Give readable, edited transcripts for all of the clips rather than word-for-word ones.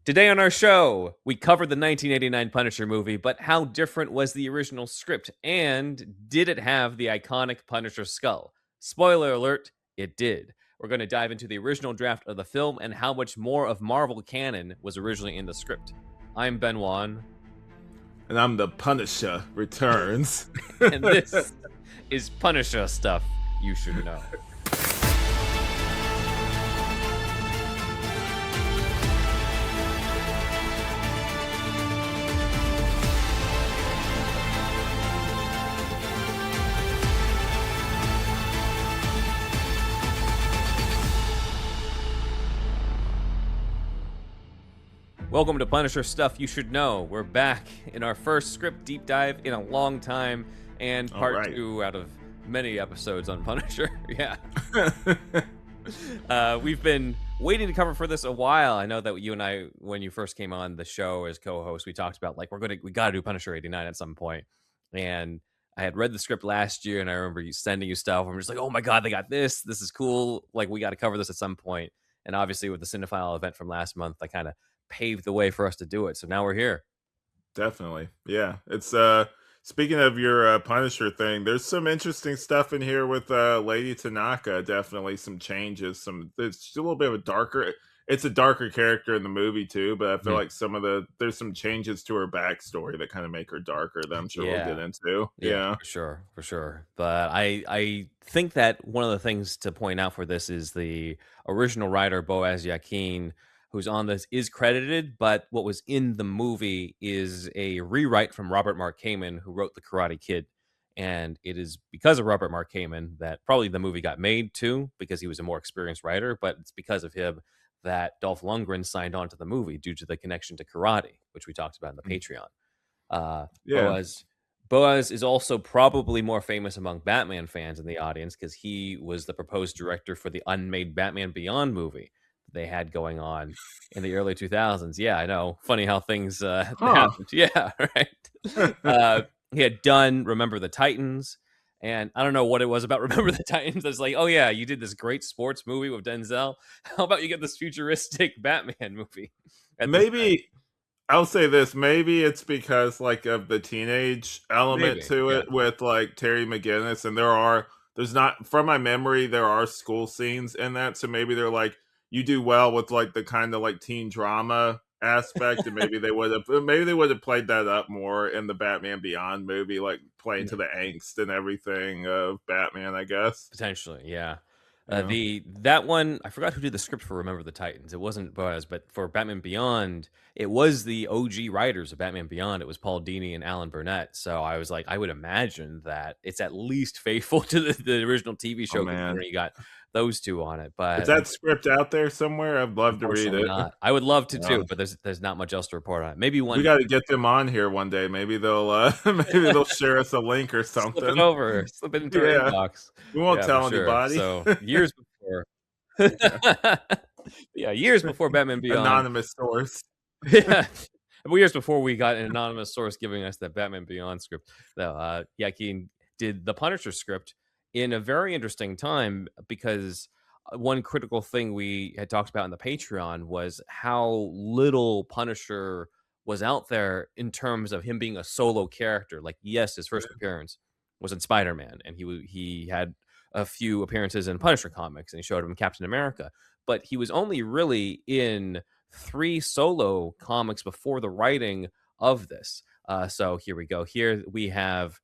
Today on our show, we covered the 1989 Punisher movie, but how different was the original script? And did it have the iconic Punisher skull? Spoiler alert, it did. We're going to dive into the original draft of the film and how much more of Marvel canon was originally in the script. I'm Ben Wan. And I'm the Punisher Returns. And this is Punisher Stuff You Should Know. Welcome to Punisher Stuff You Should Know. We're back in our first script deep dive in a long time, and part 2 out of many episodes on Punisher. Yeah. We've been waiting to cover for this a while. I know that you and I, when you first came on the show as co-host, we talked about like we got to do Punisher 89 at some point. And I had read the script last year, and I remember you sending you stuff. I'm just like, oh my god, they got this. This is cool. Like, we got to cover this at some point. And obviously, with the Cinephile event from last month, I kind of paved the way for us to do it. So now we're here. Definitely. Yeah. It's speaking of your Punisher thing, there's some interesting stuff in here with Lady Tanaka. Definitely some changes. It's a little bit of a darker, it's a darker character in the movie too, but I feel like there's some changes to her backstory that kind of make her darker that I'm sure we'll get into. Yeah. For sure. But I think that one of the things to point out for this is the original writer Boaz Yakin, who's on this, is credited, but what was in the movie is a rewrite from Robert Mark Kamen, who wrote The Karate Kid. And it is because of Robert Mark Kamen that probably the movie got made too, because he was a more experienced writer, but it's because of him that Dolph Lundgren signed on to the movie due to the connection to karate, which we talked about in the Patreon. Boaz is also probably more famous among Batman fans in the audience because he was the proposed director for the unmade Batman Beyond movie they had going on in the early 2000s. Yeah, I know. Funny how things happened. Yeah, right. He had done Remember the Titans, and I don't know what it was about Remember the Titans. I was like, oh yeah, you did this great sports movie with Denzel. How about you get this futuristic Batman movie? Maybe I'll say this. Maybe it's because like of the teenage element to it with like Terry McGinnis, and there's not, from my memory, there are school scenes in that, so maybe they're like, you do well with like the kind of like teen drama aspect, and maybe they would have played that up more in the Batman Beyond movie, like playing to the angst and everything of Batman, I guess. Potentially, yeah. That one, I forgot who did the script for Remember the Titans. It wasn't Boaz, but for Batman Beyond, it was the OG writers of Batman Beyond. It was Paul Dini and Alan Burnett. So I was like, I would imagine that it's at least faithful to the original TV show. Where you got those two on it. But is that script out there somewhere? I'd love to read it. Not. I would love to too, but there's not much else to report on it. Maybe we got to get them on here one day. Maybe they'll share us a link or something. Slip it into our inbox. We won't tell anybody. So years before, years before Batman Beyond, anonymous source. Yeah, years before we got an anonymous source giving us that Batman Beyond script. Yakin did the Punisher script in a very interesting time, because one critical thing we had talked about in the Patreon was how little Punisher was out there in terms of him being a solo character. Like, yes, his first appearance was in Spider-Man, and he had a few appearances in Punisher comics, and he showed him in Captain America, but he was only really in 3 solo comics before the writing of this. So here we go. Here we have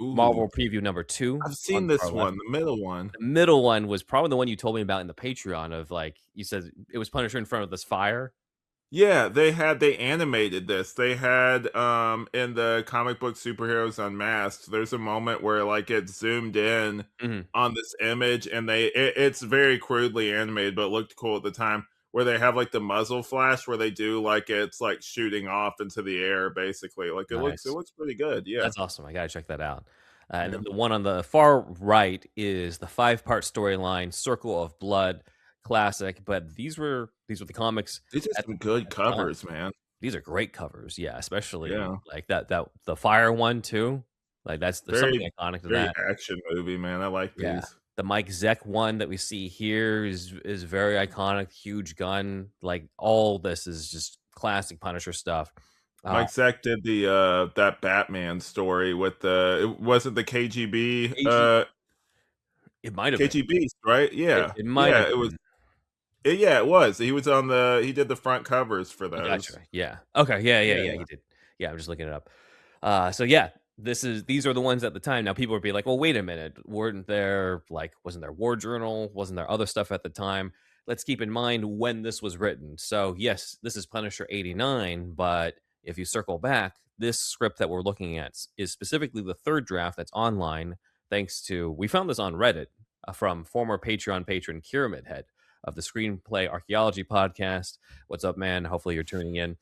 Marvel Preview number 2. I've seen this one, the middle one. The middle one was probably the one you told me about in the Patreon, of like, you said it was Punisher in front of this fire. Yeah, they animated this. They had in the comic book Superheroes Unmasked, there's a moment where like it zoomed in on this image, and it's very crudely animated, but it looked cool at the time, where they have like the muzzle flash where they do like it's like shooting off into the air, basically. Like it looks pretty good. Yeah, that's awesome. I gotta check that out. And then the one on the far right is the 5-part storyline, Circle of Blood classic. But these were the comics. These are some good covers, man. These are great covers. Yeah, especially like that the fire one too. Like there's something iconic to that. Action movie, man. I like these. The Mike Zeck one that we see here is very iconic. Huge gun. Like, all this is just classic Punisher stuff. Uh, Mike Zeck did the, that Batman story with the it wasn't the KGB, AG it might have been. KG Beast, right? Yeah. It might Yeah, have it was been. yeah, it was. He was on the he did the front covers for those. Gotcha. Yeah. Okay. Yeah. Yeah. Yeah. Yeah. He did. Yeah. I'm just looking it up. So yeah, these are the ones at the time. Now people would be like, well, wait a minute, wasn't there War Journal? Wasn't there other stuff at the time? Let's keep in mind when this was written. So yes, this is Punisher 89, but if you circle back, this script that we're looking at is specifically the third draft that's online, thanks to we found this on Reddit from former Patreon patron Pyramid Head of the Screenplay Archaeology podcast. What's up, man? Hopefully you're tuning in.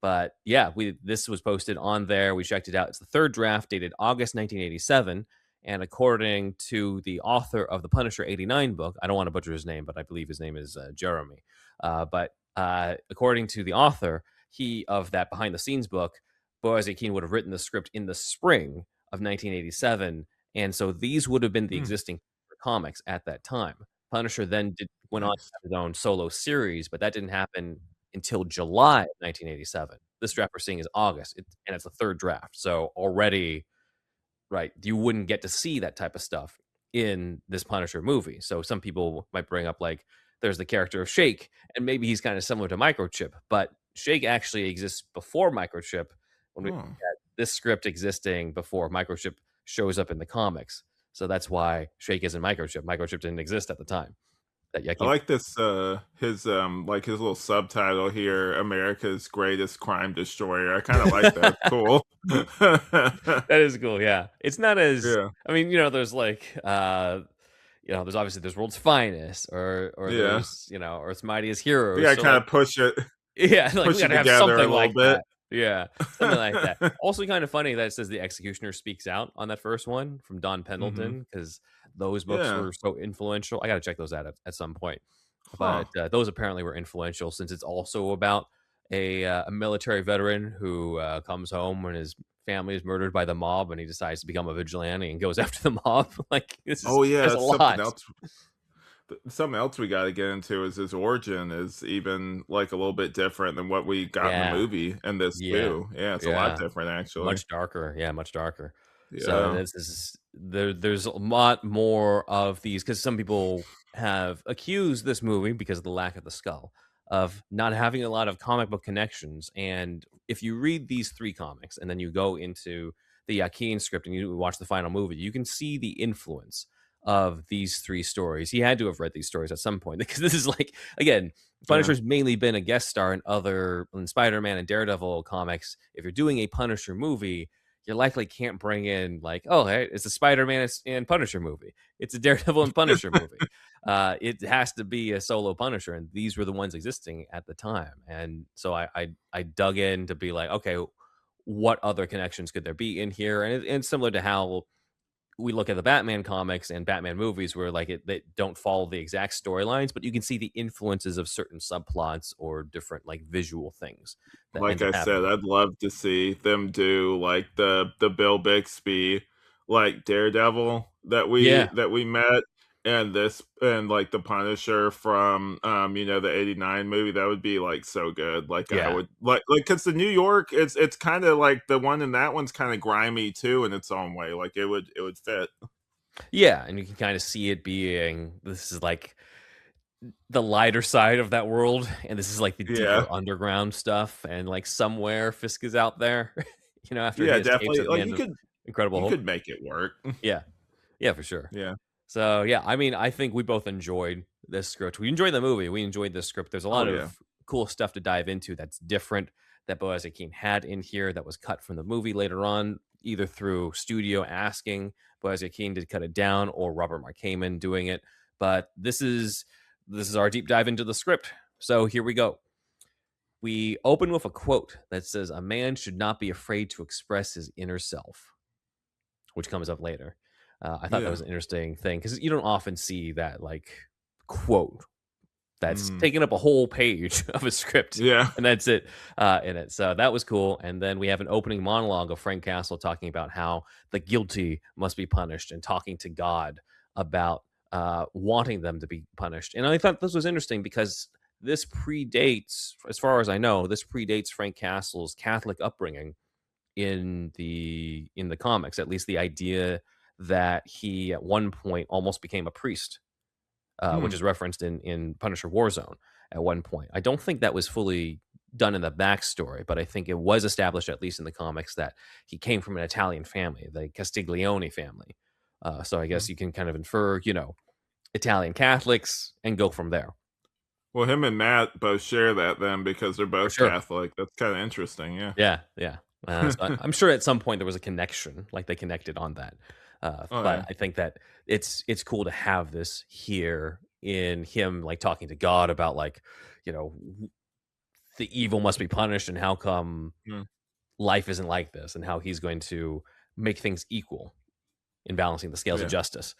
But yeah, we this was posted on there. We checked it out. It's the third draft dated August 1987. And according to the author of the Punisher 89 book, I don't want to butcher his name, but I believe his name is Jeremy. But according to the author, he of that behind the scenes book, Boaz Yakin would have written the script in the spring of 1987. And so these would have been the Hmm, existing comics at that time. Punisher then went on to nice. have his own solo series, but that didn't happen until July of 1987. This draft we're seeing is August, and it's a third draft. So already, right, you wouldn't get to see that type of stuff in this Punisher movie. So some people might bring up like there's the character of Shake, and maybe he's kind of similar to Microchip, but Shake actually exists before Microchip. When we Oh. this script existing before Microchip shows up in the comics, so that's why Shake isn't Microchip. Microchip didn't exist at the time that I Yakin. like this, like, his little subtitle here, "America's Greatest Crime Destroyer." I kinda like that, it's cool. That is cool, yeah. It's not as Yeah, I mean, there's there's obviously there's World's Finest or yeah. there's, Earth's Mightiest They Heroes. gotta So kinda like push it yeah, like we push it gotta have together a something little like bit. that. Yeah, something like that. Also kind of funny that it says the Executioner speaks out on that first one from Don Mhm. Pendleton because those books Yeah. were so influential. I gotta check those out at some point. Huh. But those apparently were influential since it's also about a military veteran who comes home when his family is murdered by the mob and he decides to become a vigilante and goes after the mob. Like this is Oh, yeah, there's a that's something lot. else something else we gotta get into is his origin is even, like, a little bit different than what we got in the Yeah, movie and this yeah, too. Yeah, it's a lot yeah. different, actually. Much darker. Yeah, much darker. So Yeah. this is there's a lot more of these because some people have accused this movie because of the lack of the skull of not having a lot of comic book connections. And if you read these three comics and then you go into the Yakin script and you watch the final movie, you can see the influence of these three stories. He had to have read these stories at some point because this is like again, Yeah. Punisher's mainly been a guest star in Spider-Man and Daredevil comics. If you're doing a Punisher movie, you likely can't bring in like, oh, hey, it's a Spider-Man and Punisher movie. It's a Daredevil and Punisher movie. It has to be a solo Punisher, and these were the ones existing at the time. And so I dug in to be like, okay, what other connections could there be in here? And it's similar to how we look at the Batman comics and Batman movies where like they don't follow the exact storylines, but you can see the influences of certain subplots or different like visual things that Like end up I said, happening. I'd love to see them do, like, the Bill Bixby, like, Daredevil Yeah, that we met, and this and, like, the Punisher from, the '89 movie, that would be, like, so good, like, I yeah. would because the New York, it's kinda like the one in that one's kinda grimy too in its own way, like, it would fit. Yeah, and you can kind of see it being this is like the lighter side of that world, and this is like the Yeah. deeper underground stuff, and like somewhere Fisk is out there, after he Yeah, escapes definitely, at the like, end of Incredible you Hulk. could make it work. Yeah, yeah, for sure. Yeah. So yeah, I mean, I think we both enjoyed this script. We enjoyed the movie. We enjoyed this script. There's a Oh, lot yeah. of cool stuff to dive into that's different that Boaz Yakin had in here that was cut from the movie later on, either through studio asking Boaz Yakin to cut it down or Robert Mark Kamen doing it. But this is our deep dive into the script. So here we go. We open with a quote that says, "A man should not be afraid to express his inner self," which comes up later. I thought that Yeah. was an interesting thing because you don't often see that like quote that's Mhm. taking up a whole page of a script Yeah. and that's it in it. So that was cool. And then we have an opening monologue of Frank Castle talking about how the guilty must be punished and talking to God about wanting them to be punished. And I thought this was interesting because this predates, as far as I know, this predates Frank Castle's Catholic upbringing in the comics. At least the idea that he at one point almost became a priest, which Hmm. is referenced in Punisher Warzone at one point. I don't think that was fully done in the backstory, but I think it was established, at least in the comics, that he came from an Italian family, the Castiglione family. So I guess Hmm. you can kind of infer, Italian Catholics and go from there. Well, him and Matt both share that then because they're For both sure. Catholic. That's kind of interesting. Yeah. Yeah, yeah. So I'm sure at some point there was a connection, like they connected on that. Oh But yeah. I think that it's cool to have this here in him, like talking to God about like, you know, the evil must be punished and how come Mm, life isn't like this and how he's going to make things equal in balancing the scales of yeah. justice.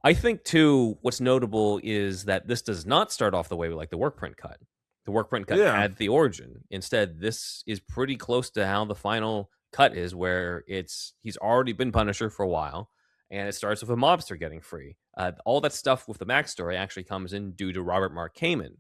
I think too, what's notable is that this does not start off the way we like the work print cut. The work print cut Yeah. had the origin. Instead, this is pretty close to how the final cut is, where he's already been Punisher for a while, and it starts with a mobster getting free. All that stuff with the backstory actually comes in due to Robert Mark Kamen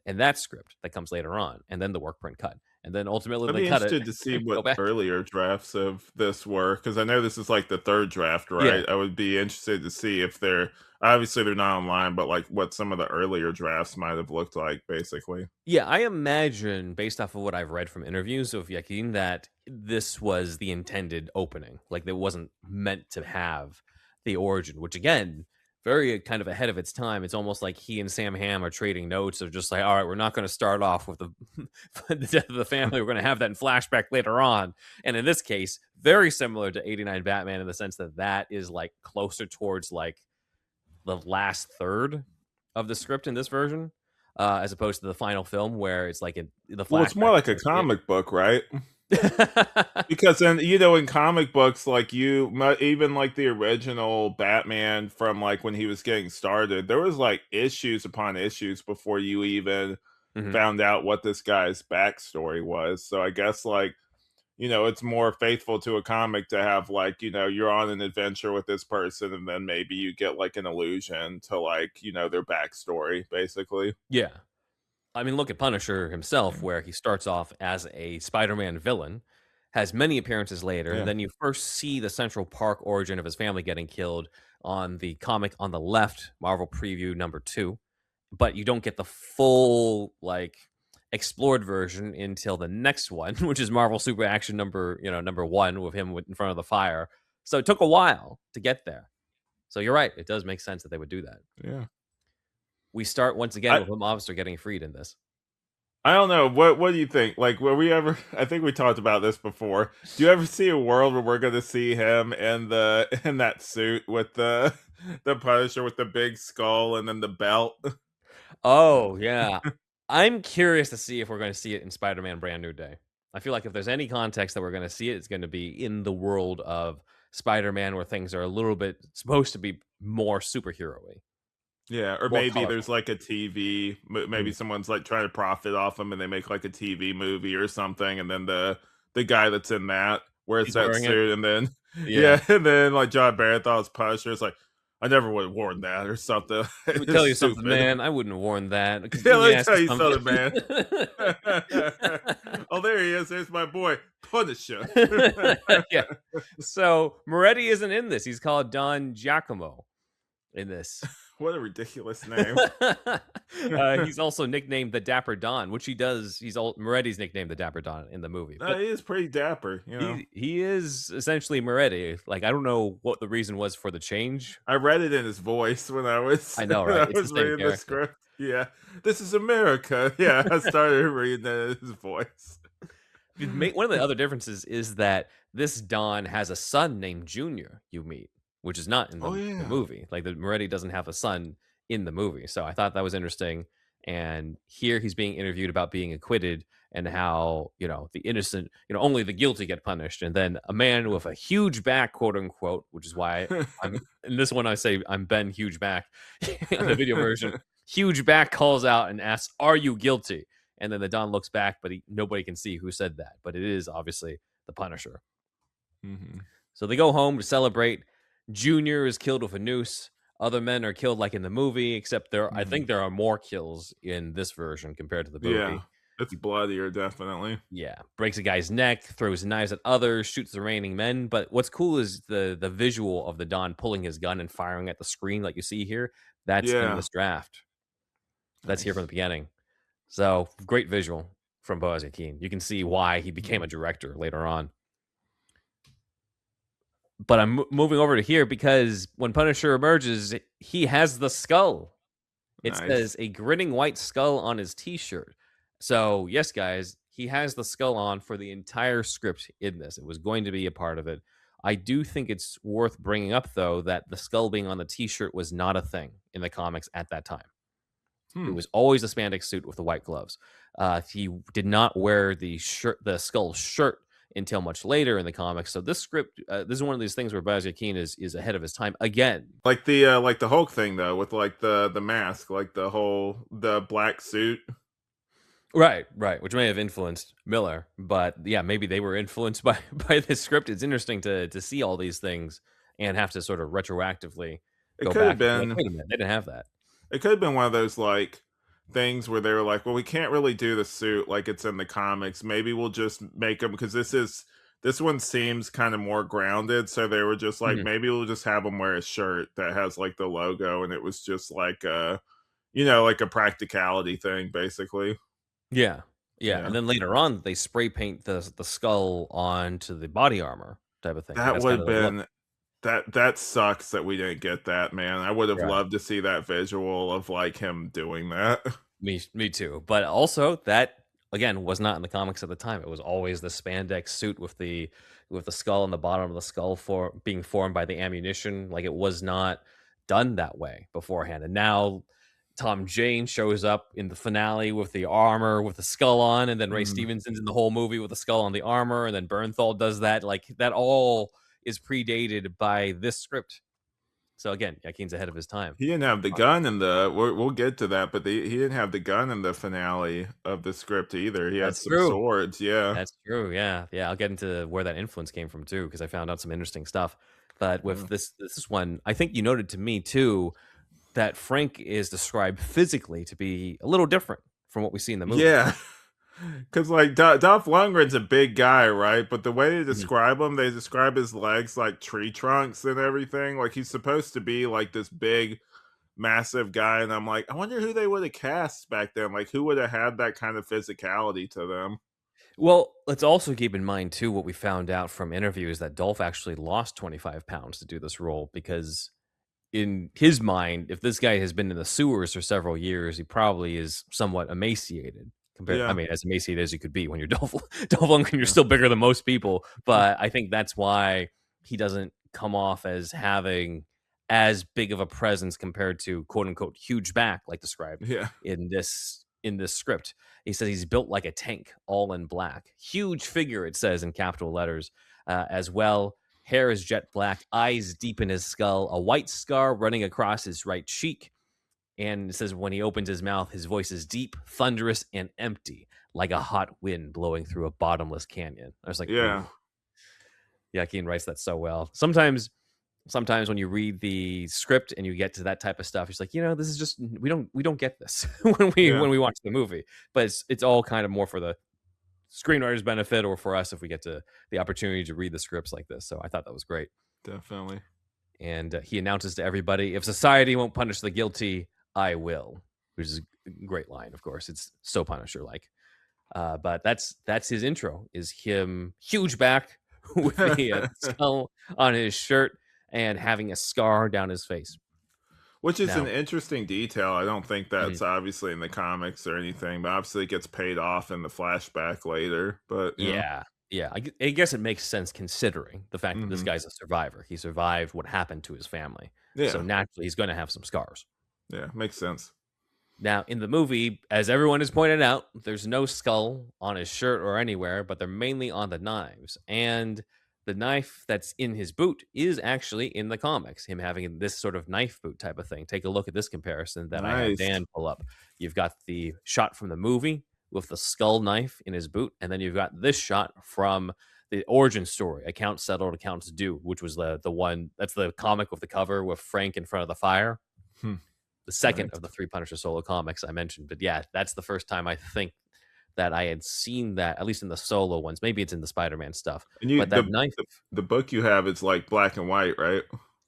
and that script that comes later on, and then the work print cut, and then ultimately I'd they be cut it, interested to see go what back. earlier drafts of this were, because I know this is like the third draft, Yeah, right? I would be interested to see if they're obviously they're not online, but like what some of the earlier drafts might have looked like, basically. Yeah, I imagine based off of what I've read from interviews of Yakin that this was the intended opening. Like it wasn't meant to have the origin, which again, very kind of ahead of its time. It's almost like he and Sam Hamm are trading notes of just like, all right, we're not going to start off with the death of the family. We're going to have that in flashback later on. And in this case, very similar to 89 Batman in the sense that that is like closer towards like the last third of the script in this version, as opposed to the final film where it's like in the Well, it's flashback more you like a don't see comic book, right? it. Because then, in comic books, like even like the original Batman from like when he was getting started, there was like issues upon issues before you even Mhm. found out what this guy's backstory was. So I guess like, it's more faithful to a comic to have like, you're on an adventure with this person and then maybe you get like an allusion to like, their backstory, basically. Yeah. I mean, look at Punisher himself, where he starts off as a Spider-Man villain, has many appearances later, and Yeah. then you first see the Central Park origin of his family getting killed on the comic on the left, Marvel Preview #2, but you don't get the full, like, explored version until the next one, which is Marvel Super Action number 1 with him in front of the fire. So it took a while to get there. So you're right, it does make sense that they would do that. Yeah. We start once again I with a mobster getting freed in this. I don't know. What do you think? Like, were we ever I think we talked about this before. Do you ever see a world where we're gonna see him in the in that suit with the the Punisher with the big skull and then the belt? Oh, yeah. I'm curious to see if we're gonna see it in Spider-Man: Brand New Day. I feel like if there's any context that we're gonna see it, it's gonna be in the world of Spider-Man where things are a little bit supposed to be more superhero-y, Yeah, or more maybe there's colorful. like a TV, maybe Mhm. someone's like trying to profit off him and they make like a TV movie or something, and then the guy that's in that wears He's that wearing it? suit, and then Yeah. yeah, and then like John Barenthal Punisher is like, I never would have worn that or something. "Let me tell It's you something, stupid. man, I wouldn't have worn that, because Yeah, let me let me ask you tell you something." something, man. Oh, there he is. There's my boy, Punisher. Yeah. So, Moretti isn't in this, he's called Don Giacomo in this. What a ridiculous name. He's also nicknamed the Dapper Don, which he does. Moretti's nicknamed the Dapper Don in the movie, but He is pretty dapper. he is essentially Moretti. Like I don't know what the reason was for the change. I read it in his voice when I was I know, when right? I It's the was same reading the character. script. Yeah, this is America. Yeah, I started reading it in his voice. One of the other differences is that this Don has a son named Junior. You meet, which is not in Oh the yeah. movie. Like the Moretti doesn't have a son in the movie, so I thought that was interesting. And here he's being interviewed about being acquitted and how the innocent, only the guilty get punished, and then a man with a huge back, quote unquote, which is why I'm in this one. I say I'm Ben Huge Back on the video version. Huge Back calls out and asks, "Are you guilty?" And then the Don looks back, but nobody can see who said that. But it is obviously the Punisher. Mhm. So they go home to celebrate. Junior is killed with a noose. other men are killed like in the movie, except I Mhm. think there are more kills in this version compared to the movie. Yeah. It's bloodier, definitely. Yeah, breaks a guy's neck, throws knives at others, shoots the remaining men. But what's cool is the visual of the Don pulling his gun and firing at the screen, like you see here. That's in Yeah. this draft. That's here from the Nice. beginning. So great visual from Boaz Yakin. You can see why he became Mhm. a director later on. But I'm moving over to here because when Punisher emerges, he has the skull. It Nice. says a grinning white skull on his t-shirt. So, yes, guys, he has the skull on for the entire script in this. It was going to be a part of it. I do think it's worth bringing up, though, that the skull being on the t-shirt was not a thing in the comics at that time. It Hmm. was always a spandex suit with the white gloves. He did not wear the skull shirt until much later in the comics. So this script, this is one of these things where Boaz Yakin is ahead of his time again. Like the Hulk thing though, with like the mask, like the black suit. Right, right, which may have influenced Miller, but yeah, maybe they were influenced by by this script. It's interesting to see all these things and have to sort of retroactively It go could have back and be like, been wait a minute, they didn't have that. it could have been one of those like things where they were like, well, we can't really do the suit like it's in the comics. Maybe we'll just make them because this one seems kind of more grounded. So they were just like, Mhm. maybe we'll just have him wear a shirt that has like the logo, and it was just like like a practicality thing, basically. Yeah, yeah, and Yeah. then later on, they spray paint the skull onto the body armor type of thing. Like That that's would kind have of the look. been that sucks that we didn't get that, man. I would have Right. loved to see that visual of like him doing that. Me too. But also that again was not in the comics at the time. It was always the spandex suit with the skull on the bottom of the skull for being formed by the ammunition. Like it was not done that way beforehand. And now Tom Jane shows up in the finale with the armor with the skull on, and then Ray Mhm. Stevenson's in the whole movie with the skull on the armor, and then Bernthal does that. Like that all is predated by this script. So again, Yakin's ahead of his time. He didn't have the Uh, gun in the we'll get to that, but he didn't have the gun in the finale of the script either. He had That's some true. swords, yeah. That's true, yeah, yeah, I'll get into where that influence came from too, because I found out some interesting stuff. But with Yeah. this one, I think you noted to me too that Frank is described physically to be a little different from what we see in the movie. Yeah. Cause like Dolph Lundgren's a big guy, right? But the way Mhm. they describe his legs like tree trunks and everything. Like he's supposed to be like this big, massive guy, and I'm like, I wonder who they would have cast back then. Like who would have had that kind of physicality to them? Well, let's also keep in mind too what we found out from interviews that Dolph actually lost 25 pounds to do this role because in his mind, if this guy has been in the sewers for several years, he probably is somewhat emaciated compared. I Yeah, mean, as emaciated as you could be when you're Dolph Lundgren, you're yeah. still bigger than most people. But I think that's why he doesn't come off as having as big of a presence compared to quote unquote huge back, like described Yeah. in this script. He says he's built like a tank, all in black, huge figure. It says in capital letters as well. Hair is jet black, eyes deep in his skull, a white scar running across his right cheek. And it says when he opens his mouth, his voice is deep, thunderous, and empty, like a hot wind blowing through a bottomless canyon. I was like, ooh, Yeah. Yakin writes that so well. Sometimes when you read the script and you get to that type of stuff, it's like, this is just we don't get this Yeah. when we watch the movie. But it's all kind of more for the screenwriter's benefit or for us if we get to the opportunity to read the scripts like this. So I thought that was great. Definitely. And he announces to everybody, "If society won't punish the guilty, I will," which is a great line. Of course, it's so Punisher like. But that's his intro. Is him huge back with the skull on his shirt and having a scar down his face. Which is an Now, interesting detail. I don't think mhm, that's obviously in the comics or anything, but obviously it gets paid off in the flashback later. But yeah. yeah, yeah, I guess it makes sense considering the fact that this Hmm. guy's a survivor. He survived what happened to his family, so Yeah. naturally he's going to have some scars. Yeah. Makes sense. Now, in the movie, as everyone has pointed out, there's no skull on his shirt or anywhere, but they're mainly on the knives. And the knife that's in his boot is actually in the comics, him having this sort of knife boot type of thing. Take a look at this comparison that I had Nice. Dan pull up. You've got the shot from the movie with the skull knife in his boot, and then you've got this shot from the origin story, accounts settled, accounts due, which was the one that's the comic with the cover with Frank in front of the fire. Hmm. The second Nice. of the 3 Punisher solo comics I mentioned. But yeah, that's the first time I think that I had seen that, at least in the solo ones. Maybe it's in the Spider-Man stuff, And you but that knife. the book you have is like black and white, right?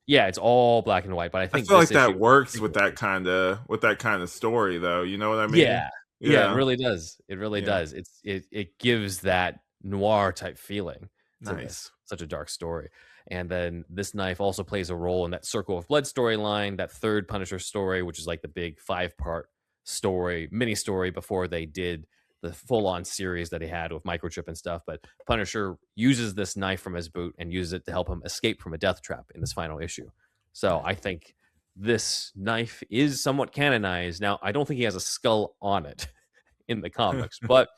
Yeah, it's all black and white, but I I think feel this like that issue works with particularly. that kind of story, though. You know what I mean? Yeah. Yeah, it Yeah, really does. It really yeah. does. It gives that noir type feeling to this, Nice. such a dark story. And then this knife also plays a role in that Circle of Blood storyline, that third Punisher story, which is like the big 5-part story, mini story before they did the full-on series that he had with Microchip and stuff. But Punisher uses this knife from his boot and uses it to help him escape from a death trap in this final issue. So I think this knife is somewhat canonized. Now, I don't think he has a skull on it in the comics, but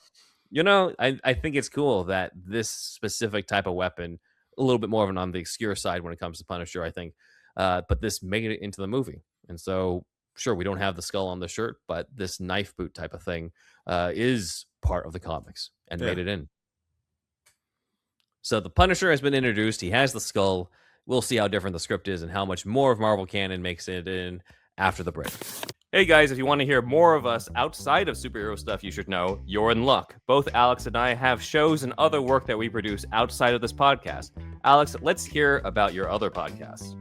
I think it's cool that this specific type of weapon, a little bit more of an on the obscure side when it comes to Punisher, I think, but this made it into the movie. And so, sure, we don't have the skull on the shirt, but this knife boot type of thing is part of the comics and Yeah. made it in. So the Punisher has been introduced. He has the skull. We'll see how different the script is and how much more of Marvel canon makes it in after the break. Hey guys, if you want to hear more of us outside of superhero stuff you should know, you're in luck. Both Alex and I have shows and other work that we produce outside of this podcast. Alex, let's hear about your other podcasts.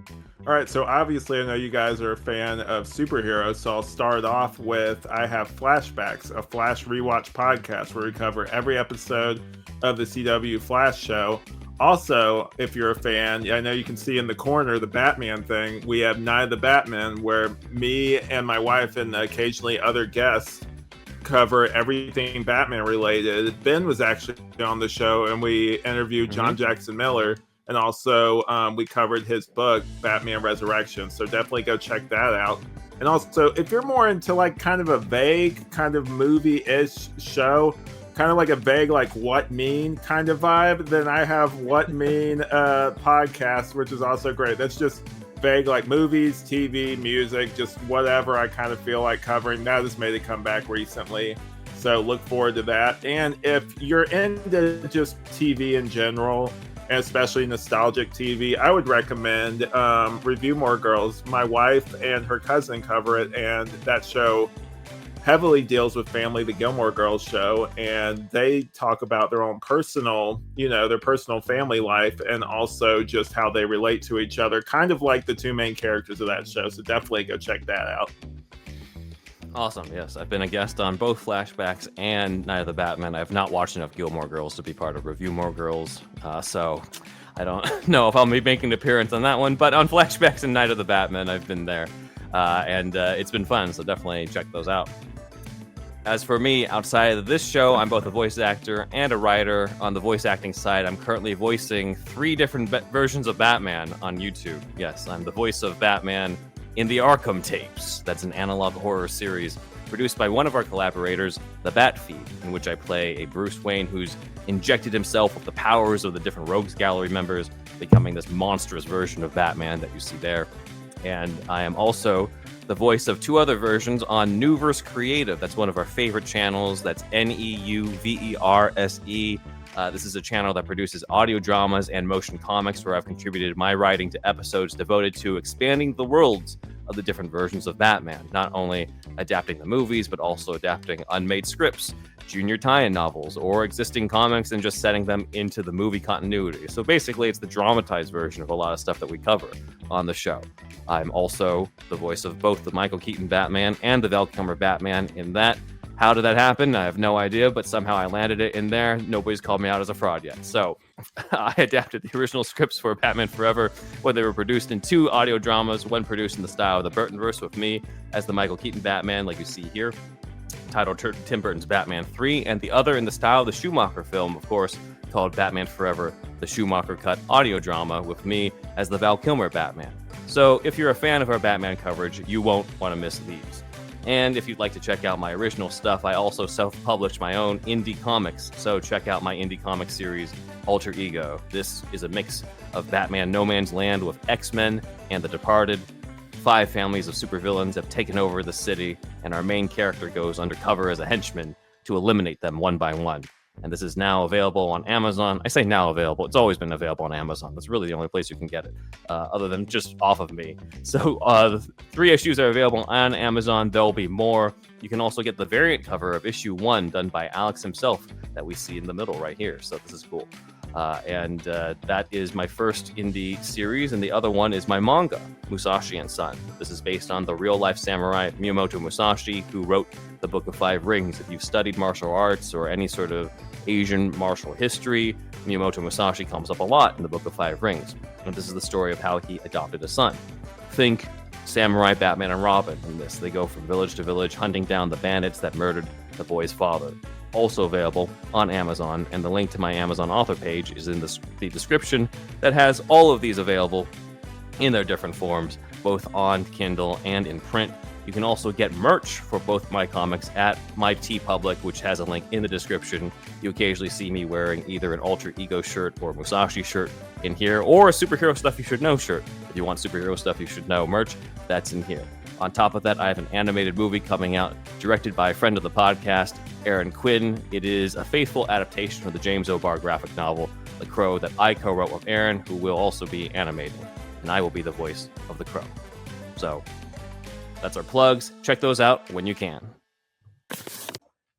All right, so obviously I know you guys are a fan of superheroes, so I'll start off with I have Flashbacks, a Flash rewatch podcast where we cover every episode of the CW Flash show. Also, if you're a fan, I know you can see in the corner the Batman thing. We have Night of the Batman, where me and my wife and occasionally other guests cover everything Batman related. Ben was actually on the show, and we interviewed John Jackson Miller, and also we covered his book, Batman Resurrection. So definitely go check that out. And also, if you're more into like kind of a vague kind of movie-ish show, kind of like a vague, like What Mean kind of vibe, then I have What Mean podcast, which is also great. That's just vague, like movies, TV, music, just whatever I kind of feel like covering. That has made a comeback recently, so look forward to that. And if you're into just TV in general, and especially nostalgic TV, I would recommend Review More Girls. My wife and her cousin cover it, and that show heavily deals with family, the Gilmore Girls show, and they talk about their own personal, their personal family life, and also just how they relate to each other, kind of like the two main characters of that show. So definitely go check that out. Awesome. Yes, I've been a guest on both Flashbacks and Night of the Batman. I've not watched enough Gilmore Girls to be part of Review More Girls, so I don't know if I'll be making an appearance on that one, but on Flashbacks and Night of the Batman, I've been there, and it's been fun, so definitely check those out. As for me, outside of this show, I'm both a voice actor and a writer. On the voice acting side, I'm currently voicing 3 different versions of Batman on YouTube. Yes, I'm the voice of Batman in the Arkham tapes. That's an analog horror series produced by one of our collaborators, The Bat Feed, in which I play a Bruce Wayne who's injected himself with the powers of the different Rogues Gallery members, becoming this monstrous version of Batman that you see there. And I am also the voice of 2 other versions on Newverse Creative. That's one of our favorite channels. That's NEUVERSE. This is a channel that produces audio dramas and motion comics, where I've contributed my writing to episodes devoted to expanding the worlds of the different versions of Batman, not only adapting the movies, but also adapting unmade scripts, junior tie-in novels, or existing comics and just setting them into the movie continuity. So basically, it's the dramatized version of a lot of stuff that we cover on the show. I'm also the voice of both the Michael Keaton Batman and the Val Kilmer Batman in that. How did that happen? I have no idea, but somehow I landed it in there. Nobody's called me out as a fraud yet. So I adapted the original scripts for Batman Forever when they were produced in 2 audio dramas, one produced in the style of the Burtonverse with me as the Michael Keaton Batman, like you see here, titled Tim Burton's Batman 3, and the other in the style of the Schumacher film, of course, called Batman Forever, the Schumacher cut audio drama with me as the Val Kilmer Batman. So if you're a fan of our Batman coverage, you won't want to miss these. And if you'd like to check out my original stuff, I also self-published my own indie comics. So check out my indie comic series, Alter Ego. This is a mix of Batman No Man's Land with X-Men and The Departed. 5 families of supervillains have taken over the city, and our main character goes undercover as a henchman to eliminate them one by one. and this is now available on Amazon. I say now available; it's always been available on Amazon. That's really the only place you can get it, other than just off of me. So the 3 issues are available on Amazon. There will be more. You can also get the variant cover of issue 1 done by Alex himself that we see in the middle right here. So this is cool. And that is my first indie series, and the other one is my manga, Musashi and Son. This is based on the real-life samurai Miyamoto Musashi, who wrote the Book of Five Rings. If you've studied martial arts or any sort of Asian martial history, Miyamoto Musashi comes up a lot in the Book of Five Rings. And this is the story of how he adopted a son. Think Samurai Batman and Robin in this. They go from village to village hunting down the bandits that murdered the boy's father. Also available on Amazon, and the link to my Amazon author page is in the description that has all of these available in their different forms, both on Kindle and in print. You can also get merch for both my comics at my TeePublic, which has a link in the description. You occasionally see me wearing either an Alter Ego shirt or Musashi shirt in here, or a Superhero Stuff You Should Know shirt. If you want Superhero Stuff You Should Know merch, that's in here. On top of that, I have an animated movie coming out, directed by a friend of the podcast, Aaron Quinn. It is a faithful adaptation of the James O'Barr graphic novel, The Crow, that I co-wrote with Aaron, who will also be animating, and I will be the voice of the Crow. So, that's our plugs. Check those out when you can.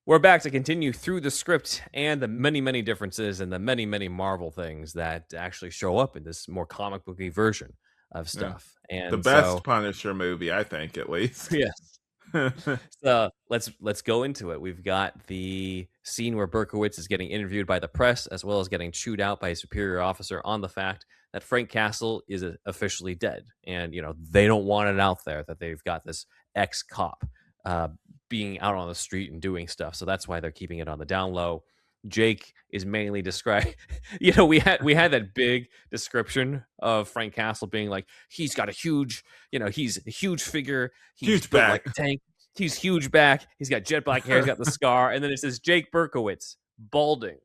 We're back to continue through the script and the many, many differences and the many, many Marvel things that actually show up in this more comic booky version of stuff. Yeah. And the best Punisher movie, I think, at least. Yes. So let's go into it. We've got the scene where Berkowitz is getting interviewed by the press, as well as getting chewed out by a superior officer on the fact that Frank Castle is officially dead, and they don't want it out there that they've got this ex-cop being out on the street and doing stuff. So that's why they're keeping it on the down low. Jake is mainly described. We had that big description of Frank Castle being like, he's got a huge, he's a huge figure, he's huge built back, like a tank, he's huge back, he's got jet black hair, he's got the scar, and then it says Jake Berkowitz, balding.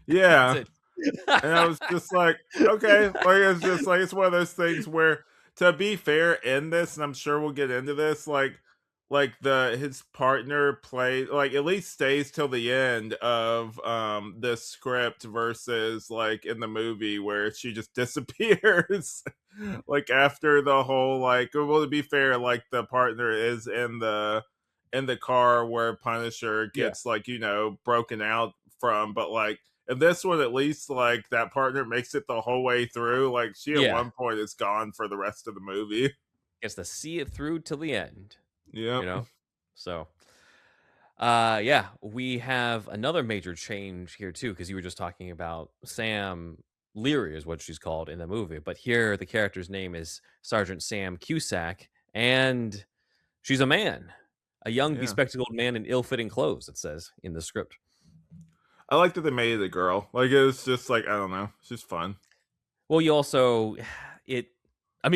Yeah, and I was just like, okay, like it's just like it's one of those things where, to be fair, in this, and I'm sure we'll get into this, like his partner play at least stays till the end of the script versus like in the movie where she just disappears like after the whole well, to be fair, like the partner is in the car where Punisher gets broken out from, but like in this one at least like that partner makes it the whole way through. Like she at one point is gone for the rest of the movie, gets to see it through till the end. Yeah. So we have another major change here too, because you were just talking about Sam Leary is what she's called in the movie, but here the character's name is Sergeant Sam Cusack, and she's a man, a young bespectacled man in ill-fitting clothes, it says in the script. I like that they made it a girl. Like it was just like, I don't know, it's just fun. Well, you also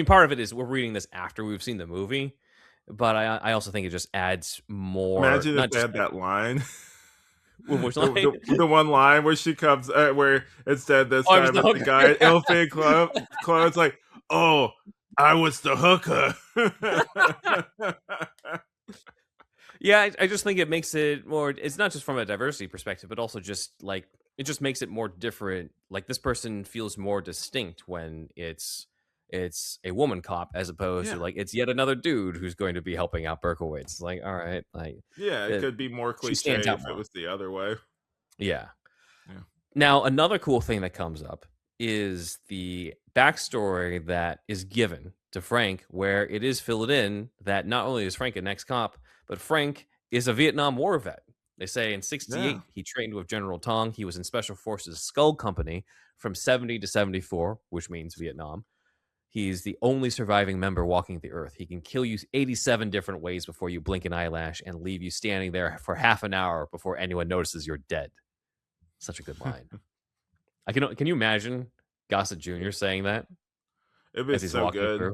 part of it is we're reading this after we've seen the movie. But I also think it just adds more. Imagine if they had that line. Which line? The one line where she comes, where it said this time the guy in ill-fitting clothes, like, oh, I was the hooker. Yeah, I just think it makes it more. It's not just from a diversity perspective, but also just like it just makes it more different. Like this person feels more distinct when it's a woman cop as opposed to like it's yet another dude who's going to be helping out Berkowitz. Like, all right, like it could be more cliche if it was the other way. Yeah. Now another cool thing that comes up is the backstory that is given to Frank, where it is filled in that not only is Frank an ex-cop, but Frank is a Vietnam War vet. They say in 68 he trained with General Tong. He was in Special Forces Skull Company from 70 to 74, which means Vietnam. He's the only surviving member walking the earth. He can kill you 87 different ways before you blink an eyelash and leave you standing there for half an hour before anyone notices you're dead. Such a good line. Can you imagine Gossett Jr. saying that? It was so good.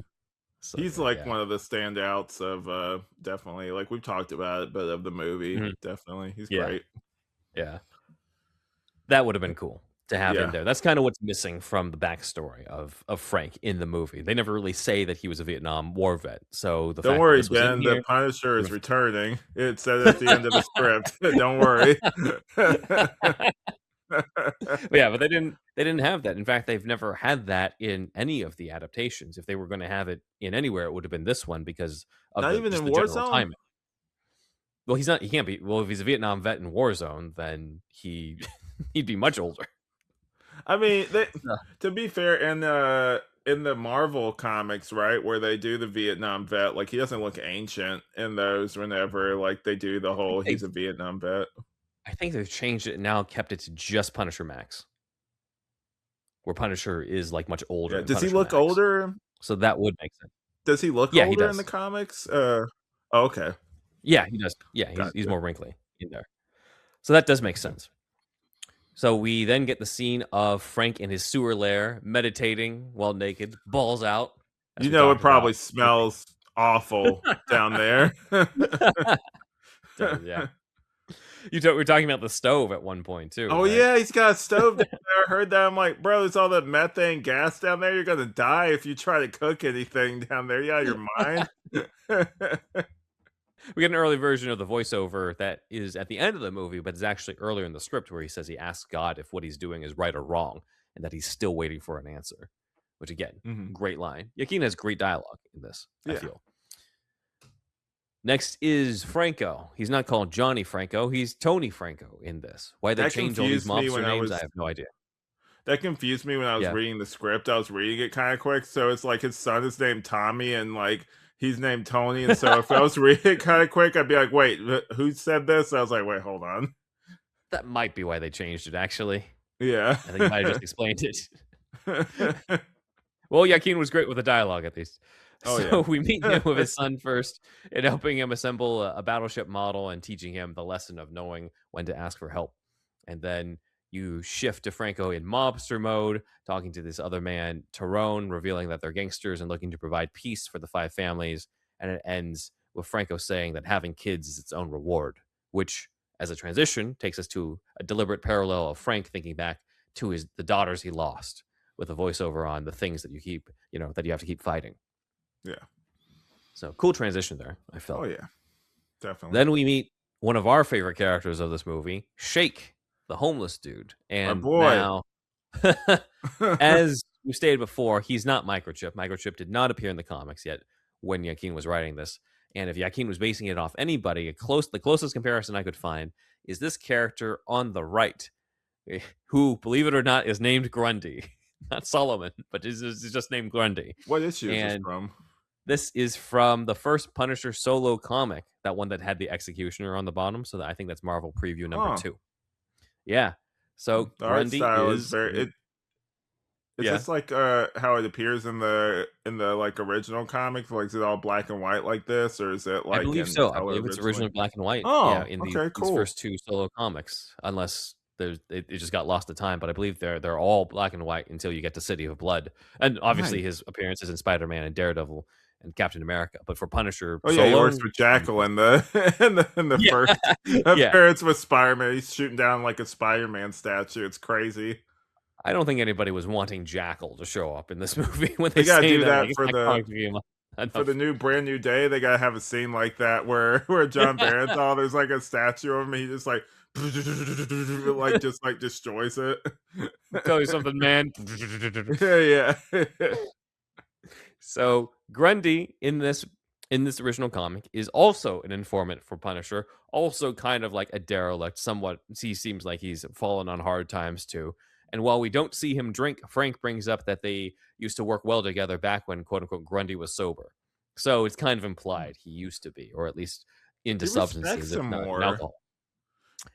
He's like one of the standouts of definitely, like we've talked about it, but of the movie, definitely. He's great. Yeah. That would have been cool. to have in Yeah. there. That's kinda what's missing from the backstory of Frank in the movie. They never really say that he was a Vietnam War vet, so the Don't fact that worry, this was in Ben, the here Punisher is ref returning. It said at the end of the script. Don't worry. Yeah, but they didn't have that. In fact, they've never had that in any of the adaptations. If they were gonna have it in anywhere, it would have been this one because of Not the even just in the general Warzone? timing. Well, he can't be well, if he's a Vietnam vet in Warzone, then he he'd be much older. I mean, they So, to be fair, in the Marvel comics, right, where they do the Vietnam vet, like he doesn't look ancient in those whenever like they do the I think whole he's they've a Vietnam vet. I think they've changed it and now kept it to just Punisher Max, where Punisher is, like, much older Yeah. in Does he Punisher look Max. older? So that would make sense. Does he look Yeah, he older in the does. comics? Oh, okay. Yeah, he does. Yeah, he's Gotcha. more wrinkly in there. So that does make sense. So we then get the scene of Frank in his sewer lair, meditating while naked, balls out, as You we know, it talked probably about. smells awful down there. Does, yeah. We're talking about the stove at one point too, Oh, right? yeah, he's got a stove down there. I heard that. I'm like, "Bro, there's all that methane gas down there. You're gonna die if you try to cook anything down there. You out of your mind?" We get an early version of the voiceover that is at the end of the movie, but it's actually earlier in the script where he says he asks God if what he's doing is right or wrong, and that he's still waiting for an answer. Which again, Mhm. great line. Yakin has great dialogue in this, I Yeah. feel. Next is Franco. He's not called Johnny Franco, he's Tony Franco in this. Why they That change all these confused me mobster when I names, was I have no idea. that confused me when I was Yeah. reading the script. I was reading it kinda quick, so it's like his son is named Tommy and, like, he's named Tony, and so if I was reading it kinda quick, I'd be like, "Wait, who said this?" I was like, "Wait, hold on." That might be why they changed it, actually. Yeah. I think you might have just explained it. Well, Yakin was great with the dialogue at least. Oh, So yeah. we meet him with his son first and helping him assemble a battleship model and teaching him the lesson of knowing when to ask for help. And then you shift to Franco in mobster mode, talking to this other man, Tyrone, revealing that they're gangsters and looking to provide peace for the five families. And it ends with Franco saying that having kids is its own reward, which, as a transition, takes us to a deliberate parallel of Frank thinking back to the daughters he lost with a voiceover on the things that that you have to keep fighting. Yeah. So cool transition there, I Oh, felt. yeah. Definitely. Then we meet one of our favorite characters of this movie, Shake, the homeless dude. My And boy. now, as we stated before, he's not Microchip. Microchip did not appear in the comics yet when Yakin was writing this. And if Yakin was basing it off anybody, the closest comparison I could find is this character on the right, who, believe it or not, is named Grundy. Not Solomon, but is just named Grundy. What issue is this And from? this is from the first Punisher solo comic, that one that had the Executioner on the bottom. So I think that's Marvel Preview number Huh. 2. Yeah. So The art Grundy style is is very is yeah. this like, how it appears in the, like, original comic? Like, is it all black and white like this, or is it, I like, believe in so. I color believe it's originally? originally black and white. Yeah, Oh, in okay, these cool. first 2 solo comics, unless it just got lost to time, but I believe they're all black and white until you get to City of Blood. And obviously Nice. his appearances in Spider-Man and Daredevil and Captain America. But for Punisher Oh, yeah, he works solo, for Jackal in the in the yeah. first Yeah. appearance with Spider-Man. He's shooting down, like, a Spider-Man statue. It's crazy. I don't think anybody was wanting Jackal to show up in this movie when they They gotta say do that, that like, it's not going to be for the enough. new brand new day, they gotta have a scene like that where John Barenthal, there's like a statue of him, he just like like just like destroys it. Tell you something, man. Yeah, yeah. So Grundy in this original comic is also an informant for Punisher, also kind of like a derelict, somewhat. He seems like he's fallen on hard times too. And while we don't see him drink, Frank brings up that they used to work well together back when quote unquote Grundy was sober. So it's kind of implied he used to be, or at least into He substances, respects if him not in more alcohol.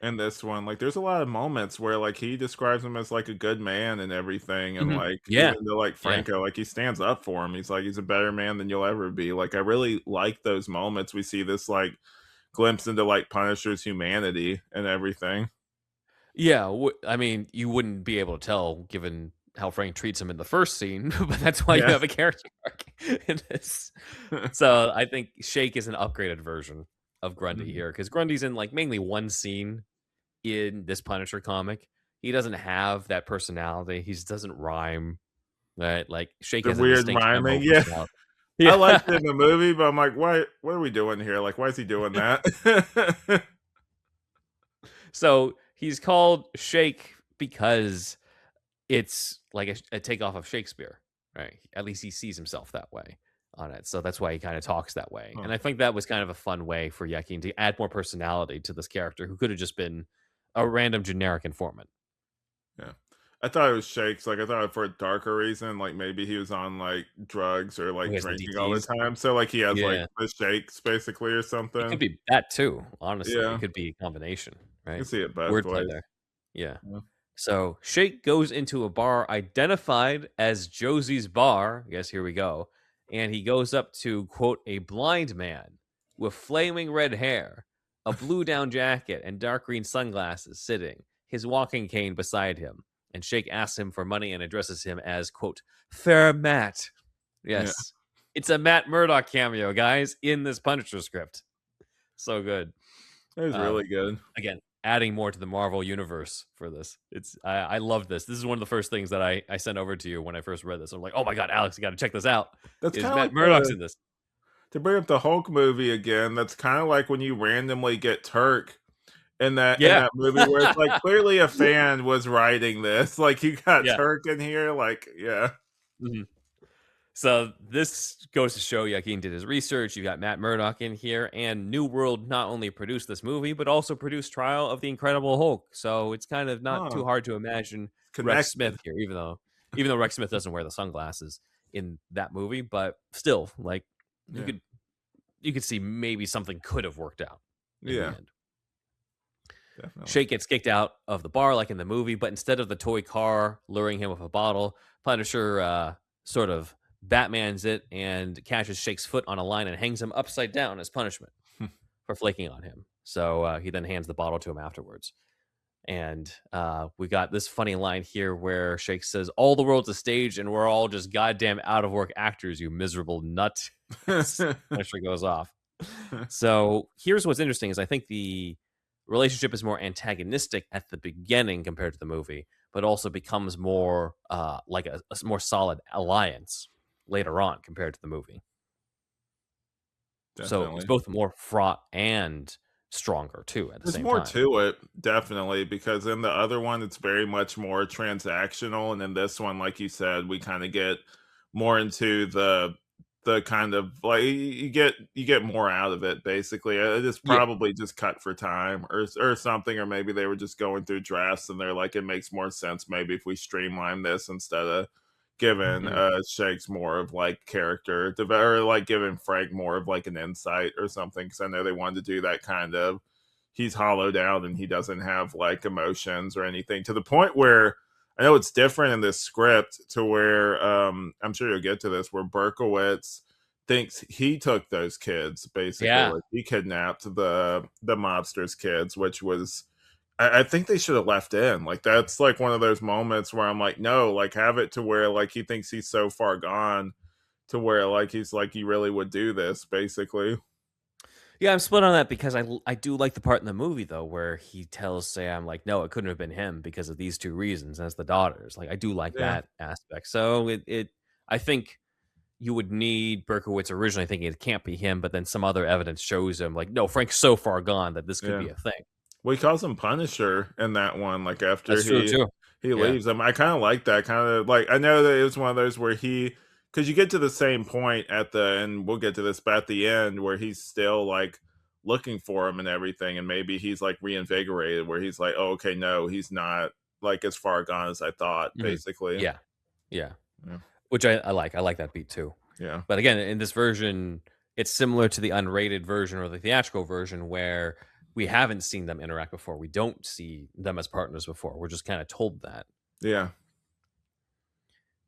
in this one. Like there's a lot of moments where like he describes him as like a good man and everything, and Mhm. like Yeah. even though like Yeah. Franco, like he stands up for him. He's like he's a better man than you'll ever be. Like I really like those moments. We see this like glimpse into like Punisher's humanity and everything. Yeah, I mean, you wouldn't be able to tell given how Frank treats him in the first scene, but that's why you Yeah. have a character arc in this. So I think Shake is an upgraded version of Grundy Mhm. here because Grundy's in like mainly one scene in this Punisher comic. he doesn't have that personality. He just doesn't rhyme, right? Like Shake The has a weird distinct emo rhyming, yeah. personality. I liked Yeah. it in the movie, but I'm like, "Why what are we doing here? Like, why is he doing that?" So he's called Shake because it's like a takeoff of Shakespeare, right? At least he sees himself that way on it. So that's why he kind of talks that way. Huh, And I think that was kind of a fun way for Yakin to add more personality to this character who could have just been a random generic informant. yeah. I thought it was shakes, like, I thought for a darker reason, like, maybe he was on, like, drugs or, Who like, has the drinking all the DTs? time, so, like, he has, like, Yeah. the shakes basically or It could something. be that too, honestly. It Yeah, could be a combination, you can right? see it both Wordplay ways. there. Yeah. Yeah. So Shake goes into a bar identified as Josie's bar. Yes, here we go. And he goes up to, quote, a blind man with flaming red hair, a blue down jacket, and dark green sunglasses sitting, his walking cane beside him. And Shake asks him for money and addresses him as, quote, Fair Matt. Yeah, Yes. It's a Matt Murdock cameo, guys, in this Punisher script. So good. it was Um, really good. Again, adding more to the Marvel universe for this. I love this. This is one of the first things that I sent over to you when I first read this. I'm like, oh my god, Alex, you got to check this out. That's Is kinda Matt like Murdock's the in this? to bring up the Hulk movie again, that's kinda like when you randomly get Turk in Yeah, that movie where it's like, clearly a fan was writing this, like, you got yeah. Turk in here, like, yeah. Mhm. So this goes to show Yakin did his research. You got Matt Murdock in here, and New World not only produced this movie, but also produced Trial of the Incredible Hulk. So it's kind of not Huh, too hard to imagine Rex Smith connected. here, even though Rex Smith doesn't wear the sunglasses in that movie, but still, like you Yeah, could you could see maybe something could have worked out in the yeah, end. definitely. Shake gets kicked out of the bar like in the movie, but instead of the toy car luring him with a bottle, Punisher sort of Batmans it and catches Shake's foot on a line and hangs him upside down as punishment for flaking on him. So he then hands the bottle to him afterwards. And we got this funny line here where Shake says, All the world's a stage and we're all just goddamn out of work actors, you miserable nut. As Punisher goes off. So here's what's interesting is I think the relationship is more antagonistic at the beginning compared to the movie, but also becomes more like a more solid alliance later on compared to the movie. So it's Definitely. both more fraught and stronger too at the There's same more time. to it, definitely, because in the other one, it's very much more transactional, and in this one, like you said, we kinda get more into the kind of like, you get more out of it, basically. It is Yeah. probably just cut for time or something, or maybe they were just going through drafts, and they're like, "It makes more sense maybe if we streamline this instead of giving, Mhm. Shakes more of, like, character deve or, like, giving Frank more of, like, an insight or something." Because I know they wanted to do that kind of he's hollowed out and he doesn't have like emotions or anything to the point where I know it's different in this script to where I'm sure you'll get to this where Berkowitz thinks he took those kids basically Yeah. like he kidnapped the mobsters kids, which was I think they should have left in like that's like one of those moments where I'm like no like have it to where like he thinks he's so far gone to where like he's like you really would do this basically. Yeah, I'm split on that because I do like the part in the movie though where he tells Sam like, no, it couldn't have been him because of these two reasons as the daughters. Like I do like Yeah, that aspect. So it I think you would need Berkowitz originally thinking it can't be him, but then some other evidence shows him like, no, Frank's so far gone that this could yeah. be a thing. Well, he calls him Punisher in that one, like, after That's true too. he Yeah. leaves him. I kinda like that, kinda like I know that it was one of those where he, because you get to the same point at the and we'll get to this, but at the end where he's still, like, looking for him and everything, and maybe he's, like, reinvigorated where he's like, "Oh, okay, no, he's not, like, as far gone as I thought," Mhm. basically. Yeah. Yeah. Yeah, Which I like. I like that beat too. yeah, But again, in this version, it's similar to the unrated version or the theatrical version where we haven't seen them interact before. We don't see them as partners before. We're just kind of told that. yeah,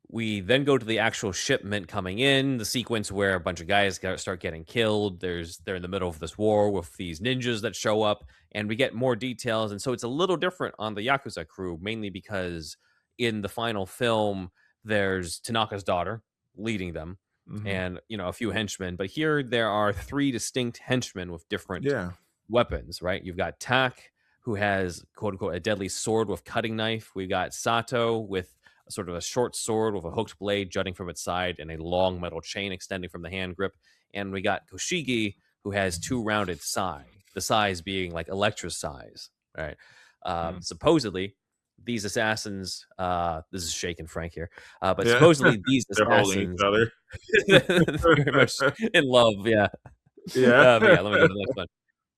We then go to the actual shipment coming in, the sequence where a bunch of guys start getting killed. They're in the middle of this war with these ninjas that show up, and we get more details. And so it's a little different on the Yakuza crew, mainly because in the final film, there's Tanaka's daughter leading them, mhm. and a few henchmen. But here there are three distinct henchmen with different Yeah, weapons. Right? You've got Tak, who has quote unquote a deadly sword with cutting knife. We got Sato with sort of a short sword with a hooked blade jutting from its side and a long metal chain extending from the hand grip. And we got Koshigi, who has two rounded sai, the sais being like Electra's sais, right? Yeah. Supposedly, these assassins, this is Shake and Frank here, but Yeah. supposedly these They're holding each assassins, other. very much in love, yeah. Yeah. But yeah, let me go to the next one.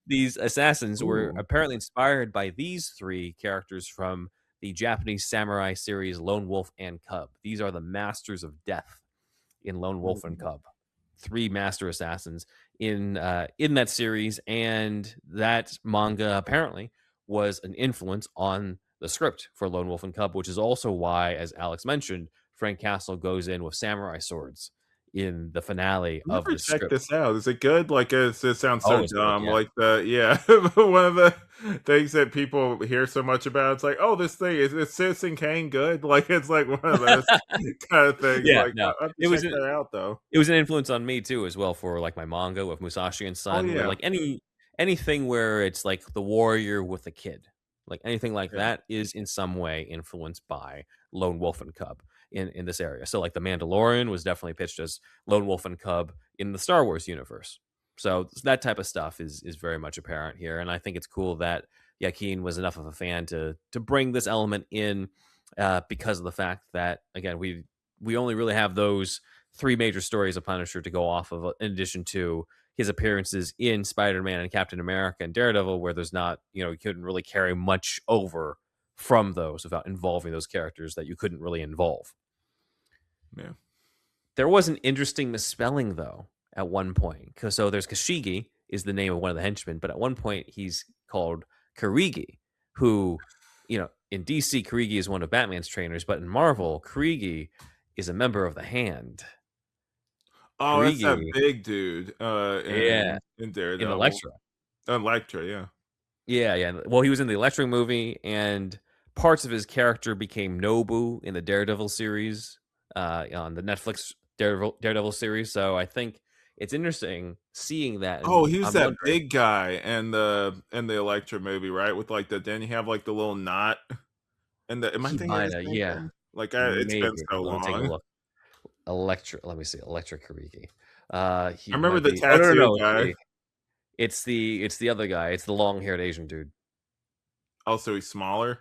These assassins were Ooh. apparently inspired by these three characters from the Japanese samurai series Lone Wolf and Cub. These are the masters of death in Lone Wolf and Cub. Three master assassins in that series, and that manga apparently was an influence on the script for Lone Wolf and Cub, which is also why, as Alex mentioned, Frank Castle goes in with samurai swords in the finale I of never the checked script. this out. Is it good? Like, it sounds so Oh, it's good, dumb. yeah. Like yeah, one of the things that people hear so much about. It's like, oh, this thing is Citizen Kane good? Like, it's like one of those kind of things. Yeah, Like, no, I have to it was check an that out though. it was an influence on me too, as well, for like my manga with Musashi and Oh Son, where yeah, like anything where it's like the warrior with a kid, like anything like yeah. that is in some way influenced by Lone Wolf and Cub in this area. So like the Mandalorian was definitely pitched as Lone Wolf and Cub in the Star Wars universe. So that type of stuff is very much apparent here, and I think it's cool that Yakin was enough of a fan to bring this element in, because of the fact that again we only really have those three major stories of Punisher to go off of, in addition to his appearances in Spider-Man and Captain America and Daredevil, where there's not, you couldn't really carry much over from those without involving those characters that you couldn't really involve. Yeah. There was an interesting misspelling though at one point. So there's Kashigi is the name of one of the henchmen, but at one point he's called Karigi, who, in DC, Karigi is one of Batman's trainers, but in Marvel, Karigi is a member of the Hand. Oh, that's that Karigi, big dude, yeah, in in Daredevil. Elektra. Elektra, yeah. Yeah, yeah. Well, he was in the Electric movie, and parts of his character became Nobu in the Daredevil series, on the Netflix Daredevil series. So I think it's interesting seeing that, Oh, and he was I'm that wondering. big guy in the Elektra movie, right? With, like, didn't he have, like, the little knot and the am I He thinking of the might have, same yeah, thing? Like, it's been maybe. so Let me take a long. look. Let me see, Electric Kariki. I He remember might the be. Oh, no, no, tattoo no. guy. It's the other guy. It's the long-haired Asian dude. Also, he's smaller.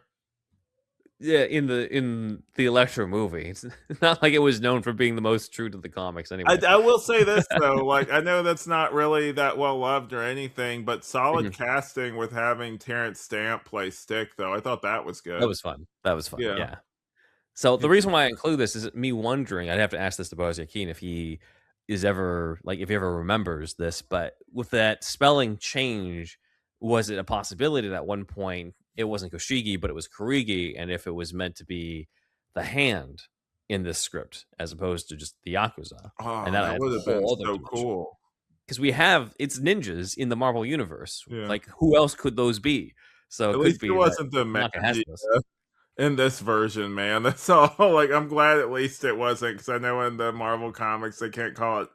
Yeah, in the Electro movie. It's not like it was known for being the most true to the comics I anyway. I will say this, though, like, I know that's not really that well loved or anything, but solid Mhm. casting with having Terrence Stamp play Stick, though. I thought that was That good. was fun. That was fun, Yeah. yeah. So the He reason why I include this is me wondering, I'd have to ask this to Boaz Yakin if he if he ever remembers this, but with that spelling change, was it a possibility that at one point it wasn't Koshigi, but it was Kurigi, and if it was meant to be the Hand in this script as opposed to just the Yakuza, and Oh, that that adds a would've been whole other so dimension. cool. Because it's ninjas in the Marvel universe. Yeah. Like, who else could those be? So it At could least it be that wasn't the Tanaka has Magi this. in this version, man. That's all. Like, I'm glad at least it wasn't, because I know in the Marvel comics they can't call it,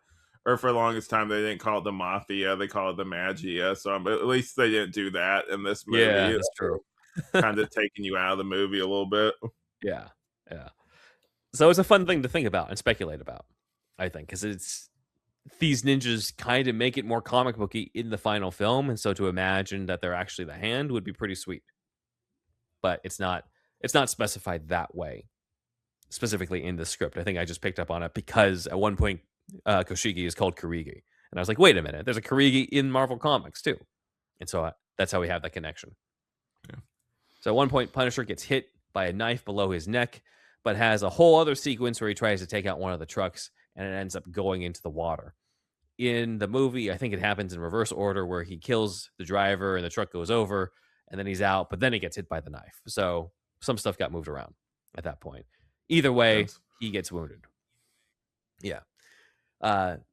or for the longest time they didn't call it the Mafia. They call it the Magia. So at least they didn't do that in this Yeah, movie. that's true. Kind of taking you out of the movie a little bit. Yeah, yeah. So it's a fun thing to think about and speculate about, I think, because it's these ninjas kind of make it more comic booky in the final film, and so to imagine that they're actually the Hand would be pretty sweet. But it's not specified that way specifically in the script. I think I just picked up on it because at one point Koshigi is called Karigi, and I was like, wait a minute, there's a Karigi in Marvel Comics too, and so that's how we have that connection. Yeah. So at one point, Punisher gets hit by a knife below his neck, but has a whole other sequence where he tries to take out one of the trucks, and it ends up going into the water. In the movie, I think it happens in reverse order where he kills the driver and the truck goes over, and then he's out, but then he gets hit by the knife. So some stuff got moved around at that point. Either way, Sense. he gets wounded. Yeah.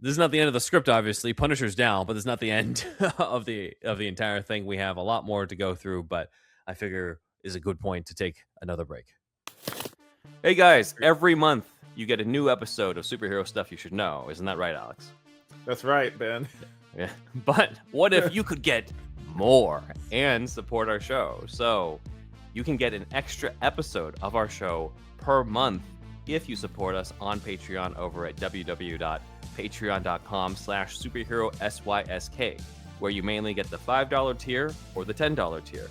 This is not the end of the script, obviously. Punisher's down, but this is not the end of the entire thing. We have a lot more to go through, but I figure is a good point to take another break. Hey guys, every month you get a new episode of Superhero Stuff You Should Know. Isn't that right, Alex? That's right, Ben. Yeah. But what if you could get more and support our show. So you can get an extra episode of our show per month if you support us on Patreon over at www.patreon.com/superheroSYSK, where you mainly get the $5 tier or the $10 tier.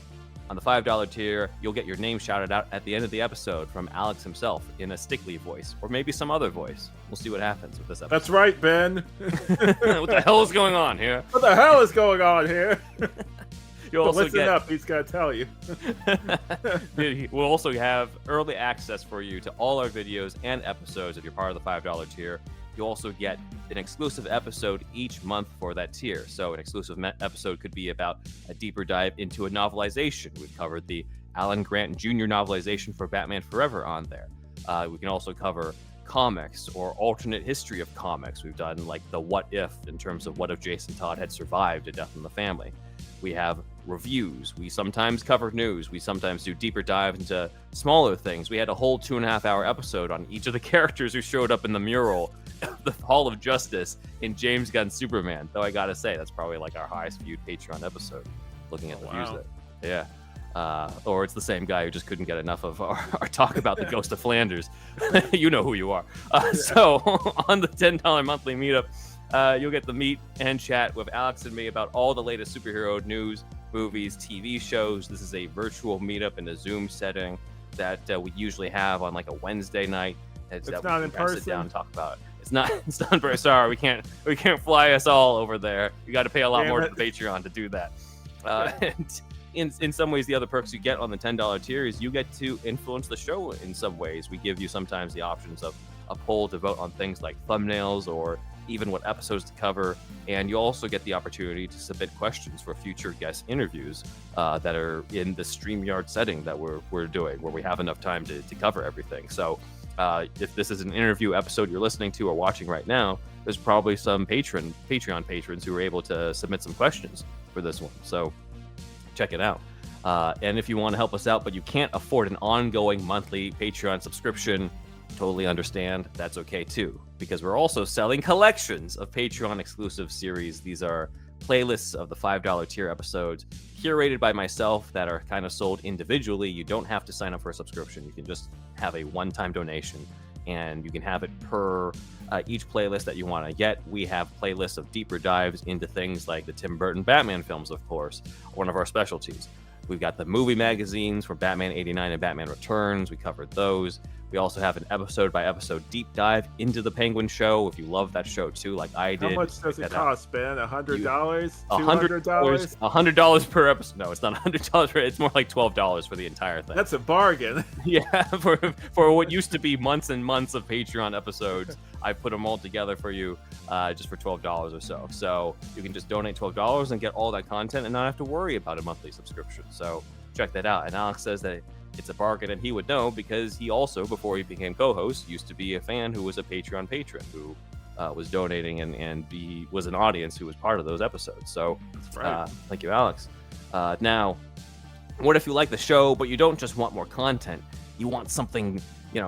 On the $5 tier, you'll get your name shouted out at the end of the episode from Alex himself in a Stickly voice, or maybe some other voice. We'll see what happens with this episode. That's right, Ben. What the hell is going on here? What the hell is going on here? You'll also listen up, he's gonna tell you. We'll also have early access for you to all our videos and episodes if you're part of the $5 tier. You'll also get an exclusive episode each month for that tier. So an exclusive episode could be about a deeper dive into a novelization. We've covered the Alan Grant Jr. novelization for Batman Forever on there. We can also cover comics or alternate history of comics. We've done like the what if in terms of what if Jason Todd had survived a death in the family. We have reviews. We sometimes cover news. We sometimes do deeper dive into smaller things. We had a whole 2.5-hour episode on each of the characters who showed up in the mural of the Hall of Justice in James Gunn's Superman. Though I gotta say, that's probably like our highest viewed Patreon episode, looking at the views there. Yeah. Or it's the same guy who just couldn't get enough of our talk about the Ghost of Flanders. You know who you are. So on the $10 monthly meetup, you'll get to meet and chat with Alex and me about all the latest superhero news, movies, TV shows. This is a virtual meetup in a Zoom setting that we usually have on like a Wednesday night. It's not in person. Sit down and talk about it. It's not in person. Sorry, we can't fly us all over there. You got to pay a lot more to the Patreon to do that. And in some ways, the other perks you get on the $10 tier is you get to influence the show in some ways. We give you sometimes the options of a poll to vote on things like thumbnails or even what episodes to cover, and you also get the opportunity to submit questions for future guest interviews that are in the StreamYard setting that we're doing, where we have enough time to cover everything. So if this is an interview episode you're listening to or watching right now, there's probably some Patreon patrons who were able to submit some questions for this one. So check it out. And if you want to help us out, but you can't afford an ongoing monthly Patreon subscription, totally understand. That's okay too, because we're also selling collections of Patreon exclusive series. These are playlists of the $5 tier episodes curated by myself that are kind of sold individually. You don't have to sign up for a subscription. You can just have a one-time donation, and you can have it per each playlist that you want to get. We have playlists of deeper dives into things like the Tim Burton Batman films, of course, one of our specialties. We've got the movie magazines for Batman 89 and Batman Returns. We covered those. We also have an episode-by-episode deep dive into the Penguin Show. If you love that show too, like I did. How much does it cost, Ben? $100? $200? $100 per episode. No, it's not $100 per. It's more like $12 for the entire thing. That's a bargain. Yeah, for what used to be months and months of Patreon episodes, I put them all together for you just for $12 or so. So you can just donate $12 and get all that content and not have to worry about a monthly subscription. So check that out. And Alex says that it's a bargain, and he would know because he also, before he became co-host, used to be a fan who was a Patreon patron who was donating and was an audience who was part of those episodes. So that's right. Thank you, Alex. Now, what if you like the show, but you don't just want more content? You want something,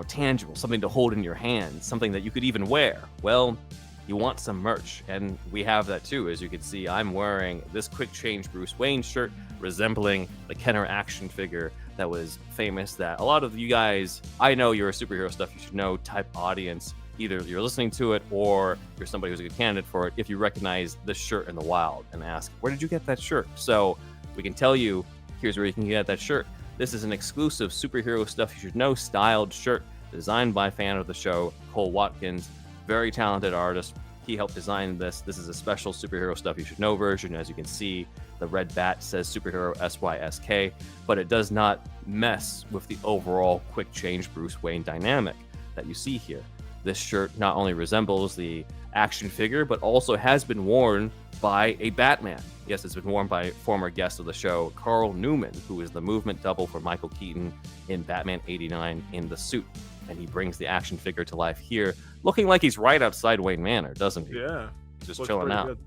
tangible, something to hold in your hands, something that you could even wear. Well, you want some merch, and we have that too. As you can see, I'm wearing this Quick Change Bruce Wayne shirt resembling the Kenner action figure that was famous, that a lot of you guys, I know you're a superhero stuff you should know type audience. Either you're listening to it or you're somebody who's a good candidate for it if you recognize this shirt in the wild and ask, where did you get that shirt? So we can tell you, here's where you can get that shirt. This is an exclusive Superhero Stuff You Should Know styled shirt designed by a fan of the show, Cole Watkins, very talented artist. He helped design this. This is a special Superhero Stuff You Should Know version. As you can see, the red bat says Superhero SYSK, but it does not mess with the overall quick change Bruce Wayne dynamic that you see here. This shirt not only resembles the action figure, but also has been worn by a Batman. Yes, it's been worn by former guest of the show, Carl Newman, who is the movement double for Michael Keaton in Batman 89 in the suit. And he brings the action figure to life here, looking like he's right outside Wayne Manor, doesn't he? Yeah. Just chilling out. Good.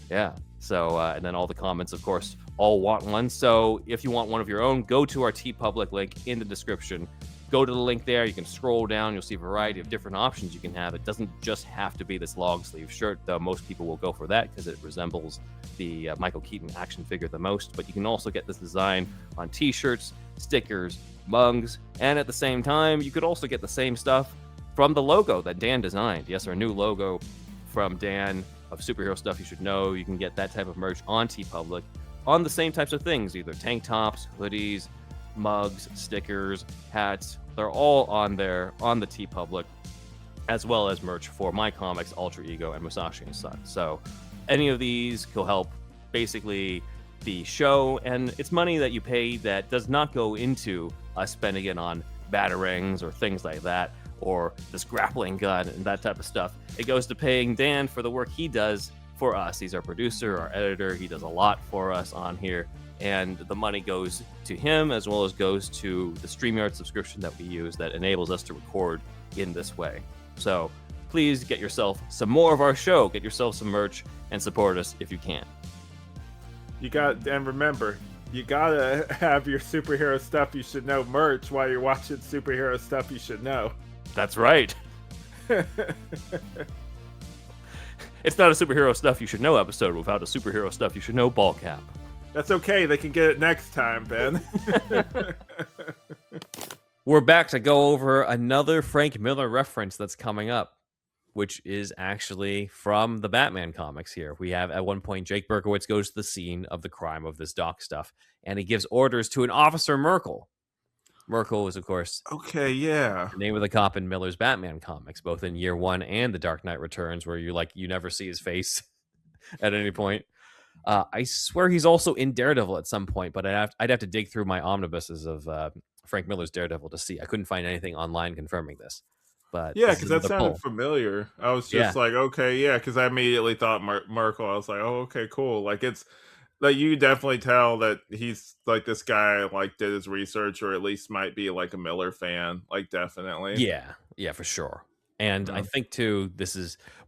Yeah. So, and then all the comments, of course, all want one. So if you want one of your own, go to our TeePublic link in the description. go to the link there. You can scroll down. You'll see a variety of different options you can have. It doesn't just have to be this long sleeve shirt, though most people will go for that because it resembles the Michael Keaton action figure the most. But you can also get this design on t-shirts, stickers, mugs, and at the same time, you could also get the same stuff from the logo that Dan designed. Yes, our new logo from Dan of Superhero Stuff You Should Know. You can get that type of merch on TeePublic on the same types of things, either tank tops, hoodies, mugs, stickers, hats. They're all on there on the TeePublic, as well as merch for my comics, Alter Ego, and Musashi and Son. So any of these will help basically the show, and it's money that you pay that does not go into us spending it on batarangs or things like that, or this grappling gun and that type of stuff. It goes to paying Dan for the work he does for us. He's our producer, our editor. He does a lot for us on here, and the money goes to him as well as goes to the StreamYard subscription that we use that enables us to record in this way. So please get yourself some more of our show, get yourself some merch, and support us if you can. And remember, you gotta have your Superhero Stuff You Should Know merch while you're watching Superhero Stuff You Should Know. That's right. It's not a Superhero Stuff You Should Know episode without a Superhero Stuff You Should Know ball cap. That's okay. They can get it next time, Ben. We're back to go over another Frank Miller reference that's coming up, which is actually from the Batman comics here. We have, at one point, Jake Berkowitz goes to the scene of the crime of this doc stuff, and he gives orders to an Officer Merkel. Merkel is, of course, okay, yeah, the name of the cop in Miller's Batman comics, both in Year One and The Dark Knight Returns, where you never see his face at any point. I swear he's also in Daredevil at some point, but I'd have to dig through my omnibuses of Frank Miller's Daredevil to see. I couldn't find anything online confirming this. But yeah, because that sounded familiar. I was just like, okay, yeah, because I immediately thought Merkel. I was like, oh, okay, cool. Like, it's like you definitely tell that he's like this guy like did his research, or at least might be like a Miller fan. Like, definitely. Yeah, for sure. And I think too,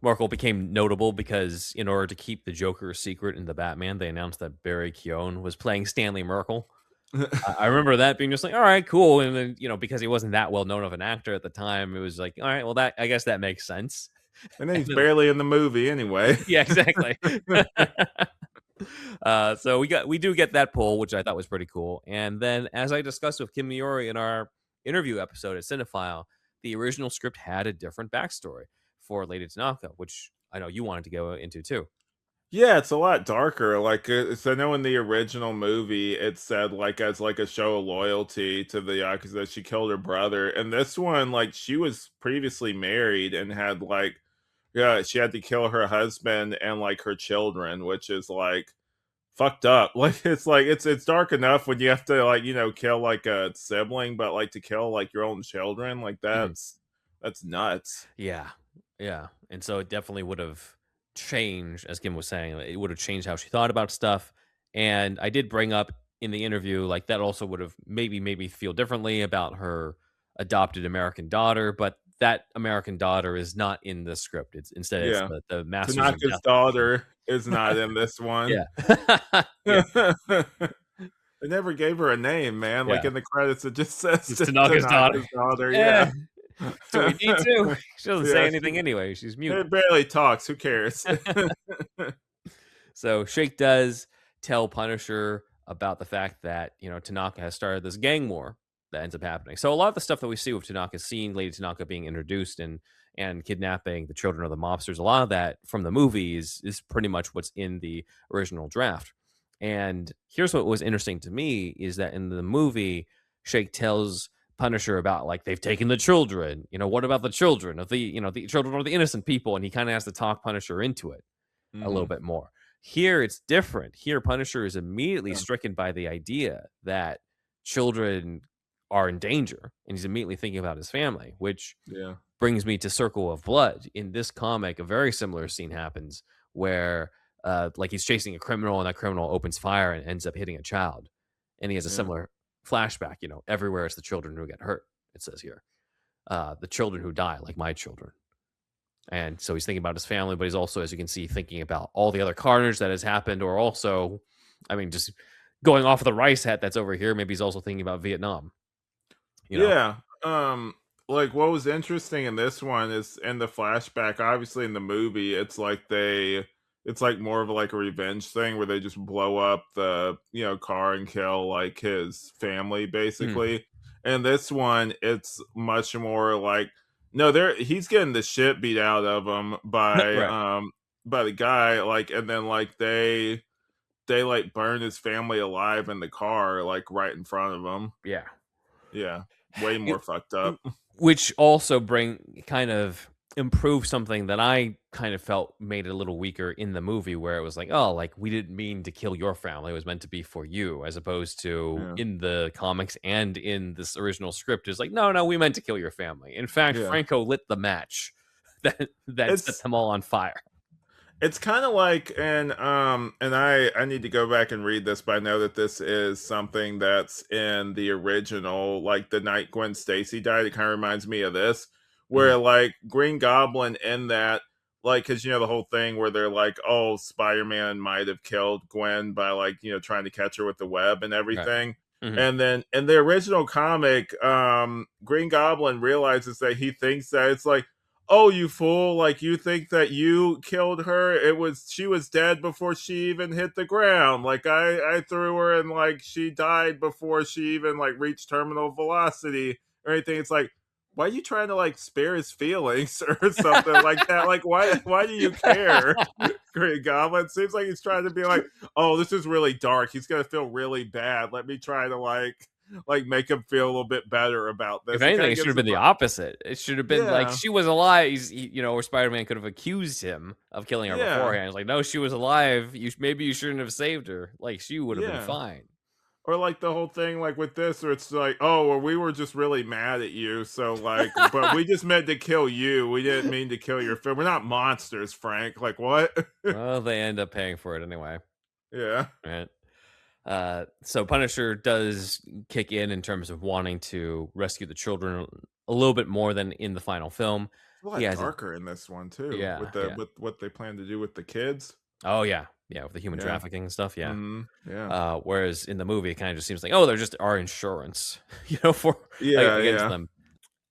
Merkel became notable because in order to keep the Joker secret in the Batman, they announced that Barry Keoghan was playing Stanley Merkel. I remember that being just like, all right, cool. And then, because he wasn't that well known of an actor at the time, it was like, all right, well, I guess that makes sense. And then he's barely in the movie anyway. Yeah, exactly. So we do get that poll, which I thought was pretty cool. And then, as I discussed with Kim Miori in our interview episode at Cinephile, the original script had a different backstory for Lady Tanaka, which I know you wanted to go into too. Yeah, it's a lot darker. Like, so I know in the original movie, it said like as like a show of loyalty to the Yakuza that she killed her brother, and this one, like, she was previously married and had like, yeah, she had to kill her husband and like her children, which is like fucked up. Like, it's dark enough when you have to like kill like a sibling, but like to kill like your own children, like that's nuts. Yeah, and so it definitely would have changed, as Kim was saying, it would have changed how she thought about stuff. And I did bring up in the interview, like, that also would have maybe made me feel differently about her adopted American daughter, but that American daughter is not in the script. It's instead it's the Masters of Tanaka's Death daughter is not in this one. Yeah. They never gave her a name, man. Like, in the credits, it just says Tanaka's daughter. Yeah. So we need to. She doesn't say anything anyway. She's mute. It barely talks. Who cares? So Shake does tell Punisher about the fact that, Tanaka has started this gang war that ends up happening. So a lot of the stuff that we see with Tanaka, seeing Lady Tanaka being introduced and kidnapping the children of the mobsters, a lot of that from the movies is pretty much what's in the original draft. And here's what was interesting to me is that in the movie, Shake tells Punisher about, like, they've taken the children. What about the children of the children of the innocent people? And he kind of has to talk Punisher into it a little bit more. Here, it's different. Here, Punisher is immediately stricken by the idea that children are in danger, and he's immediately thinking about his family, which brings me to Circle of Blood. In this comic, a very similar scene happens where like, he's chasing a criminal, and that criminal opens fire and ends up hitting a child, and he has a similar flashback. Everywhere it's the children who get hurt, it says here, the children who die, like my children. And so he's thinking about his family, but he's also, as you can see, thinking about all the other carnage that has happened, or also, just going off of the rice hat that's over here, maybe he's also thinking about Vietnam. Yeah, um like what was interesting in this one is in the flashback, obviously in the movie, it's like more of like a revenge thing where they just blow up the, car and kill like his family Mm. basically. And this one, it's much more like no, there he's getting the shit beat out of him Right. by the guy, like, and then like they like burn his family alive in the car, like right in front of him. Yeah. Yeah. Way more fucked W up. which also bring kind of improve something that I kind of felt made it a little weaker in the movie where it was like, "Oh, like, we didn't mean to kill your family, it was meant to be for you," as opposed to Yeah. in the comics and in this original script, is like, "No, no, we meant to kill your family. In fact, Yeah. Franco lit the match that set It's them all on fire." it's kinda like and I need to go back and read this, but I know that this is something that's in the original, like, the night Gwen Stacy died, it kinda reminds me of this, Mhm. where, like, Green Goblin in that, like, because the whole thing where they're like, "Oh, Spider-Man might have killed Gwen by, like, trying to catch her with the web and Right. everything." Mhm. And then in the original comic, Green Goblin realizes that he thinks that it's like, "Oh, you fool, like, you think that you killed her? She was dead before she even hit the ground. Like, I threw her and, like, she died before she even, like, reached terminal velocity or anything." It's like, why are you trying to, like, spare his feelings or something like that? Like, why do you care? Green Goblin seems like he's trying to be like, "Oh, this is really dark. He's gonna feel really bad. Let me try to, like, make him feel a little bit better about If this." It anything, kinda it should gives have been him the a opposite. It should have been like, yeah, she was alive, or Spider-Man could have accused him of killing her yeah. beforehand. It's like, "No, she was alive. Maybe you shouldn't have saved her. Like, she would have been Yeah. fine." Or like the whole thing like with this where it's like, "Oh, well, we were just really mad at you, so like but we just meant to kill you. We didn't mean to kill your friend. We're not monsters, Frank." Like, "What?" Well, they end up paying for it anyway, Yeah. right? So Punisher does kick in terms of wanting to rescue the children a little bit more than in the final film. It's a He lot has a darker in this one too, Yeah, with the yeah. with what they plan to do with the kids. Oh, yeah. Yeah, with the human Yeah. trafficking and stuff, yeah. Mhm. Yeah. Whereas in the movie, it kinda just seems like, "Oh, they're just our insurance," for Yeah, against yeah. them.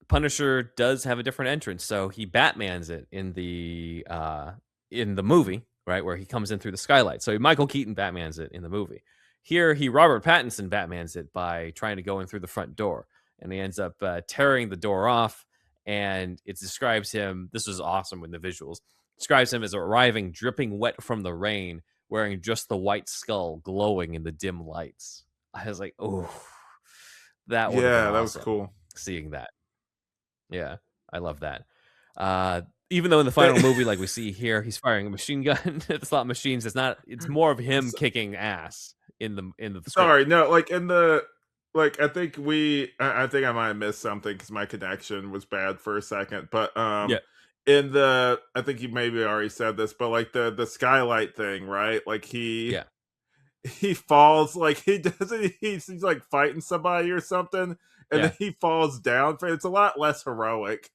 Punisher does have a different entrance, so he Batmans it in the movie, right, where he comes in through the skylight. So Michael Keaton Batmans it in the movie. Here, he Robert Pattinson Batmans it by trying to go in through the front door, and he ends up tearing the door off. And it describes him. This was awesome with the visuals. Describes him as arriving dripping wet from the rain, wearing just the white skull glowing in the dim lights. I was like, oh, that would have been Yeah, that was awesome cool. seeing that. Yeah, I love that. Even though in the They final movie, like we see here, he's firing a machine gun at the slot machines. It's more of him kicking ass in the script. Sorry, no, like in the like I think I might have missed something because my connection was bad for a second. But Yeah, in the I think you maybe already said this, but like the skylight thing, right? Like yeah, he falls like he doesn't he's like fighting somebody or something, and then yeah, he falls down. It's a lot less heroic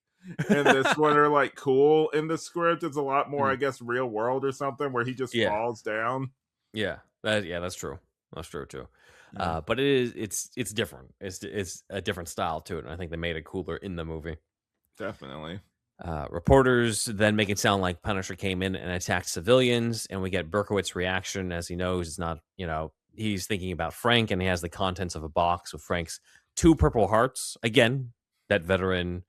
in this one, or like cool in the script. It's a lot more, I mhm, guess, real world or something where he just yeah, falls down. yeah. That's true. That's true too. Yeah, But it's different. It's a different style to it, and I think they made it cooler in the movie. definitely. Reporters then make it sound like Punisher came in and attacked civilians, and we get Berkowitz's reaction as he knows it's not, he's thinking about Frank, and he has the contents of a box with Frank's two Purple Hearts. Again, that veteran,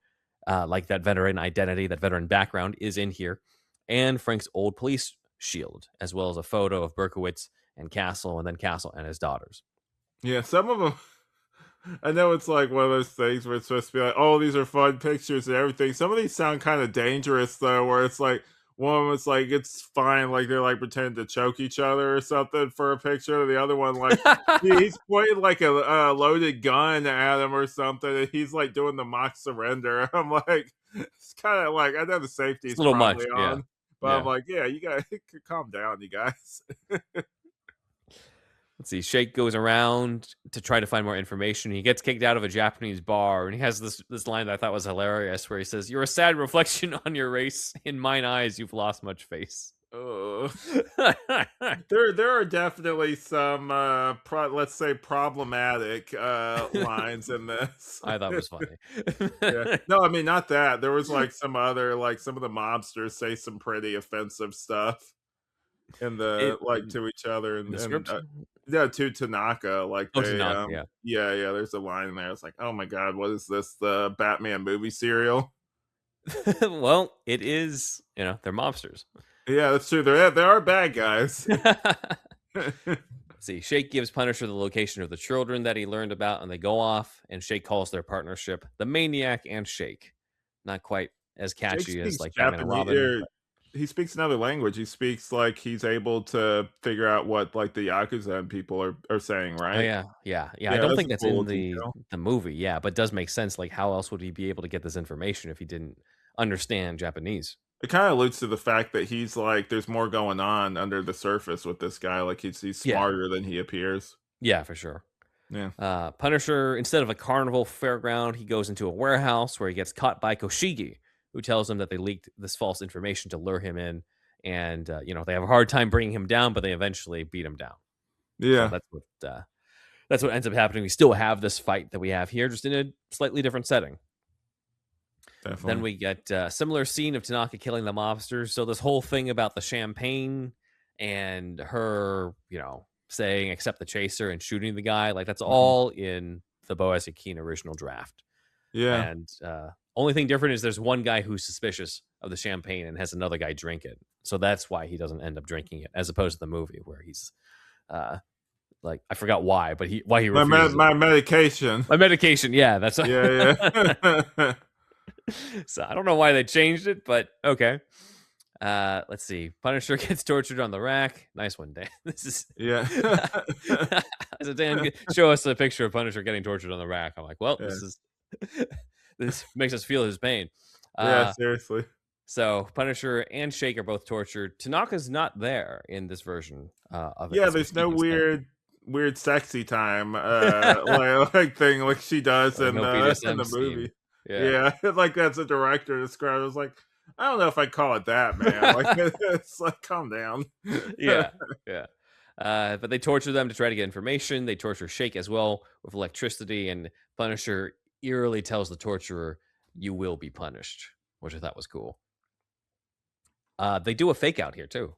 that veteran identity, that veteran background is in here, and Frank's old police shield, as well as a photo of Berkowitz and Castle, and then Castle and his daughters. Yeah, some of them. I know it's like one of those things where it's supposed to be like, "Oh, these are fun pictures and everything." Some of these sound kind of dangerous though, where it's like one of them is like it's fine, like they're like pretending to choke each other or something for a picture. The other one, like he's pointing like a loaded gun at him or something, and he's like doing the mock surrender. I'm like, it's kind of like I know the It's safety's a little much, probably yeah, on, but I'm yeah. like, yeah, you gotta calm down, you guys. Let's see. Shake goes around to try to find more information. He gets kicked out of a Japanese bar, and he has this line that I thought was hilarious, where he says, "You're a sad reflection on your race. In mine eyes, you've lost much face." Uh, there are definitely some let's say problematic lines in this. I thought it was funny. Yeah. No, I mean not that. There was like some other like some of the mobsters say some pretty offensive stuff in the It like to each other in the and script? yeah, to Tanaka, like Oh, they Tanaka, yeah. yeah, yeah, there's a line in there. It's like, "Oh my god, what is this? The Batman movie serial?" Well, it is, they're mobsters. Yeah, that's true. They are bad guys. See, Shake gives Punisher the location of the children that he learned about, and they go off, and Shake calls their partnership the Maniac and Shake. Not quite as Jake catchy as speaks like Batman and Japanese, Robin, but he speaks another language. He speaks like he's able to figure out what like the Yakuza and people are saying, oh right? yeah, yeah, yeah. I Yeah, don't that's think a that's cool in little the detail. the movie. Yeah, but it does make sense. Like, how else would he be able to get this information if he didn't understand Japanese? It kind of alludes to the fact that he's like there's more going on under the surface with this guy. Like he's Yeah, smarter than he appears. yeah, for sure. Yeah. Punisher, instead of a carnival fairground, he goes into a warehouse where he gets caught by Koshigi, who tells him that they leaked this false information to lure him in. And, they have a hard time bringing him down, but they eventually beat him down. So Yeah, that's what ends up happening. We still have this fight that we have here, just in a slightly different setting. Then definitely. we get a similar scene of Tanaka killing the mobsters. So this whole thing about the champagne and her, saying accept the chaser and shooting the guy, like that's Mhm. all in the Boaz Yakin original draft. Yeah. And only thing different is there's one guy who's suspicious of the champagne and has another guy drink it. So that's why he doesn't end up drinking it, as opposed to the movie where he's uh, like I forgot why he refuses it. My medication. My medication, yeah, that's Yeah, yeah. so I don't know why they changed it, but okay. Let's see. Punisher gets tortured on the rack. Nice one, Dan. This is Yeah. so Dan show us a picture of Punisher getting tortured on the rack. I'm like, well, Yeah. this makes us feel his pain. Yeah, Uh, seriously. so Punisher and Shake are both tortured. Tanaka's not there in this version of it. Yeah, It's there's no Koshigi's thing. weird sexy time, like thing like she does Like no in BDSM the scene. movie. Yeah. Yeah, like that's a director described. I was like, I don't know if I'd call it that, man. Like it's like calm down. Yeah. Yeah. But they torture them to try to get information. They torture Shake as well with electricity, and Punisher eerily tells the torturer, "You will be punished," which I thought was cool. They do a fake out here too.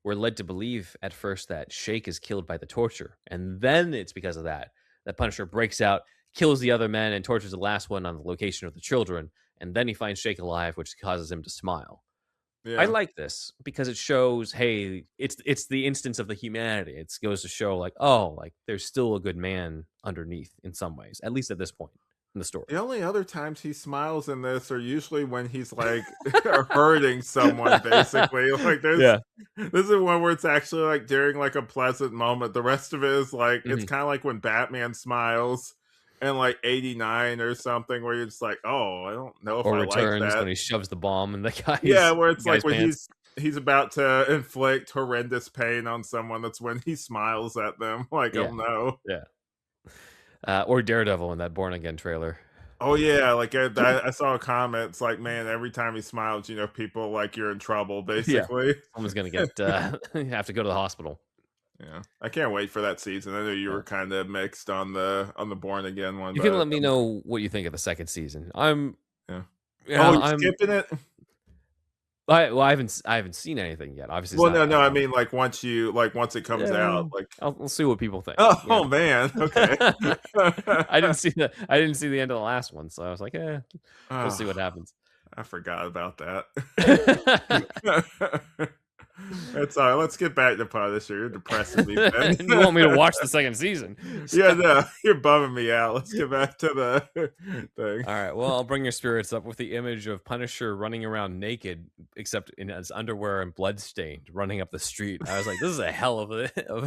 We're led to believe at first that Shake is killed by the torture, and then it's because of that Punisher breaks out, kills the other men, and tortures the last one on the location of the children, and then he finds Shake alive, which causes him to smile. I Yeah. like this because it shows, hey, it's the instance of the humanity. It goes to show, like, oh, like there's still a good man underneath in some ways, at least at this point in the story. The only other times he smiles in this are usually when he's like hurting someone, basically. Like Yeah. this is one where it's actually like during like a pleasant moment. The rest of it is like it's Mhm. kind of like when Batman smiles in like 89 or something, where you're just like, oh, I don't know if Or I like returns that. when he shoves the bomb in the Yeah, guy's where it's like when pants. he's about to inflict horrendous pain on someone, that's when he smiles at them. Like, oh Yeah, no. yeah. Or Daredevil in that Born Again trailer. Oh yeah, like I saw a comment. It's like, man, every time he smiles, people like you're in trouble, Yeah, basically. someone's gonna get have to go to the hospital. Yeah, I can't wait for that season. I know you Yeah. were kind of mixed on the Born Again one, You can but let me know what you think of the second season. I'm yeah. Oh, yeah, you're skipping it? I haven't seen anything yet. Obviously, it's Well, not no, no. out. I mean, like once it comes Yeah, out, like. we'll see what people think. Oh man, okay. I didn't see the end of the last one, so I was like, we'll see what Oh, happens. I forgot about that. It's all right. Let's get back to Punisher. You're depressing me, Ben. You want me to watch the second season? Yeah, no, you're bumming me out. Let's get back to the thing. All right. Well, I'll bring your spirits up with the image of Punisher running around naked, except in his underwear and bloodstained, running up the street. I was like, this is a hell of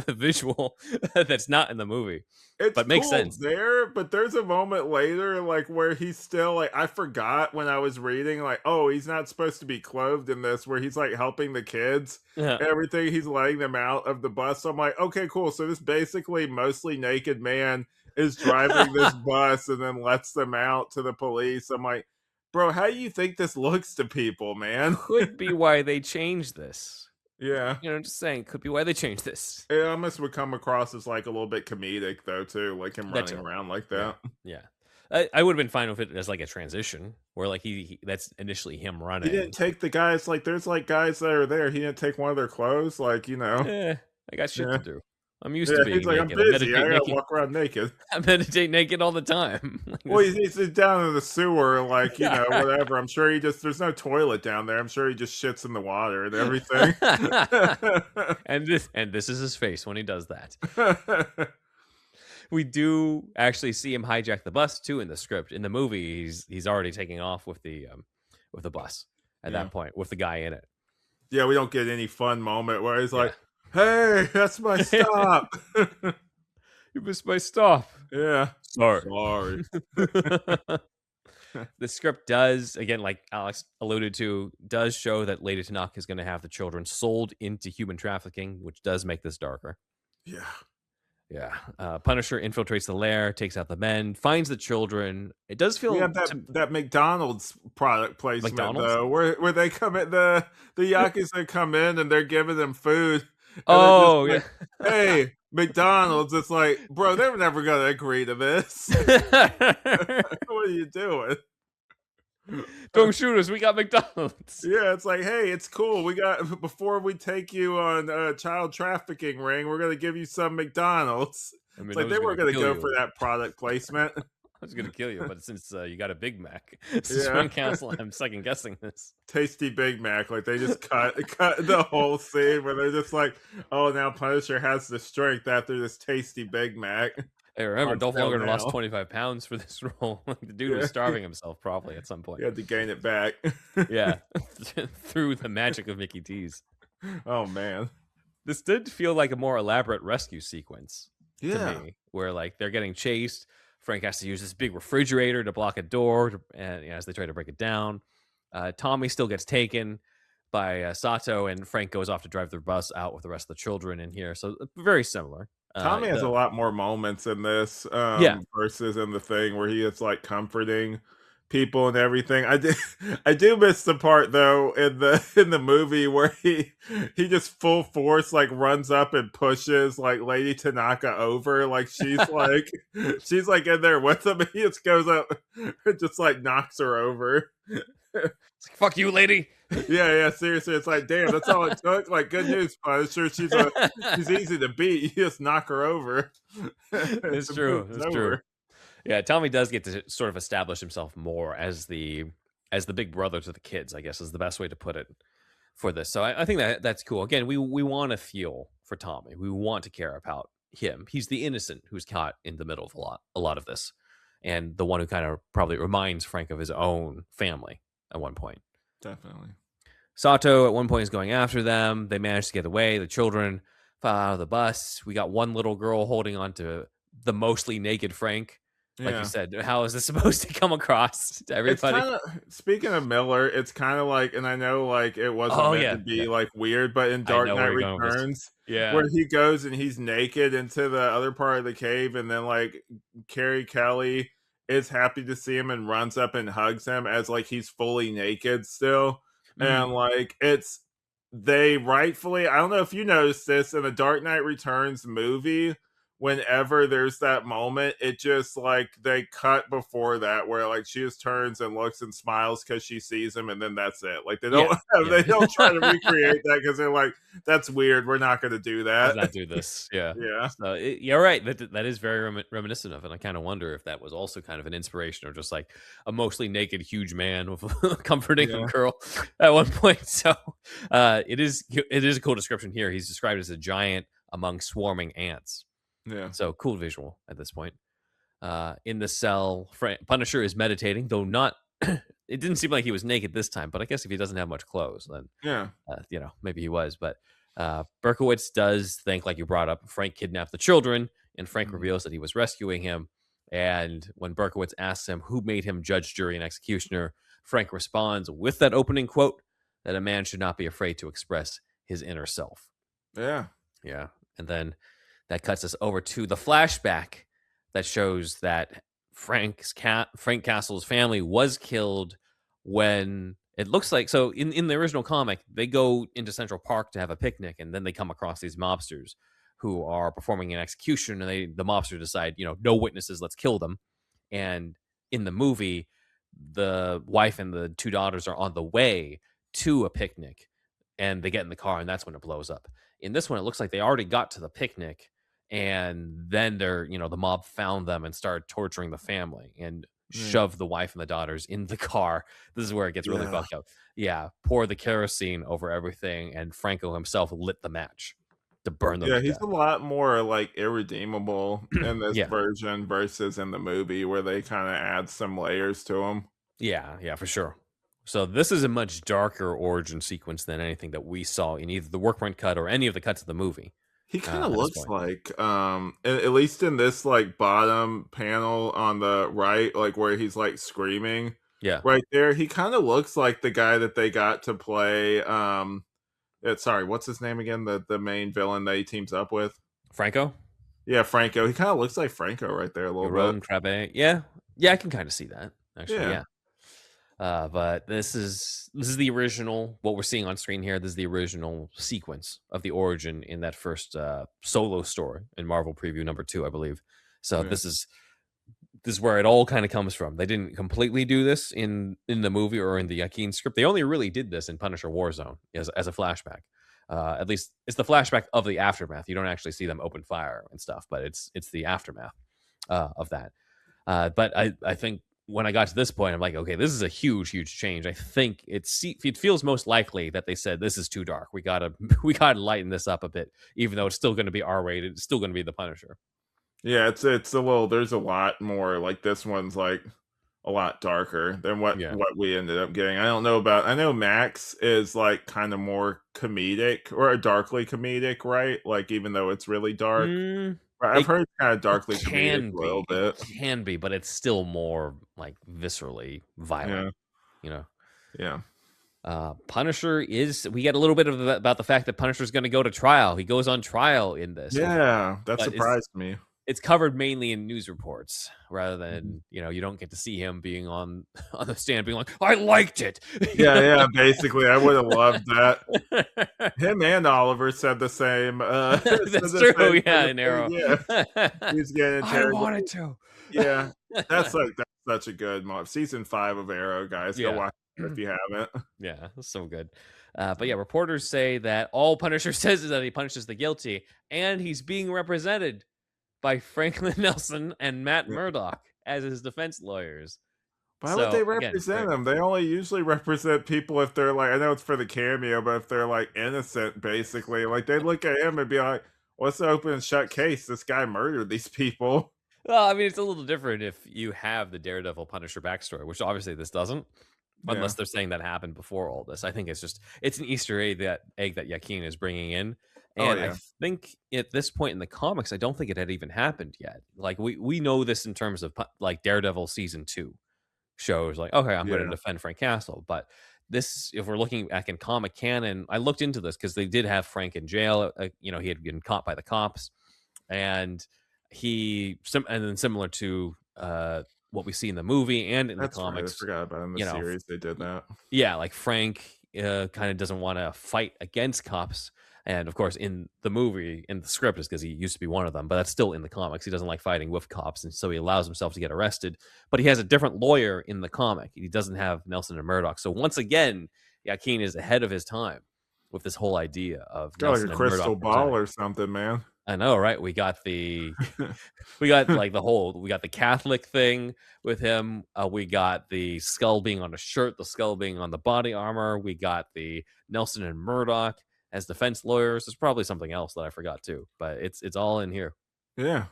a visual that's not in the movie, It's but makes cool sense. there, but there's a moment later, like where he's still like I forgot when I was reading, like, oh, he's not supposed to be clothed in this, where he's like helping the kids Yeah. and everything. He's letting them out of the bus. So I'm like, okay, cool. So this basically mostly naked man is driving this bus and then lets them out to the police. I'm like, bro, how do you think this looks to people, man? Could be why they changed this. Yeah. Just saying, could be why they changed this. It almost would come across as, like, a little bit comedic though too, like him That running too. around like Yeah, that. yeah. I would have been fine with it as like a transition, where like that's initially him He didn't running. take the guys like, there's, like, guys that are there, he didn't take one of their clothes, like, you know? I got shit to Yeah. do. I'm used to Yeah, he's being like, "I'm naked. I busy, I meditate gotta naked. walk around naked." I meditate naked all the time. Like Well, this. he's down in the sewer, like, you know, Yeah. whatever. I'm sure he just there's no toilet down there. I'm sure he just shits in the water and everything. And this is his face when he does that. We do actually see him hijack the bus too in the script. In the movie, he's already taking off with the bus at Yeah. that point with the guy in it. Yeah, we don't get any fun moment where he's Yeah. like, "Hey, that's my stop." You missed my stop. Yeah. Sorry. Sorry. The script does, again, like Alex alluded to, does show that Lady Tanaka is going to have the children sold into human trafficking, which does make this darker. Yeah. Yeah. Punisher infiltrates the lair, takes out the men, finds the children. It does We feel have that McDonald's product placement McDonald's. though, where they come in the Yakuza come in and they're giving them food, and they're just Oh, yeah. like, "Hey, McDonald's." It's like, "Bro, they're never gonna agree to this." What are you doing? Don't shoot us. We got McDonald's. Yeah, it's like, "Hey, it's cool. We got before we take you on a child trafficking ring, we're gonna give you some McDonald's." I It's mean, I like they was were going to gonna kill go for you. that product placement. I was going to kill you, but since you got a Big Mac, Yeah. Suspend Council, I'm second guessing this. Tasty Big Mac. Like they just cut the whole scene where they're just like, "Oh, now Punisher has the strength after this tasty Big Mac." Hey, remember, On Dolph sale Lundgren lost now. 25 pounds for this role. Like, the dude was Yeah. starving himself probably at some point. You had to gain it back. Yeah, through the magic of Mickey D's. Oh man. This did feel like a more elaborate rescue sequence to Yeah. me, where like they're getting chased. Frank has to use this big refrigerator to block a door, and as they try to break it down, Tommy still gets taken by Sato, and Frank goes off to drive the bus out with the rest of the children in here. So very similar. Tommy has a The lot more moments in this, Yeah, versus in the thing where he is like comforting people and everything. I do miss the part though in the movie where he just full force like runs up and pushes like Lady Tanaka over. Like she's like in there with him and he just goes up and just like knocks her over. it's like, fuck you, lady. Yeah, yeah, seriously, it's like, damn, that's all it took. Like, good news, Punisher. She's easy to beat. You just knock her over. It's The true. move's It's true. over. Yeah, Tommy does get to sort of establish himself more as the big brother to the kids, I guess is the best way to put it for this. So I think that's cool. Again, we want to feel for Tommy. We want to care about him. He's the innocent who's caught in the middle of a lot of this, and the one who kind of probably reminds Frank of his own family at one point. Definitely. Sato at one point is going after them. They manage to get away. The children file out of the bus. We got one little girl holding on to the mostly naked Frank. Like you Yeah. said, how is this supposed to come across to It's everybody? kind of speaking of Miller, it's kind of like, and I know like it wasn't Oh meant yeah, to yeah. be like weird, but in I Dark know Knight where you're going with this. Returns, Yeah. where he goes and he's naked into the other part of the cave, and then like Carrie Kelly is happy to see him and runs up and hugs him as like he's fully naked still, Mhm. and like it's they rightfully, I don't know if you noticed this in the Dark Knight Returns movie, whenever there's that moment, it just like they cut before that where like she just turns and looks and smiles because she sees him, and then that's it. Like they don't Yeah. they Yeah. don't try to recreate that because they're like, that's weird. We're not going to do Let's that. not do this. Yeah. Yeah, So you're right. That is very reminiscent of, and I kind of wonder if that was also kind of an inspiration, or just like a mostly naked huge man with a comforting a yeah, girl at one point. So it is a cool description here. He's described as a giant among swarming ants. yeah, So cool visual at this point. In the cell, Punisher is meditating, though not. It didn't seem like he was naked this time, but I guess if he doesn't have much clothes, then yeah, maybe he was. But Berkowitz does think, like you brought up, Frank kidnapped the children, and Frank mhm, reveals that he was rescuing him. And when Berkowitz asks him who made him judge, jury, and executioner, Frank responds with that opening quote that a man should not be afraid to express his inner self. yeah, Yeah. And then that cuts us over to the flashback that shows that Frank Castle's family was killed when It looks like so in the original comic, they go into Central Park to have a picnic, and then they come across these mobsters who are performing an execution, and the mobsters decide, no witnesses, let's kill them. And in the movie, the wife and the two daughters are on the way to a picnic, and they get in the car, and that's when it blows up. In this one, it looks like they already got to the picnic, and then the mob found them and started torturing the family and Right. shoved the wife and the daughters in the car. This is where it gets really Yeah. fucked up. Yeah, pour the kerosene over everything, and Franco himself lit the match to burn them Yeah, to he's death. a lot more, like, irredeemable in this Yeah, version versus in the movie where they kinda add some layers to him. yeah, for sure. So this is a much darker origin sequence than anything that we saw in either the work print cut or any of the cuts of the movie He kinda at this looks point. like, at least in this, like, bottom panel on the right, like, where he's, like, screaming, Yeah, right there, he kinda looks like the guy that they got to play, sorry, what's his name again? The main villain that he teams up with? Franco, Yeah, Franco. He kinda looks like Franco right there a little bit. Jerome Crabbe. Yeah, I can kind of see that actually. Yeah, Yeah. But this is the original. What we're seeing on screen here, this is the original sequence of the origin in that first solo story in Marvel Preview number 2, I believe. So yeah. this is where it all kind of comes from. They didn't completely do this in the movie or in the Yakin script. They only really did this in Punisher Warzone as a flashback. At least it's the flashback of the aftermath. You don't actually see them open fire and stuff, but it's the aftermath of that. But I think when I got to this point, I'm like, okay, this is a huge change. I think it feels most likely that they said this is too dark. We gotta we gotta lighten this up a bit, even though it's still going to be R-rated. It's still going to be the Punisher. Yeah, it's a little there's a lot more, like, this one's, like, a lot darker than Yeah. what we ended up getting. I know Max is, like, kinda more comedic or darkly comedic, right? Like, even though it's really dark. Mm, But I've it heard kinda it darkly comedic can a little be, bit. but it's still more like viscerally violent. Yeah, You know, yeah. Punisher is. We get a little bit of about the fact that Punisher's going to go to trial. He goes on trial in this, Yeah, that but surprised me. it's covered mainly in news reports rather Mhm. than you don't get to see him being on on the stand being like, I liked it. Yeah, yeah, basically, I would've loved that. Him and Oliver said the same, That's true, said yeah, the in same, Arrow. yeah. He's getting I interrogated. wanted to. Yeah, that's such a good season 5 of Arrow, guys, go Yeah. watch it if you haven't. Yeah, that's so good. But yeah, reporters say that all Punisher says is that he punishes the guilty, and he's being represented by Franklin Nelson and Matt Yeah. Murdock as his defense lawyers. Why would they So again, represent very him? They only usually represent people if they're, like, I know it's for the cameo, but if they're, like, innocent, basically, like, they look at him and be like, "What's the open and shut case? This guy murdered these people." well, I mean, it's a little different if you have the Daredevil Punisher backstory, which obviously this doesn't, Yeah. unless they're saying that happened before all this. I think it's an Easter egg that Yakin is bringing in, Oh, and I yeah. think at this point in the comics, I don't think it had even happened yet. Like we know this in terms of like Daredevil season 2 shows. Like, okay, I'm going to Yeah. defend Frank Castle, but this, if we're looking back in comic canon, I looked into this because they did have Frank in jail. He had been caught by the cops, and and then similar to what we see in the movie and in the That's right, I comics, forgot about in the you know, series they did that. yeah, like Frank kind of doesn't want to fight against cops. And of course, in the movie, in the script, is because he used to be one of them, but that's still in the comics. He doesn't like fighting with cops, and so he allows himself to get arrested. But he has a different lawyer in the comic. He doesn't have Nelson and Murdoch. So once again, Yakin is ahead of his time with this whole idea of Got, like, a Nelson and Murdoch crystal ball representing. or something, man. I know, right? We got the Catholic thing with him. We got the skull being on a shirt, the skull being on the body armor. We got the Nelson and Murdoch as defense lawyers. There's probably something else that I forgot too, but it's all in here. Yeah.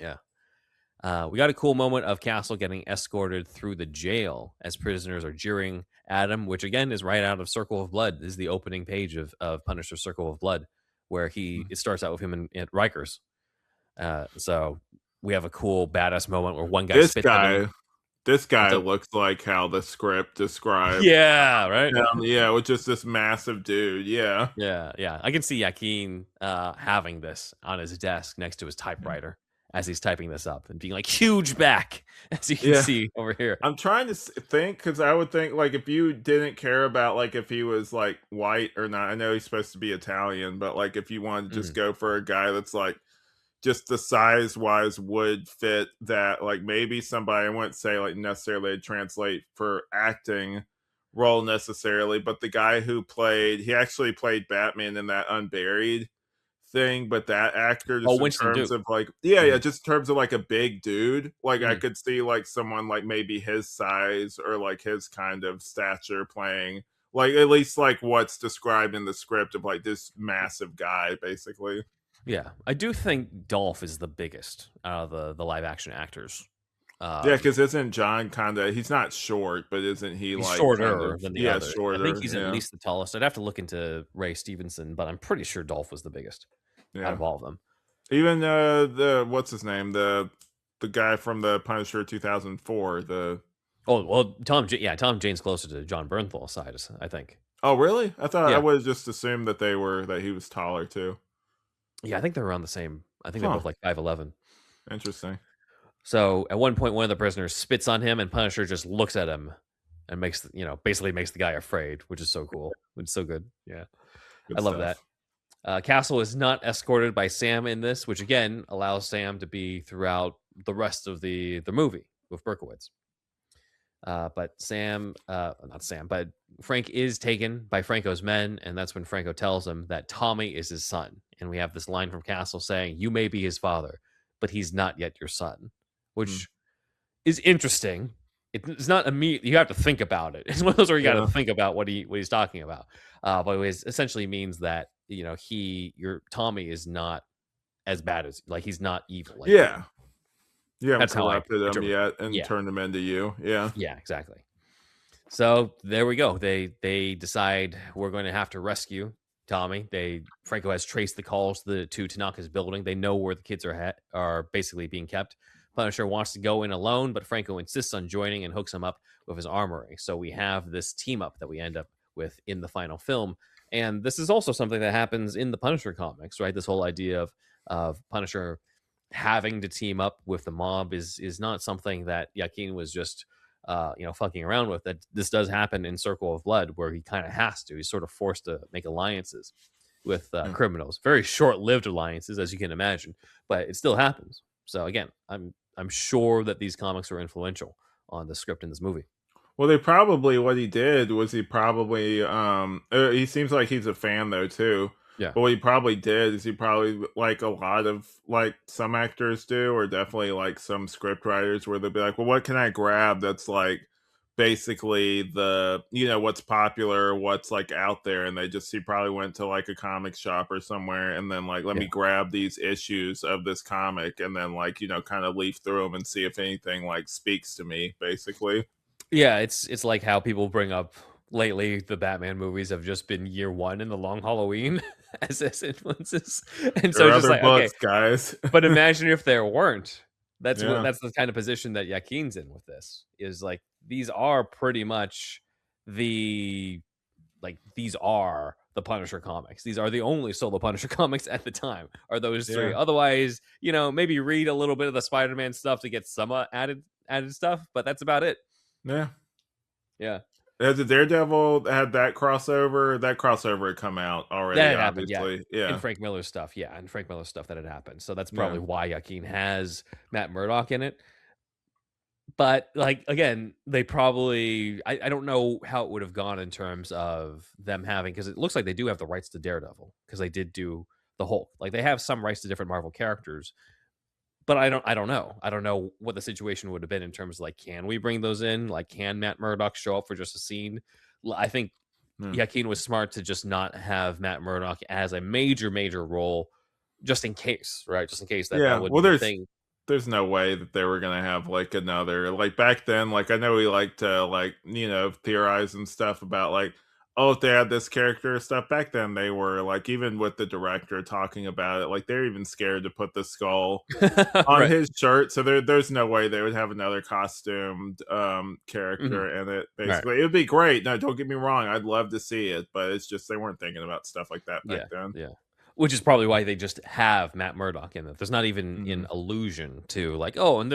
Yeah. We got a cool moment of Castle getting escorted through the jail as prisoners are jeering at him, which again is right out of Circle of Blood. This is the opening page of Punisher Circle of Blood, where it starts out with him at Rikers. So we have a cool badass moment where one guy This spits at him. guy this What's guy up? looks like how the script described Yeah, right. yeah, with just this massive dude, yeah. Yeah. I can see Yakin having this on his desk next to his Yeah. typewriter as he's typing this up and being like huge back, as you can Yeah. see over here. I'm trying to think because I would think like if you didn't care about like if he was like white or not. I know he's supposed to be Italian, but like if you wanted to just Mhm. go for a guy that's like just the size wise would fit that like maybe somebody I wouldn't say like necessarily translate for acting role necessarily, but the guy who played he actually played Batman in that Unburied thing, but that actor Oh, just in Winston terms Duke. of like yeah, Mhm, just in terms of like a big dude, like I mhm. could see like someone like maybe his size or like his kind of stature playing like at least like what's described in the script of like this massive guy basically. Yeah, I do think Dolph is the biggest out of the live action actors. Yeah, Um, because isn't John kinda he's not short, but isn't he, he's like, kind shorter of than the yeah, others. I think shorter, he's at yeah, least the tallest. I'd have to look into Ray Stevenson, but I'm pretty sure Dolph was the biggest out yeah. of all of them. Even, the what's his name? The guy from The Punisher 2004, the Oh, well, Tom Jane's closer to John Bernthal's side, I think. oh, really? I thought I Yeah. would've just assumed that that he was taller too. Yeah, I think they're around the same. I think they're Huh, both like 5'11". interesting. So at one point, one of the prisoners spits on him, and Punisher just looks at him and basically makes the guy afraid, which is so cool. It's so good. Yeah, Good I love that. stuff. Castle is not escorted by Sam in this, which again allows Sam to be throughout the rest of the movie with Berkowitz. Not Sam, but Frank is taken by Franco's men, and that's when Franco tells him that Tommy is his son. And we have this line from Castle saying, "You may be his father, but he's not yet your son," Hmm, which is interesting. It's not immediate. You have to think about it. It's one of those where you got to yeah. think about what he's talking about. But it essentially means that your Tommy is not as bad as like he's not evil like you. Yeah. You haven't That's how I corrupted him interpret it. yet and Yeah, turned him into you, yeah. yeah, exactly. So there we go. They decide we're going to have to rescue Tommy. Franco has traced the calls to Tanaka's building. They know where the kids are basically being kept. Punisher wants to go in alone, but Franco insists on joining and hooks him up with his armory. So we have this team up that we end up with in the final film. And this is also something that happens in the Punisher comics, right? This whole idea of Punisher having to team up with the mob is not something that Yakin was just fucking around with. That this does happen in Circle of Blood, where he kind of has to. He's sort of forced to make alliances with Yeah. criminals. Very short-lived alliances, as you can imagine, but it still happens. So again, I'm sure that these comics are influential on the script in this movie. Well, they probably what he did was he probably he seems like he's a fan though too. Yeah, But what he probably did is he probably like a lot of like some actors do, or definitely like some script writers where they'll be like, well, what can I grab that's like basically the what's popular, what's like out there, and he probably went to like a comic shop or somewhere and then like let yeah, me grab these issues of this comic and then like kind of leaf through them and see if anything like speaks to me basically. yeah. It's like how people bring up lately the Batman movies have just been year one in the Long Halloween as influences, and There so are it's just other like okay. books, guys. But imagine if there weren't. Yeah. That's the kind of position that Yakin's in with this. Is like these are pretty much the these are the Punisher comics. These are the only solo Punisher comics at the time. Are those three? Yeah. Otherwise, maybe read a little bit of the Spider-Man stuff to get some added stuff, but that's about it. Yeah. Yeah. Has the Daredevil had that crossover? That crossover had come out That already, had happened, yeah. obviously. In Yeah. Frank Miller's stuff, yeah, and Frank Miller's stuff that had happened. So that's Yeah. probably why Yakin has Matt Murdock in it. But, like, again, they probably I don't know how it would have gone in terms of them having because it looks like they do have the rights to Daredevil because they did do the Hulk. Like, they have some rights to different Marvel characters, but I don't know. I don't know what the situation would have been in terms of, like, can we bring those in? Like, can Matt Murdock show up for just a scene? I think Yeah. Yakin was smart to just not have Matt Murdock as a major, major role just in case, right? Just in case that Yeah. would Well, be a thing. there's no way that they were gonna have like another like back then. Like I know we like to like theorize and stuff about like oh if they had this character or stuff back then they were like even with the director talking about it like they're even scared to put the skull on Right. his shirt, so there's no way they would have another costumed, Mhm. character in it, Right. basically. It would be great, no, don't get me wrong, I'd love to see it, but it's just they weren't thinking about stuff like that back Yeah, then. yeah. Which is probably why they just have Matt Murdock in it. There's not even an allusion to like, oh, and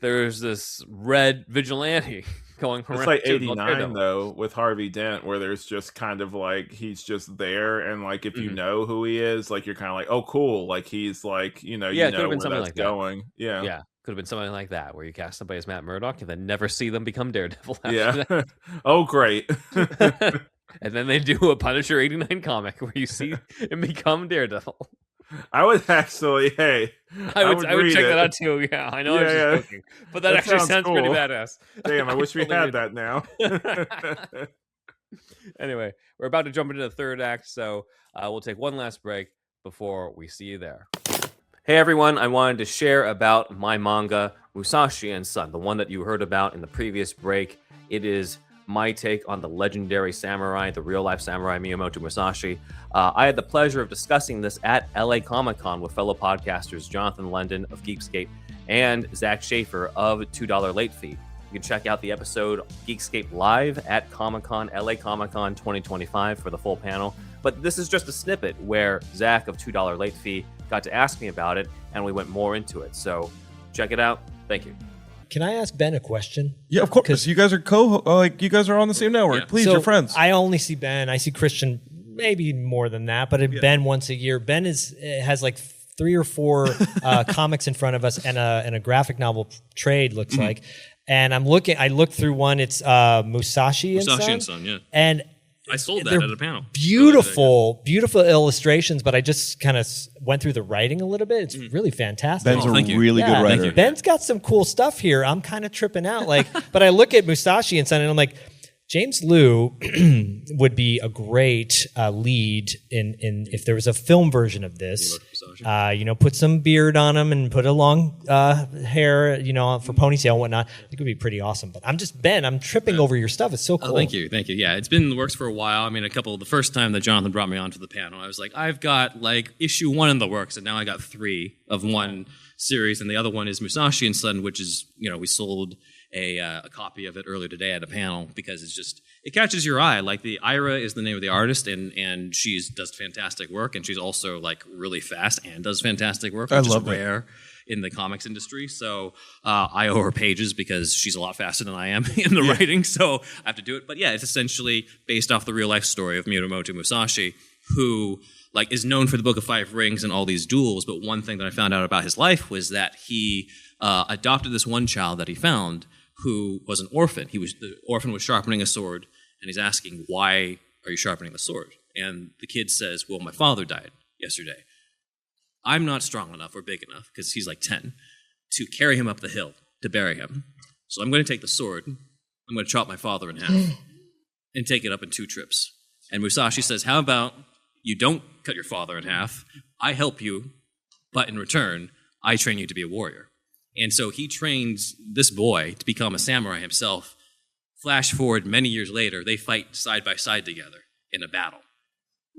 there's this red vigilante going around. It's like 89 though with Harvey Dent, where there's just kind of like he's just there, and like if you know who he is, like you're kind of like, oh, cool, like he's like you know where that's like going. That. Yeah, could have been something like that where you cast somebody as Matt Murdock and then never see them become Daredevil. After that. Oh, great. And then they do a Punisher 89 comic where you see him become Daredevil. I would actually, I would check that out too. Yeah, I know I was just joking, but that actually sounds cool. Pretty badass. Damn, I wish we had that now. Anyway, we're about to jump into the third act, so we'll take one last break before we see you there. Hey everyone, I wanted to share about my manga, Musashi and Son, the one that you heard about in the previous break. It is my take on the legendary samurai, the real-life samurai Miyamoto Musashi. I had the pleasure of discussing this at LA Comic-Con with fellow podcasters Jonathan London of Geekscape and Zach Schaefer of $2 Late Fee. You can check out the episode Geekscape Live at Comic-Con, LA Comic-Con 2025 for the full panel. But this is just a snippet where Zach of $2 Late Fee got to ask me about it, and we went more into it. So check it out. Thank you. Can I ask Ben a question? Yeah, of course. Because you guys are you guys are on the same network. Yeah. Please, so you're friends. I only see Ben. I see Christian maybe more than that, but Ben once a year. Ben has like 3 or 4 comics in front of us and a graphic novel trade looks like. And I looked through one. It's Musashi and Son. Yeah. And I sold that at a panel. Beautiful illustrations, but I just kind of went through the writing a little bit. It's really fantastic. Ben's a really good writer. Ben's got some cool stuff here. I'm kind of tripping out. But I look at Musashi and Son, and I'm like, James Liu would be a great lead in if there was a film version of this. Put some beard on him and put a long hair, for ponytail and whatnot. I think it would be pretty awesome. But I'm tripping over your stuff. It's so cool. Oh, thank you. Yeah, it's been in the works for a while. I mean, the first time that Jonathan brought me onto the panel, I was like, I've got like issue 1 in the works, and now I got 3 of one series, and the other one is Musashi and Son, which is, we sold a copy of it earlier today at a panel because it catches your eye. Like the Ira is the name of the artist, and she does fantastic work, and she's also like really fast and does fantastic work, which is rare in the comics industry. So I owe her pages because she's a lot faster than I am in the writing, so I have to do it. But yeah, it's essentially based off the real life story of Miyamoto Musashi, who is known for the Book of Five Rings and all these duels. But one thing that I found out about his life was that he adopted this one child that he found who was an orphan. The orphan was sharpening a sword, and he's asking, why are you sharpening the sword? And the kid says, well, my father died yesterday. I'm not strong enough or big enough, because he's like 10, to carry him up the hill to bury him. So I'm going to take the sword, I'm going to chop my father in half, and take it up in 2 trips. And Musashi says, how about you don't cut your father in half, I help you, but in return, I train you to be a warrior. And so he trains this boy to become a samurai himself. Flash forward many years later, they fight side by side together in a battle.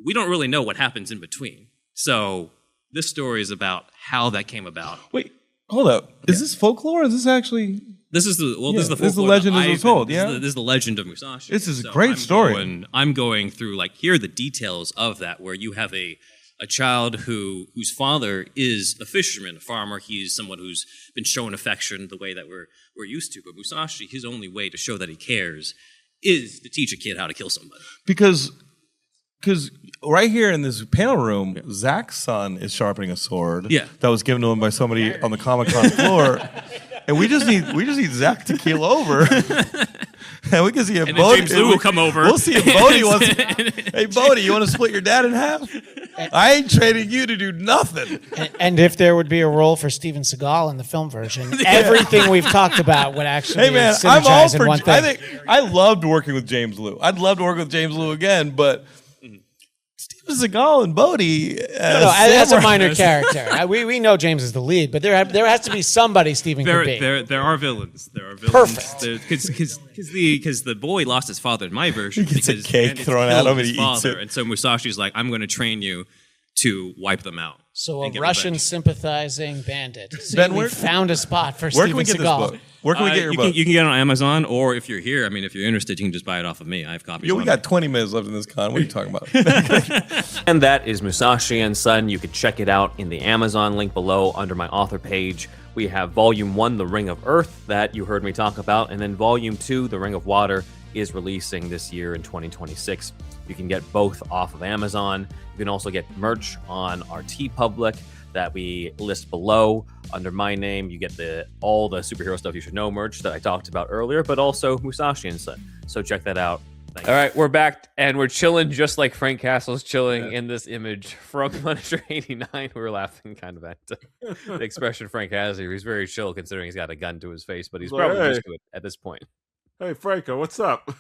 We don't really know what happens in between. So this story is about how that came about. Wait, hold up. Is this folklore? Or is this actually... This is the folklore. This is the legend as it's told, yeah? This is the legend of Musashi. This is a great story. I'm going through, here are the details of that, where you have a child whose father is a fisherman, a farmer. He's someone who's been shown affection the way that we're used to. But Musashi, his only way to show that he cares is to teach a kid how to kill somebody. Because right here in this panel room, Zach's son is sharpening a sword that was given to him by somebody on the Comic-Con floor. And we just need Zach to keel over. And we can see if Bodhi... James Liu will come over. We'll see if Bodhi wants... Hey, Bodhi, you want to split your dad in half? I ain't training you to do nothing. And if there would be a role for Steven Seagal in the film version, everything we've talked about would actually synergize in one thing. I loved working with James Liu. I'd love to work with James Liu again, but... Steven Seagal and Bodhi. That's a minor character. We know James is the lead, but there has to be somebody Steven could be. There are villains. Perfect. Because the boy lost his father in my version. He gets a cake thrown at him and he eats it. And so Musashi's like, I'm going to train you to wipe them out. So a Russian sympathizing bandit. So Ben, we found a spot for Steven Seagal. Where can we get your book? You can get it on Amazon, or if you're here, I mean, if you're interested, you can just buy it off of me. I have copies. Yeah, we got 20 minutes left in this con. What are you talking about? And that is Musashi and Son. You can check it out in the Amazon link below under my author page. We have Volume 1, The Ring of Earth, that you heard me talk about, and then Volume 2, The Ring of Water, is releasing this year in 2026. You can get both off of Amazon. You can also get merch on our TeePublic that we list below under my name. You get all the superhero stuff you should know merch that I talked about earlier, but also Musashi and Son. So check that out. Thanks. All right, we're back, and we're chilling just like Frank Castle's chilling in this image from Punisher 89. We were laughing kind of at the expression Frank has here. He's very chill considering he's got a gun to his face, but he's probably used to it at this point. Hey, Franco, what's up?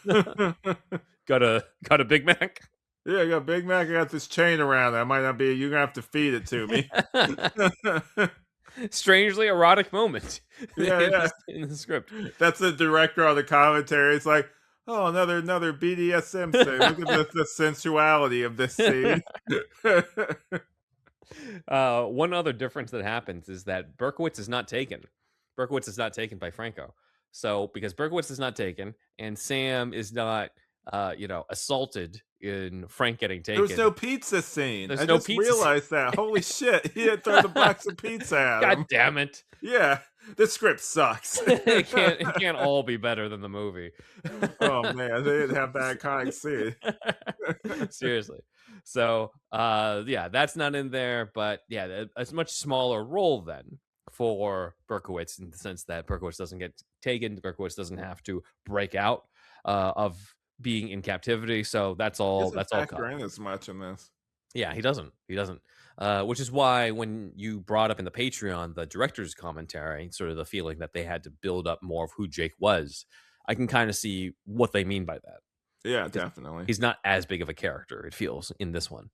Got a Big Mac? Yeah, I got a Big Mac. I got this chain around. That might not be. You're gonna have to feed it to me. Strangely erotic moment. Yeah. In the script. That's the director on the commentary. It's like, oh, another BDSM scene. Look at the sensuality of this scene. One other difference that happens is that Berkowitz is not taken. Berkowitz is not taken by Franco. So because Berkowitz is not taken and Sam is not assaulted in Frank getting taken. There was no pizza scene. I no just pizza realized that. Holy shit. He didn't throw the box of pizza at him. God damn it. Yeah. This script sucks. it can't all be better than the movie. Oh man, they didn't have that iconic scene. Seriously. So that's not in there, but yeah, it's a much smaller role then for Berkowitz in the sense that Berkowitz doesn't get taken. Berkowitz doesn't have to break out of being in captivity. So that's all. That's all. Factor in as much in this. Yeah, he doesn't. Which is why when you brought up in the Patreon the director's commentary, sort of the feeling that they had to build up more of who Jake was, I can kind of see what they mean by that. Yeah, definitely. He's not as big of a character, it feels, in this one.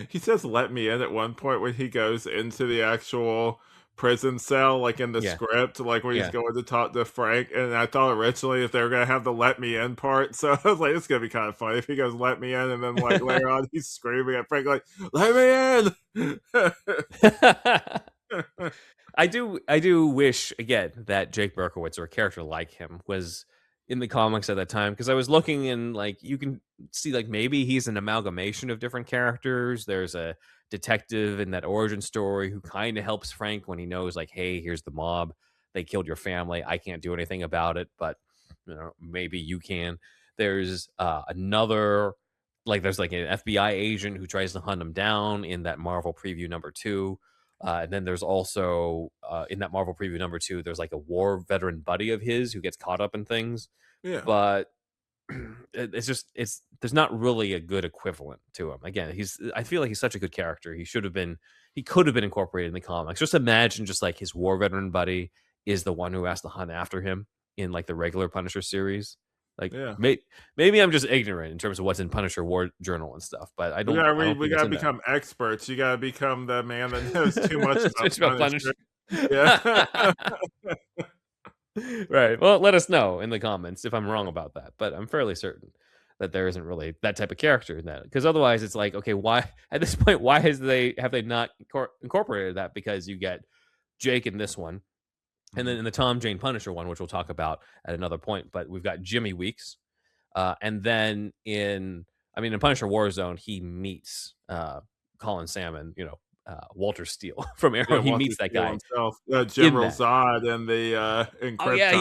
He says "let me in" at one point when he goes into the actual prison cell, like in the script, like when he's going to talk to Frank. And I thought originally if they were gonna have the "let me in" part, so I was like, it's gonna be kind of funny if he goes "let me in" and then like later on he's screaming at Frank like "let me in." I do wish again that Jake Berkowitz or a character like him was in the comics at that time, because I was looking and like you can see like maybe he's an amalgamation of different characters. There's a detective in that origin story who kind of helps Frank when he knows like, hey, here's the mob, they killed your family, I can't do anything about it, but maybe you can. There's another, like there's like an FBI agent who tries to hunt him down in that Marvel preview #2. And then there's also in that Marvel preview #2, there's like a war veteran buddy of his who gets caught up in things. Yeah. But there's not really a good equivalent to him. Again, I feel like he's such a good character. He could have been incorporated in the comics. Just imagine just like his war veteran buddy is the one who has to hunt after him in like the regular Punisher series. Like maybe I'm just ignorant in terms of what's in Punisher War Journal and stuff, but I don't. We gotta become experts. You gotta become the man that knows too much about Punisher. Yeah. Right. Well, let us know in the comments if I'm wrong about that, but I'm fairly certain that there isn't really that type of character in that, because otherwise it's like, okay, why at this point have they not incorporated that? Because you get Jake in this one. And then in the Tom Jane Punisher one, which we'll talk about at another point, but we've got Jimmy Weeks. And then in Punisher Warzone, he meets Colin Salmon, Walter Steele from Arrow. He meets that guy himself, General Zod, and the in Krypton. Oh yeah,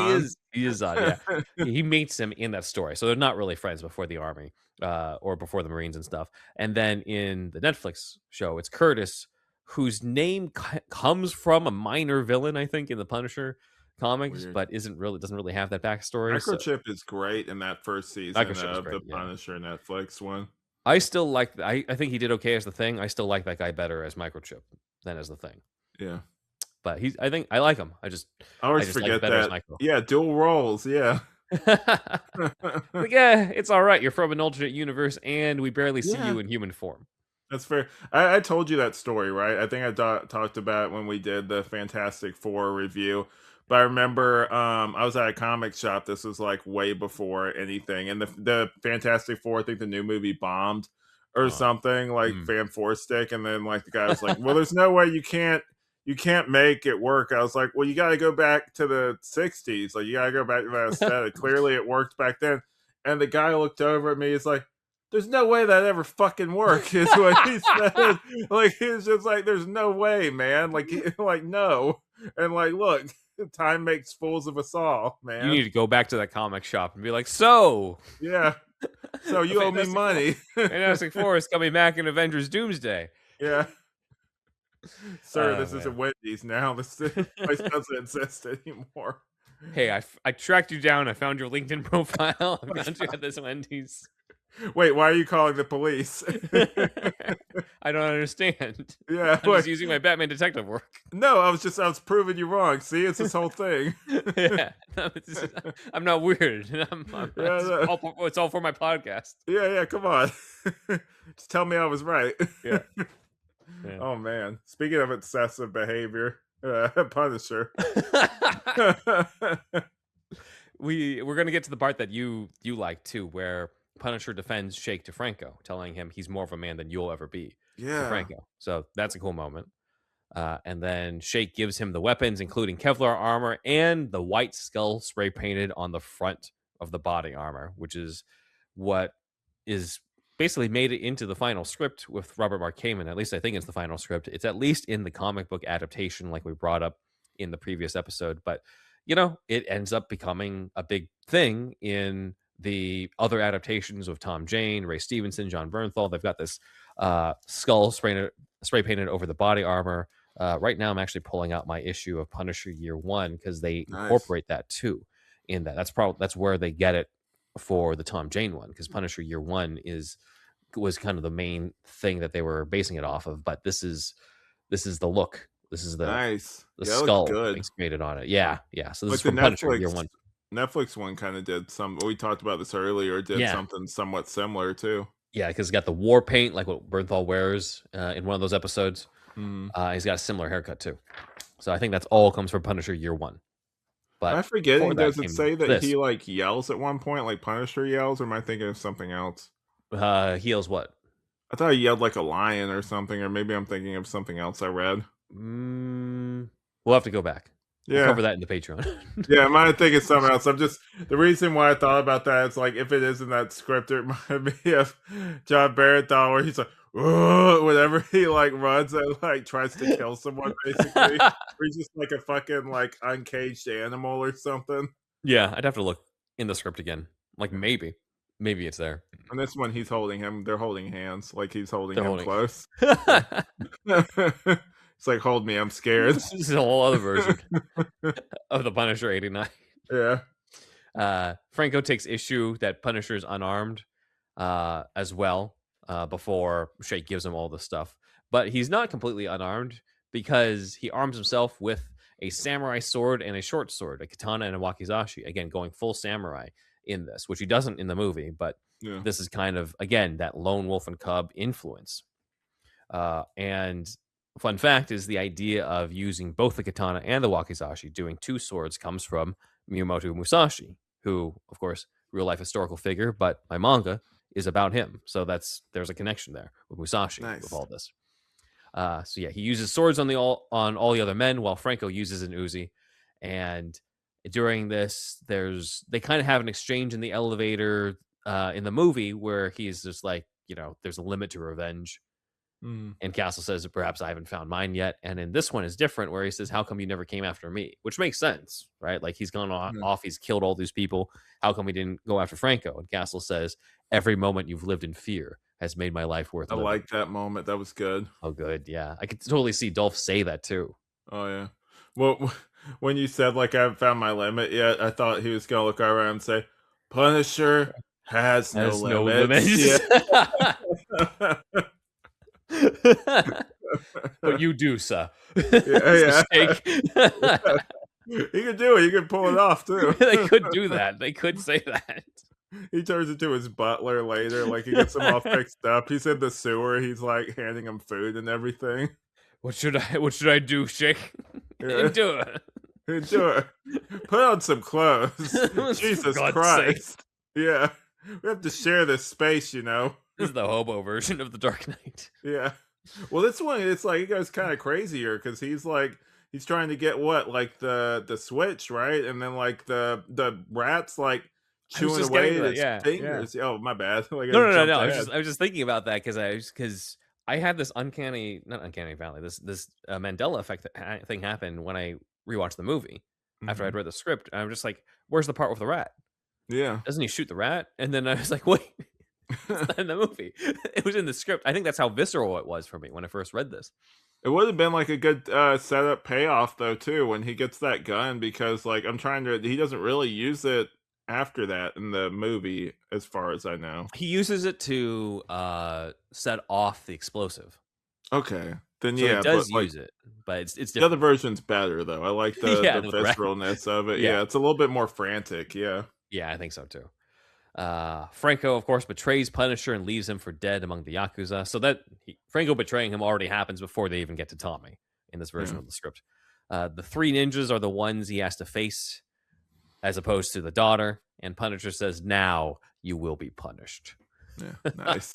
he is Zod. Yeah, he meets him in that story. So they're not really friends before the army or before the Marines and stuff. And then in the Netflix show, it's Curtis, whose name comes from a minor villain, I think, in the Punisher comics, but doesn't really have that backstory. Microchip is great in that first season of the Punisher Netflix one. I still like. I think he did okay as the Thing. I still like that guy better as Microchip than as the Thing. Yeah, but I think I like him. I always forget that. Yeah, dual roles. Yeah. Like, yeah, it's all right. You're from an alternate universe, and we barely see you in human form. That's fair. I told you that story, right? I think I talked about it when we did the Fantastic Four review. But I remember I was at a comic shop. This was like way before anything. And the Fantastic Four, I think the new movie bombed or something, like Van Forstick. And then like the guy was like, well, there's no way you can't you can't make it work. I was like, well, you got to go back to the 60s. Like, you got to go back to that aesthetic. Clearly it worked back then. And the guy looked over at me. He's like, there's no way that ever fucking worked, is what he said. Like, he's just like, there's no way, man. Like, no. And like, look, time makes fools of us all, man. You need to go back to that comic shop and be like, so. Yeah. So you owe me money. Fantastic Four is coming back in Avengers Doomsday. Yeah. Sir, this isn't Wendy's now. This place doesn't exist anymore. Hey, I tracked you down. I found your LinkedIn profile. I found you at this Wendy's. Wait, why are you calling the police? I don't understand. Yeah, I'm just using my Batman detective work. No, I was proving you wrong. See, it's this whole thing. Yeah, I'm not weird. It's all for my podcast. Yeah, come on. Just tell me I was right. Yeah. Oh man, speaking of excessive behavior, Punisher. We're gonna get to the part that you like too, where Punisher defends Shake DeFranco, telling him he's more of a man than you'll ever be. Yeah, DeFranco. So that's a cool moment. And then Shake gives him the weapons, including Kevlar armor and the white skull spray painted on the front of the body armor, which is what is basically made it into the final script with Robert Mark Kamen. At least I think it's the final script. It's at least in the comic book adaptation, like we brought up in the previous episode. But, it ends up becoming a big thing in the other adaptations of Tom Jane, Ray Stevenson, John Bernthal. They've got this skull spray painted over the body armor. Right now, I'm actually pulling out my issue of Punisher Year One because they incorporate that too. In that's where they get it for the Tom Jane one, because Punisher Year One was kind of the main thing that they were basing it off of. But this is the look. This is the skull things created on it. Yeah. So this is from Punisher Year One. Netflix one kind of did some. We talked about this earlier. Did something somewhat similar too. Yeah, because it's got the war paint, like what Bernthal wears in one of those episodes. He's got a similar haircut too. So I think that's all comes from Punisher Year One. But I'm forgetting. Does it say that he like yells at one point, like Punisher yells, or am I thinking of something else? He yells what? I thought he yelled like a lion or something, or maybe I'm thinking of something else I read. We'll have to go back. We'll cover that in the Patreon. Yeah, I might think of something else. The reason why I thought about that is like if it is in that script, it reminded me of John Bernthal, where he's like, whenever he like runs and like tries to kill someone, basically. Or he's just like a fucking like uncaged animal or something. Yeah, I'd have to look in the script again. Like maybe it's there. And this one, he's holding him. They're holding hands, like he's holding him close. It's like, hold me, I'm scared. This is a whole other version of the Punisher 89. Yeah. Franco takes issue that Punisher's unarmed as well before Shake gives him all the stuff. But he's not completely unarmed because he arms himself with a samurai sword and a short sword, a katana and a wakizashi. Again, going full samurai in this, which he doesn't in the movie. But this is kind of, again, that lone wolf and cub influence. And fun fact is the idea of using both the katana and the wakizashi, doing two swords, comes from Miyamoto Musashi, who, of course, real life historical figure, but my manga is about him. So there's a connection there with Musashi with all this. He uses swords on all the other men, while Franco uses an Uzi. And during this, they kind of have an exchange in the elevator in the movie where he's just like, there's a limit to revenge. And Castle says, perhaps I haven't found mine yet. And in this one is different, where he says, how come you never came after me? Which makes sense, right? Like he's gone off, he's killed all these people. How come he didn't go after Franco? And Castle says, every moment you've lived in fear has made my life worth living. I like that moment. That was good. Oh, good. Yeah. I could totally see Dolph say that too. Oh, yeah. Well, when you said, like, I haven't found my limit yet, I thought he was going to look around and say, Punisher has no limits. Yeah. But you do, sir. Yeah. He could do it. He could pull it off too. They could do that. They could say that. He turns into his butler later. Like he gets him all fixed up. He's in the sewer. He's like handing him food and everything. What should I do, Shake? Endure. Put on some clothes. Jesus Christ. Sake. Yeah. We have to share this space, This is the hobo version of the Dark Knight. Yeah. Well, this one, it's like it goes kind of crazier because he's trying to get what, like the switch, right? And then like the rat's like I was chewing just getting away to at that. his Yeah, yeah. fingers. Oh, my bad. Like No, I no, no, no. jumped I ahead. was just thinking about that because I had this not uncanny valley, this Mandela effect thing happen when I rewatched the movie after I'd Hmm. read the script. I'm just like, where's the part with the rat? Yeah. Doesn't he shoot the rat? And then I was like, wait, it's not in the movie. It was in the script. I think that's how visceral it was for me when I first read this. It would have been like a good setup payoff though too when he gets that gun because like he doesn't really use it after that in the movie as far as I know. He uses it to set off the explosive. Okay. Then So he yeah, but does like use it, but it's the other different. version's better though. I like Yeah, the with the rat. visceralness of it. Yeah. Yeah, it's a little bit more frantic, yeah. Yeah, I think so too. Franco, of course, betrays Punisher and leaves him for dead among the Yakuza. So Franco betraying him already happens before they even get to Tommy in this version Yeah. of the script. The three ninjas are the ones he has to face as opposed to the daughter. And Punisher says, now you will be punished. Yeah, nice.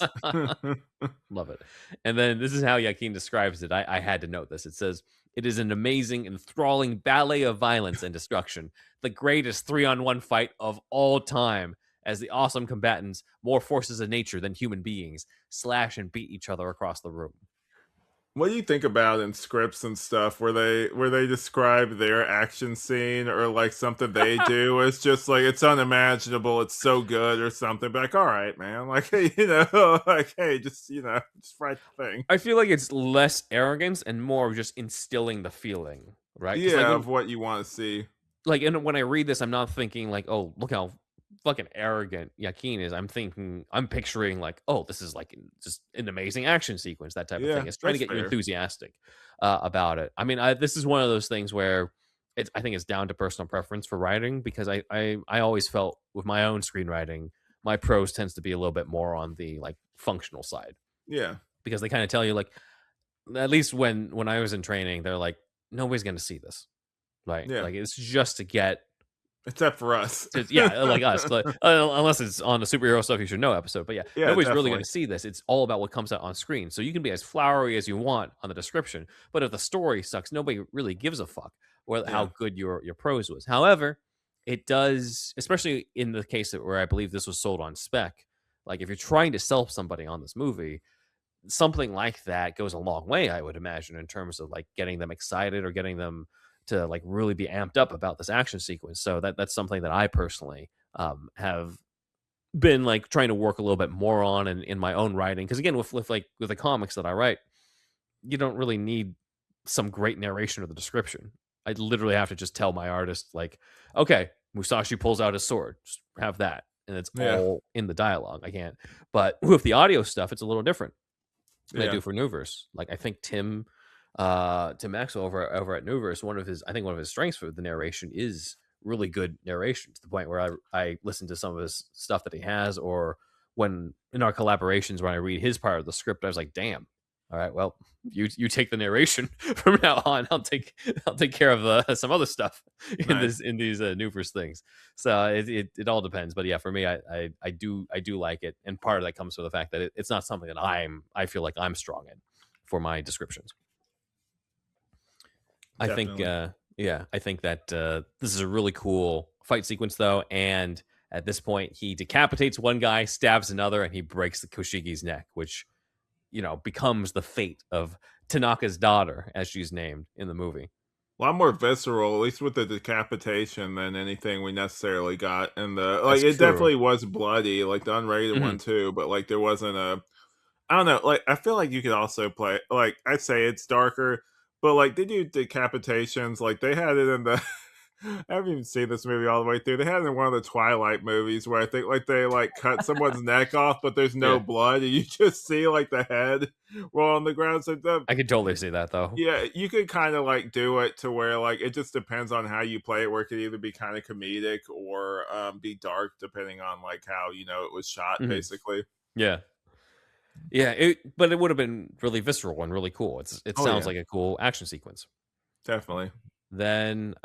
Love it. And then this is how Yakin describes it. I had to note this. It says, it is an amazing, enthralling ballet of violence and destruction, the greatest 3-on-1 fight of all time, as the awesome combatants, more forces of nature than human beings, slash and beat each other across the room. What do you think about in scripts and stuff where they describe their action scene or like something they do? It's just like it's unimaginable, it's so good or something. But like, all right, man, like hey, like hey, just just write the thing. I feel like it's less arrogance and more of just instilling the feeling, right? Because Yeah, of what you want to see. and when I read this, I'm not thinking like, oh, look how fucking arrogant Yakin is. I'm picturing like, oh, this is like just an amazing action sequence, that type of Yeah, thing. It's trying to that's get you fair. enthusiastic about it. I mean, this is one of those things where I think it's down to personal preference for writing because I always felt with my own screenwriting, my prose tends to be a little bit more on the like functional side Yeah, because they kind of tell you like, at least when I was in training, they're like, nobody's going to see this. Right. yeah. Like it's just to get Except for us. yeah, like us, like, unless it's on the superhero stuff you should know episode. But yeah, Yeah, nobody's really definitely. going to see this. It's all about what comes out on screen. So you can be as flowery as you want on the description, but if the story sucks, nobody really gives a fuck or Yeah. how good your prose was. However, it does, especially in the case where I believe this was sold on spec. Like if you're trying to sell somebody on this movie, something like that goes a long way, I would imagine, in terms of like getting them excited or getting them to like really be amped up about this action sequence. So that's something that I personally have been like trying to work a little bit more on in my own writing. Because again, with the comics that I write, you don't really need some great narration or the description. I literally have to just tell my artist like, okay, Musashi pulls out his sword, just have that, and it's Yeah. all in the dialogue. I can't. But with the audio stuff, it's a little different than I Yeah. do for Newverse. Like I think Tim Maxwell over at Newverse, one of his strengths for the narration is really good narration to the point where I listen to some of his stuff that he has, or when in our collaborations when I read his part of the script, I was like, damn. All right, well, you take the narration from now on. I'll take care of some other stuff in Nice. these Newverse things. So it all depends. But yeah, for me, I do like it, and part of that comes from the fact that it's not something that I feel like I'm strong in for my descriptions. I think, Definitely. I think that this is a really cool fight sequence, though. And at this point, he decapitates one guy, stabs another, and he breaks the Koshiki's neck, which, becomes the fate of Tanaka's daughter, as she's named in the movie. A lot more visceral, at least with the decapitation, than anything we necessarily got. And That's it true. definitely was bloody, like the unrated one too. But like, there wasn't I don't know. Like, I feel like you could also play. Like, I'd say it's darker, but like they do decapitations. Like they had it in the. I haven't even seen this movie all the way through. They had it in one of the Twilight movies where I think like they like cut someone's neck off, but there's no Yeah. blood, and you just see like the head roll on the ground. So I could totally see that, though. yeah, you could kind of like do it to where like it just depends on how you play it, where it could either be kind of comedic or be dark, depending on like how it was shot, Mhm. basically. Yeah. Yeah, but it would have been really visceral and really cool. It Oh, sounds yeah. like a cool action sequence. Definitely. Then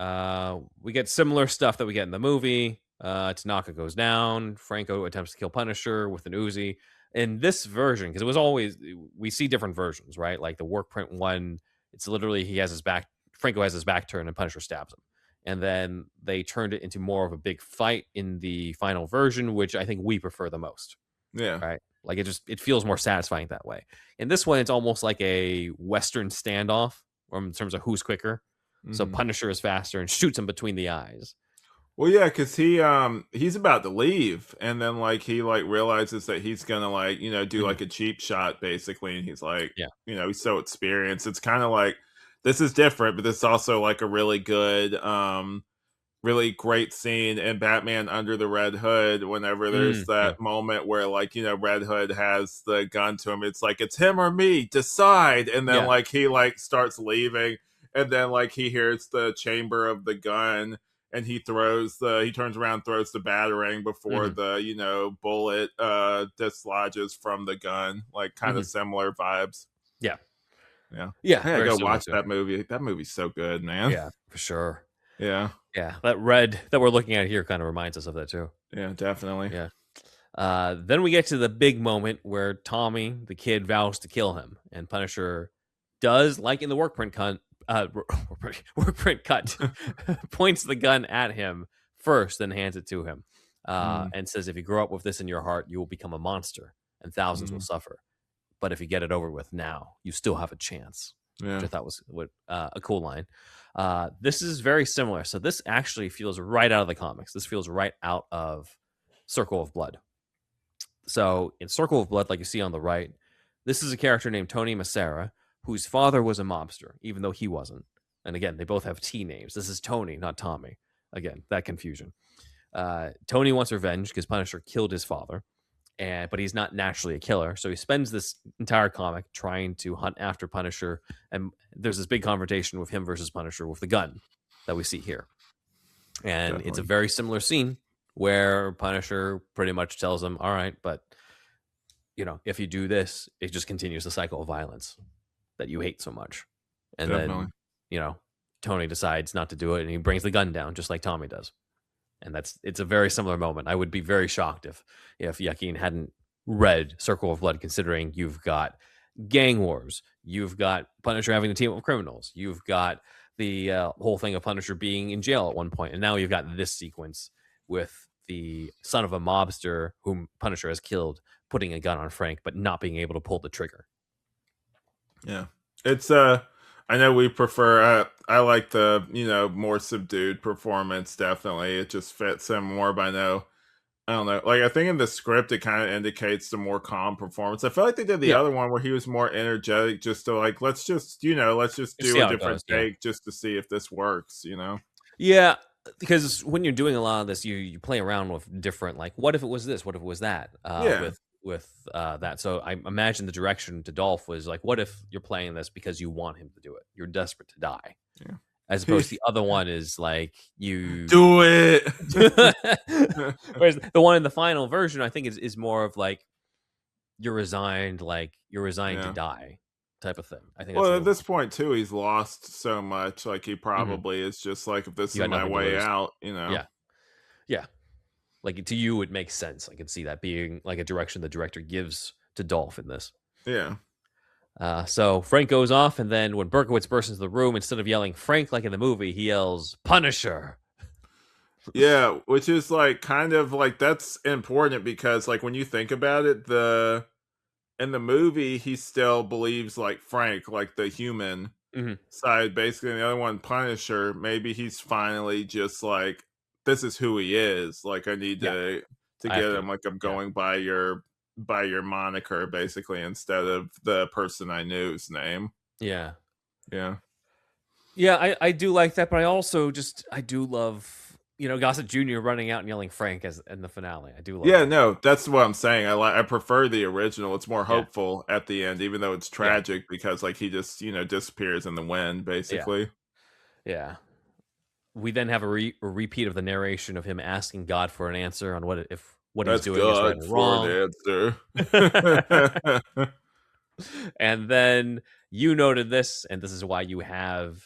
we get similar stuff that we get in the movie. Tanaka goes down. Franco attempts to kill Punisher with an Uzi. in this version, because it was always, we see different versions, right? Like the work print one, it's literally he has his back, Franco has his back turned, and Punisher stabs him. And then they turned it into more of a big fight in the final version, which I think we prefer the most. Yeah. Right. Like it feels more satisfying that way. In this one, it's almost like a Western standoff in terms of who's quicker. So Punisher is faster and shoots him between the eyes. Well, yeah, because he's about to leave, and then like he like realizes that he's gonna like do like a cheap shot basically, and he's like, he's so experienced. It's kind of like this is different, but this is also like a really good, really great scene in Batman Under the Red Hood. Whenever there's that moment where like Red Hood has the gun to him, it's like it's him or me, decide, and then like he like starts leaving, and then like he hears the chamber of the gun. And he turns around, throws the batarang before the, bullet dislodges from the gun. Like kind of similar vibes. Yeah. Yeah. Yeah. I gotta go watch that movie. That movie's so good, man. Yeah, for sure. Yeah. Yeah. That red that we're looking at here kind of reminds us of that too. Yeah, definitely. Yeah. Then we get to the big moment where Tommy, the kid, vows to kill him. And Punisher does, like in the work print cut, points the gun at him first, then hands it to him, and says, if you grow up with this in your heart, you will become a monster and thousands will suffer. But if you get it over with now, you still have a chance. Which I thought was a cool line. This is very similar. So this actually feels right out of the comics. This feels right out of Circle of Blood. So in Circle of Blood, like you see on the right, this is a character named Tony Macera, whose father was a mobster, even though he wasn't. And again, they both have T names. This is Tony, not Tommy. Again, that confusion. Tony wants revenge because Punisher killed his father, but he's not naturally a killer. So he spends this entire comic trying to hunt after Punisher. And there's this big confrontation with him versus Punisher with the gun that we see here. And it's a very similar scene where Punisher pretty much tells him, all right, but if you do this, it just continues the cycle of violence that you hate so much. And then Tony decides not to do it, and he brings the gun down just like Tommy does. And it's a very similar moment. I would be very shocked if Yakin hadn't read Circle of Blood, considering you've got gang wars, you've got Punisher having to team up with criminals, you've got the whole thing of Punisher being in jail at one point, and now you've got this sequence with the son of a mobster whom Punisher has killed putting a gun on Frank but not being able to pull the trigger. Yeah, it's I know we prefer. I like the more subdued performance. Definitely, it just fits him more. But I don't know. Like I think in the script, it kind of indicates the more calm performance. I feel like they did the other one where he was more energetic, just to like let's just do a different take just to see if this works. Yeah. Because when you're doing a lot of this, you play around with different, like, what if it was this? What if it was that? With that. So I imagine the direction to Dolph was like, what if you're playing this because you want him to do it? You're desperate to die. Yeah. As opposed to the other one is like, you do it. Whereas the one in the final version, I think is more of like, you're resigned to die type of thing. I think. Well, at this point too, he's lost so much. Like he probably is just like, if this is my way out, Yeah. Like to you, it makes sense. I can see that being like a direction the director gives to Dolph in this. Yeah. So Frank goes off, and then when Berkowitz bursts into the room, instead of yelling Frank like in the movie, he yells Punisher. Yeah, which is like kind of like that's important because like when you think about it, in the movie, he still believes like Frank, like the human side, basically. And the other one, Punisher, maybe he's finally just like, this is who he is. Like, I need to get him. Like, I'm going by your moniker, basically, instead of the person I knew's name. Yeah. Yeah. Yeah, I do like that, but I also I do love, Gossett Jr. running out and yelling Frank as in the finale. I do love that. No, that's what I'm saying. I prefer the original. It's more hopeful at the end, even though it's tragic because like he just, disappears in the wind, basically. Yeah. We then have a repeat of the narration of him asking God for an answer on what he's doing is right or wrong. An answer. And then you noted this, and this is why you have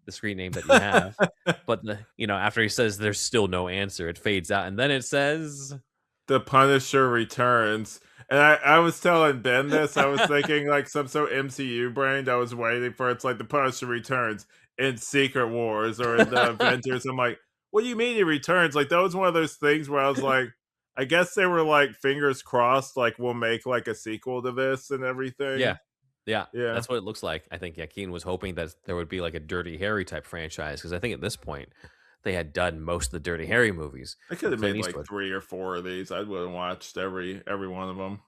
the screen name that you have. But after he says there's still no answer, it fades out, and then it says the Punisher returns. And I was telling Ben this. I was thinking like some so MCU brained. I was waiting for it's like the Punisher returns in Secret Wars or in the Avengers. I'm like, what do you mean he returns? Like that was one of those things where I was like, I guess they were like fingers crossed, like we'll make like a sequel to this and everything. Yeah. Yeah, Yeah. that's what it looks like. I think Yakin was hoping that there would be like a Dirty Harry type franchise because I think at this point they had done most of the Dirty Harry movies I could with have Clint made like Eastwood. 3 or 4 of these. I would have watched every one of them.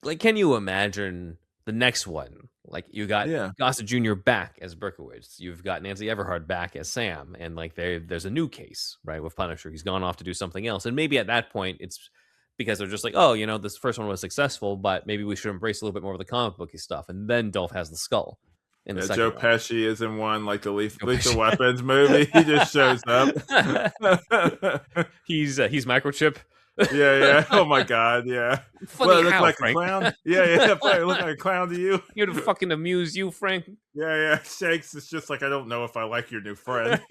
Like, can you imagine the next one? Like, you got Yeah. Gossett Jr. back as Berkowitz. You've got Nancy Everhard back as Sam, and like there's a new case, right, with Punisher. He's gone off to do something else, and maybe at that point it's because they're just like, oh, this first one was successful, but maybe we should embrace a little bit more of the comic booky stuff. And then Dolph has the skull in the Yeah, second Joe one. Pesci is in one, like the Joe Lethal Pesci. Weapons movie. He just shows up. He's microchip. Yeah. Oh my god, yeah. Funny Well, it look how, like Frank? a clown. Yeah. Funny, it look like a clown to you. Here to fucking amuse you, Frank. Yeah. Shakes is just like, I don't know if I like your new friend.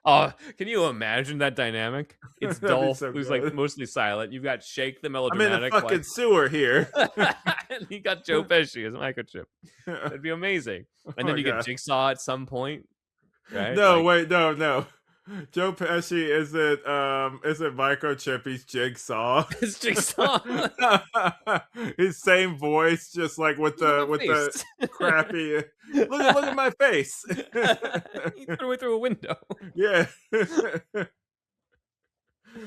Oh, can you imagine that dynamic? It's That'd be Dolph, so who's good. like mostly silent. You've got Shake, the I'm in melodramatic. a fucking sewer here. And you got Joe Pesci as a microchip. That'd be amazing. And then my you God. get Jigsaw at some point, right? No, Like, wait, no. Joe Pesci isn't microchip, he's Jigsaw. it's Jigsaw. His same voice, just like with the crappy look at my face. He threw it through a window. Yeah.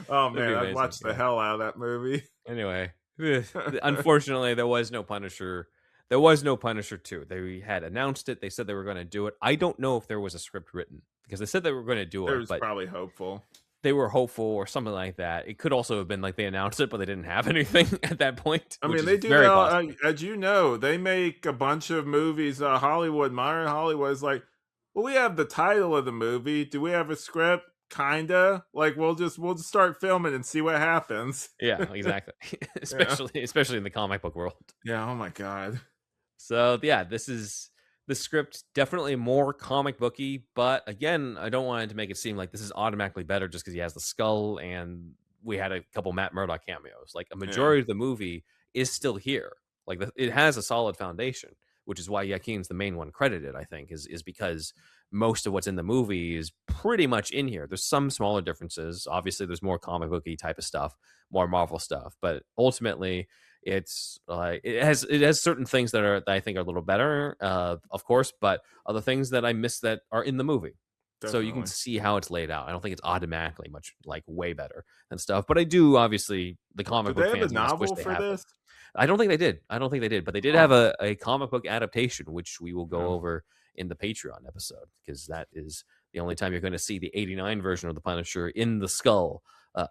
Oh That'd be man, I'd amazing, watch the yeah. hell out of that movie. Anyway, unfortunately, there was no Punisher. There was no Punisher 2. They had announced it. They said they were going to do it. I don't know if there was a script written because they said they were going to do It it, was but probably hopeful. they were hopeful or something like that. It could also have been like they announced it, but they didn't have anything at that point. I which mean, they is do very now, possible. as you know, they make a bunch of movies. Hollywood, modern Hollywood is like, well, we have the title of the movie. Do we have a script? Kinda. Like we'll just start filming and see what happens. Yeah, exactly. especially in the comic book world. Yeah. Oh my god. So yeah, this is the script definitely more comic booky, but again, I don't want it to make it seem like this is automatically better just because he has the skull and we had a couple Matt Murdock cameos. Like a majority of the movie is still here. Like it has a solid foundation, which is why Yakin's the main one credited. I think is because most of what's in the movie is pretty much in here. There's some smaller differences. Obviously, there's more comic booky type of stuff, more Marvel stuff, but ultimately it's like it has certain things that I think are a little better, of course, but other things that I miss that are in the movie. So you can Definitely. see how it's laid out. I don't think it's automatically much like way better and stuff, but I do obviously the comic Did book they have fans a must wish novel they for have it. this? I don't think they did. But they did have a comic book adaptation, which we will go over in the Patreon episode because that is the only time you're going to see the '89 version of the Punisher in the skull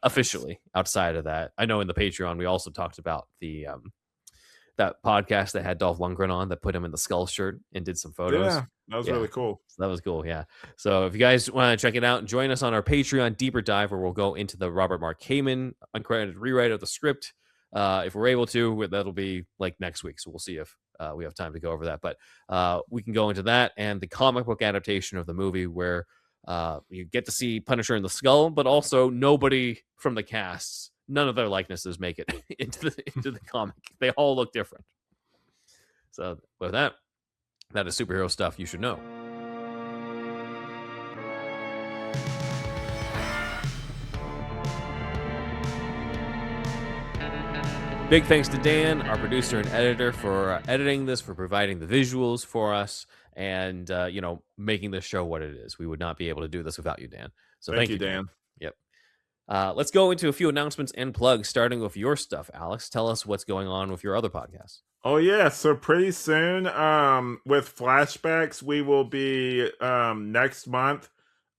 officially. Outside of that, I know in the Patreon we also talked about the that podcast that had Dolph Lundgren on that put him in the skull shirt and did some photos. Yeah, that was really cool. So that was cool, yeah. So if you guys want to check it out, join us on our Patreon deeper dive where we'll go into the Robert Mark Kamen uncredited rewrite of the script. If we're able to, that'll be like next week. So we'll see if we have time to go over that. But we can go into that and the comic book adaptation of the movie where you get to see Punisher in the skull, but also nobody from the casts, none of their likenesses make it into the comic. They all look different. So with that is superhero stuff you should know. Big thanks to Dan, our producer and editor, for editing this, for providing the visuals for us, and making this show what it is. We would not be able to do this without you, Dan. So thank you, Dan. Yep. Let's go into a few announcements and plugs, starting with your stuff, Alex. Tell us what's going on with your other podcasts. Oh yeah, so pretty soon, with flashbacks, we will be next month.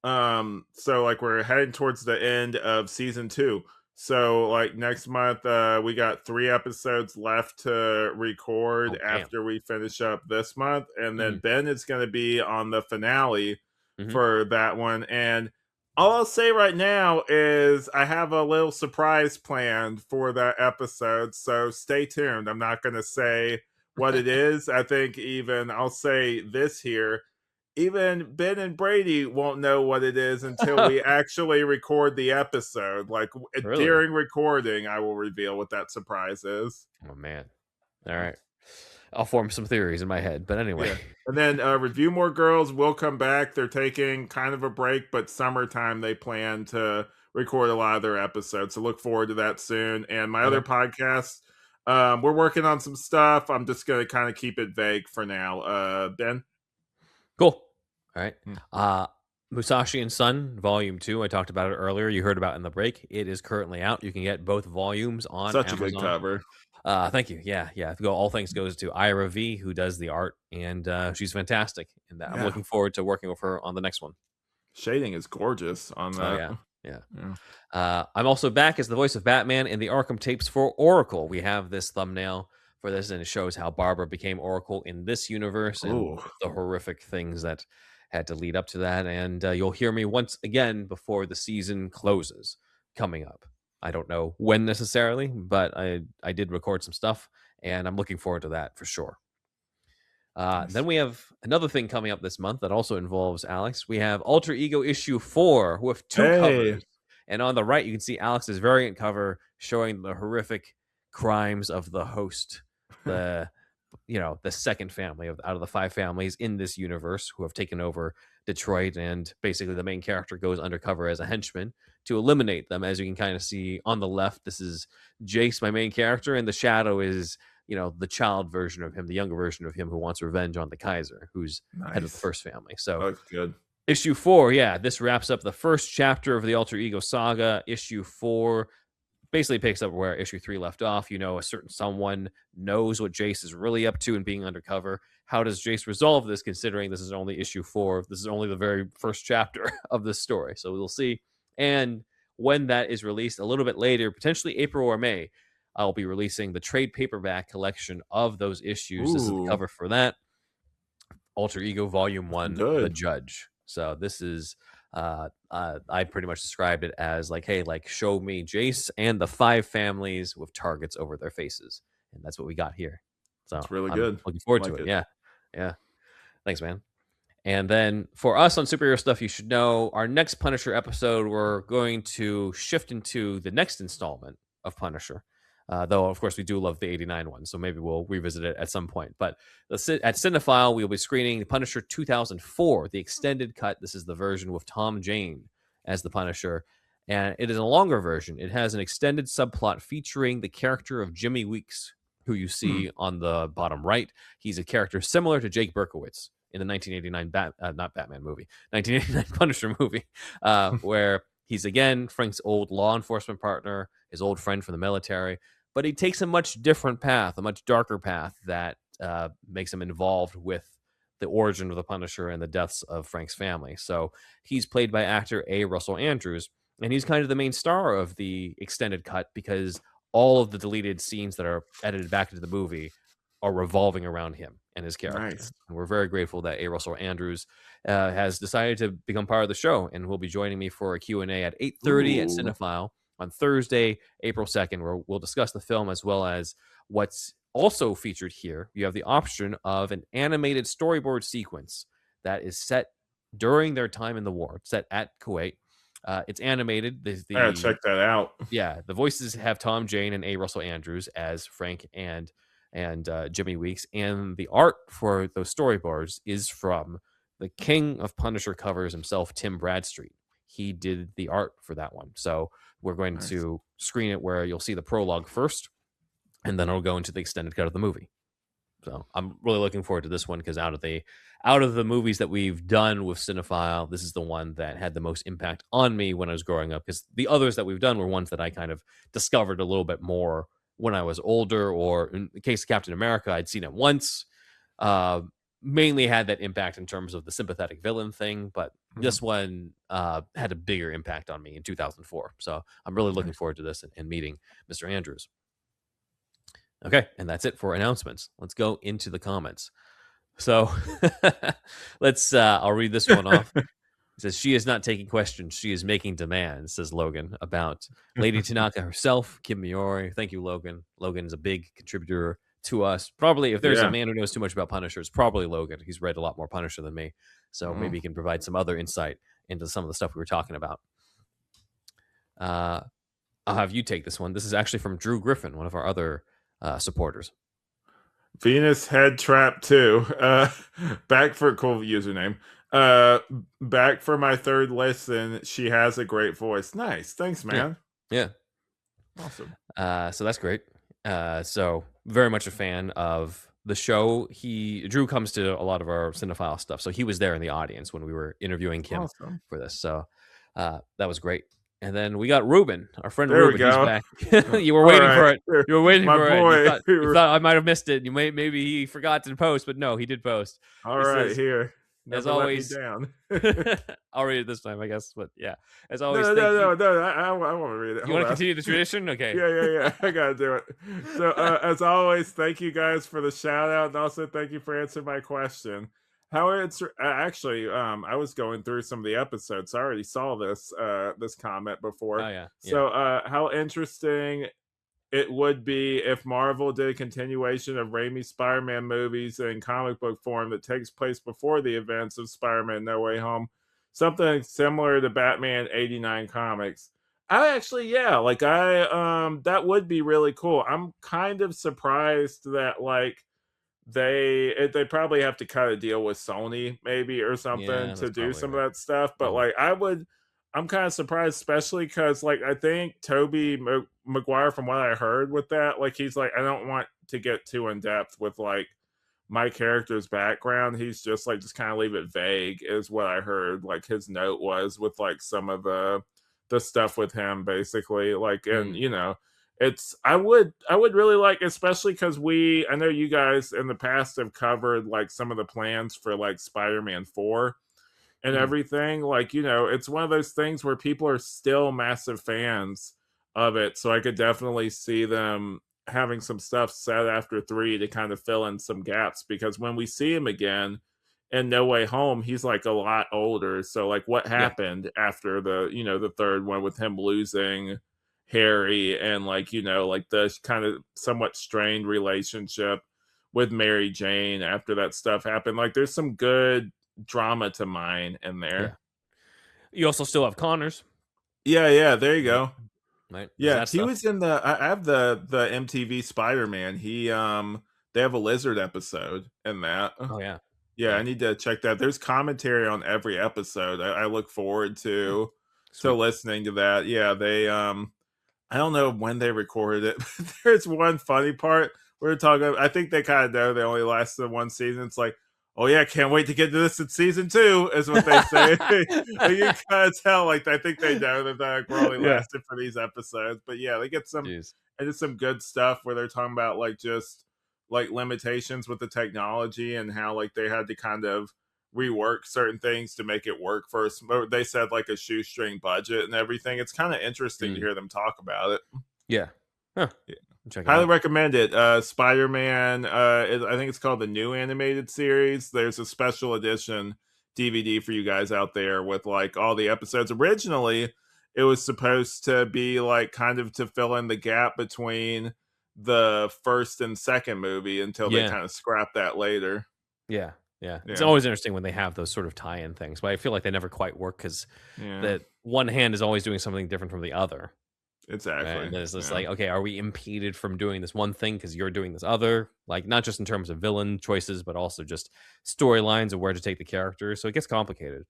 So like we're heading towards the end of season 2. So like next month, we got 3 episodes left to record after we finish up this month, and then Ben is going to be on the finale for that one. And all I'll say right now is I have a little surprise planned for that episode, so stay tuned. I'm not going to say what it is. I think even I'll say this here. even Ben and Brady won't know what it is until we actually record the episode. Like Really? during recording, I will reveal what that surprise is. Oh man! All right, I'll form some theories in my head. But anyway, and then Review More Girls will come back. They're taking kind of a break, but summertime they plan to record a lot of their episodes. So look forward to that soon. And my other podcast, we're working on some stuff. I'm just going to kind of keep it vague for now. Ben? Cool. All right. Musashi and Son, Volume 2. I talked about it earlier. You heard about it in the break. It is currently out. You can get both volumes on Such Amazon. a good cover. Thank you. Yeah. All thanks goes to Ira V, who does the art, and she's fantastic. And I'm looking forward to working with her on the next one. Shading is gorgeous on that. Oh, yeah. I'm also back as the voice of Batman in the Arkham tapes for Oracle. We have this thumbnail for this, and it shows how Barbara became Oracle in this universe and the horrific things that had to lead up to that. And you'll hear me once again before the season closes coming up. I don't know when necessarily, but I did record some stuff, and I'm looking forward to that for sure. Nice. Then we have another thing coming up this month that also involves Alex. We have Alter Ego issue 4 with 2 covers. And on the right, you can see Alex's variant cover showing the horrific crimes of the host, the second family out of the 5 families in this universe who have taken over Detroit. And basically the main character goes undercover as a henchman to eliminate them. As you can kind of see on the left, this is Jace, my main character, and the shadow is the child version of him, the younger version of him who wants revenge on the Kaiser, who's head of the first family. So that's good. Issue 4, this wraps up the first chapter of the Alter Ego saga. Issue 4 basically picks up where issue 3 left off. A certain someone knows what Jace is really up to and being undercover. How does Jace resolve this, considering this is only issue 4? This is only the very first chapter of this story. So we'll see. And when that is released a little bit later, potentially April or May, I'll be releasing the trade paperback collection of those issues. This is the cover for that. Alter Ego Volume 1, The Judge. So this is, I pretty much described it as like, hey, like show me Jace and the 5 families with targets over their faces. And that's what we got here. So it's really good. Looking forward to it. Yeah. Thanks, man. And then for us on Superhero Stuff You Should Know, our next Punisher episode, we're going to shift into the next installment of Punisher. Though, of course, we do love the 89 one, so maybe we'll revisit it at some point. But at Cinephile, we'll be screening Punisher 2004, the extended cut. This is the version with Tom Jane as the Punisher. And it is a longer version. It has an extended subplot featuring the character of Jimmy Weeks, who you see on the bottom right. He's a character similar to Jake Berkowitz in the 1989 1989 Punisher movie, where he's, again, Frank's old law enforcement partner, his old friend from the military. But he takes a much different path, a much darker path that makes him involved with the origin of the Punisher and the deaths of Frank's family. So he's played by actor A. Russell Andrews, and he's kind of the main star of the extended cut because all of the deleted scenes that are edited back into the movie are revolving around him and his character. Nice. And we're very grateful that A. Russell Andrews has decided to become part of the show and will be joining me for a Q&A at 8:30 at Cinephile on Thursday, April 2nd, where we'll discuss the film as well as what's also featured here. You have the option of an animated storyboard sequence that is set during their time in the war, set at Kuwait. It's animated. I gotta check that out. Yeah, the voices have Tom Jane and A. Russell Andrews as Frank and Jimmy Weeks, and the art for those storyboards is from the king of Punisher covers himself, Tim Bradstreet. He did the art for that one. So we're going to screen it where you'll see the prologue first, and then it'll go into the extended cut of the movie. So I'm really looking forward to this one because out of the movies that we've done with Cinephile, this is the one that had the most impact on me when I was growing up, because the others that we've done were ones that I kind of discovered a little bit more when I was older, or in the case of Captain America, I'd seen it once. Mainly had that impact in terms of the sympathetic villain thing, but this one had a bigger impact on me in 2004. So I'm really looking forward to this and meeting Mr. Andrews. Okay, and that's it for announcements. Let's go into the comments. So I'll read this one off. It says, she is not taking questions, she is making demands, says Logan, about Lady Tanaka herself, Kim Miori. Thank you, Logan. Logan is a big contributor to us. Probably, if there's a man who knows too much about Punisher, it's probably Logan. He's read a lot more Punisher than me. So maybe he can provide some other insight into some of the stuff we were talking about. I'll have you take this one. This is actually from Drew Griffin, one of our other supporters. Venus Head Trap 2. Back for cool username. Back for my third listen. She has a great voice. Nice. Thanks, man. Yeah. Awesome. So that's great. So very much a fan of the show. Drew comes to a lot of our cinephile stuff, so he was there in the audience when we were interviewing Kim for this. So that was great. And then we got Ruben, our friend there Ruben. He's back. You were waiting for it. You were waiting for it. You thought I might have missed it. Maybe he forgot to post, but no, he did post. All right, here. As always, down. I'll read it this time, I guess. But yeah, as always, no. I want to read it. You want to continue the tradition? Okay. Yeah. I gotta do it. So, as always, thank you guys for the shout out, and also thank you for answering my question. How it's actually, I was going through some of the episodes. I already saw this comment before. Oh yeah. So, how interesting it would be if Marvel did a continuation of Raimi's Spider-Man movies in comic book form that takes place before the events of Spider-Man No Way Home. Something similar to Batman 89 comics. That would be really cool. I'm kind of surprised that they probably have to cut a deal with Sony maybe or something to do some of that stuff. But I'm kind of surprised, especially because I think Tobey Maguire, from what I heard with that, he's I don't want to get too in depth with my character's background. He's just kind of leave it vague is what I heard. His note was with some of the stuff with him basically. I would really like, especially because I know you guys in the past have covered some of the plans for Spider-Man 4 and everything. It's one of those things where people are still massive fans of it, so I could definitely see them having some stuff set after 3 to kind of fill in some gaps, because when we see him again in No Way Home, he's a lot older. So what happened after the third one with him losing Harry and the kind of somewhat strained relationship with Mary Jane after that stuff happened. There's some good drama to mine in there. You also still have Connors. Yeah, there you go. Right. Yeah, he was in I have the MTV Spider-Man. They have a lizard episode in that. Oh yeah. Yeah, I need to check that. There's commentary on every episode. I look forward to listening to that. Yeah, they I don't know when they recorded it, but there's one funny part we're talking. I think they kind of know they only lasted one season. It's oh yeah, can't wait to get to this in season 2, is what they say. You kind of tell, I think they know that we're only lasted for these episodes. But yeah, they get some good stuff where they're talking about just limitations with the technology and how they had to kind of rework certain things to make it work first. They said a shoestring budget and everything. It's kind of interesting to hear them talk about it. Yeah. Huh. Yeah. Highly recommend it. Spider-Man, I think it's called the New Animated Series. There's a special edition DVD for you guys out there with all the episodes. Originally, it was supposed to be kind of to fill in the gap between the first and second movie until they kind of scrapped that later. Yeah. It's always interesting when they have those sort of tie-in things, but I feel like they never quite work because that one hand is always doing something different from the other. Exactly. And it's just okay, are we impeded from doing this one thing because you're doing this other? Not just in terms of villain choices, but also just storylines of where to take the characters. So it gets complicated.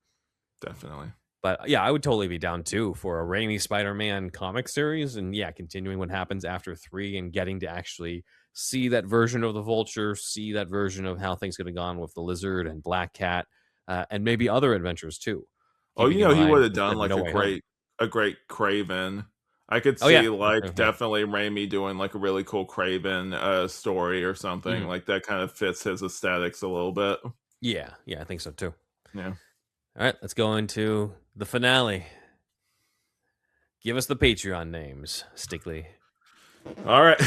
Definitely. But yeah, I would totally be down too for a Raimi Spider-Man comic series, and continuing what happens after 3 and getting to actually see that version of the Vulture, see that version of how things could have gone with the Lizard and Black Cat, and maybe other adventures too. He would have done a great Kraven. I could see definitely Raimi doing a really cool Kraven story or something that kind of fits his aesthetics a little bit. Yeah, I think so too. Yeah. All right, let's go into the finale. Give us the Patreon names, Stickley. All right.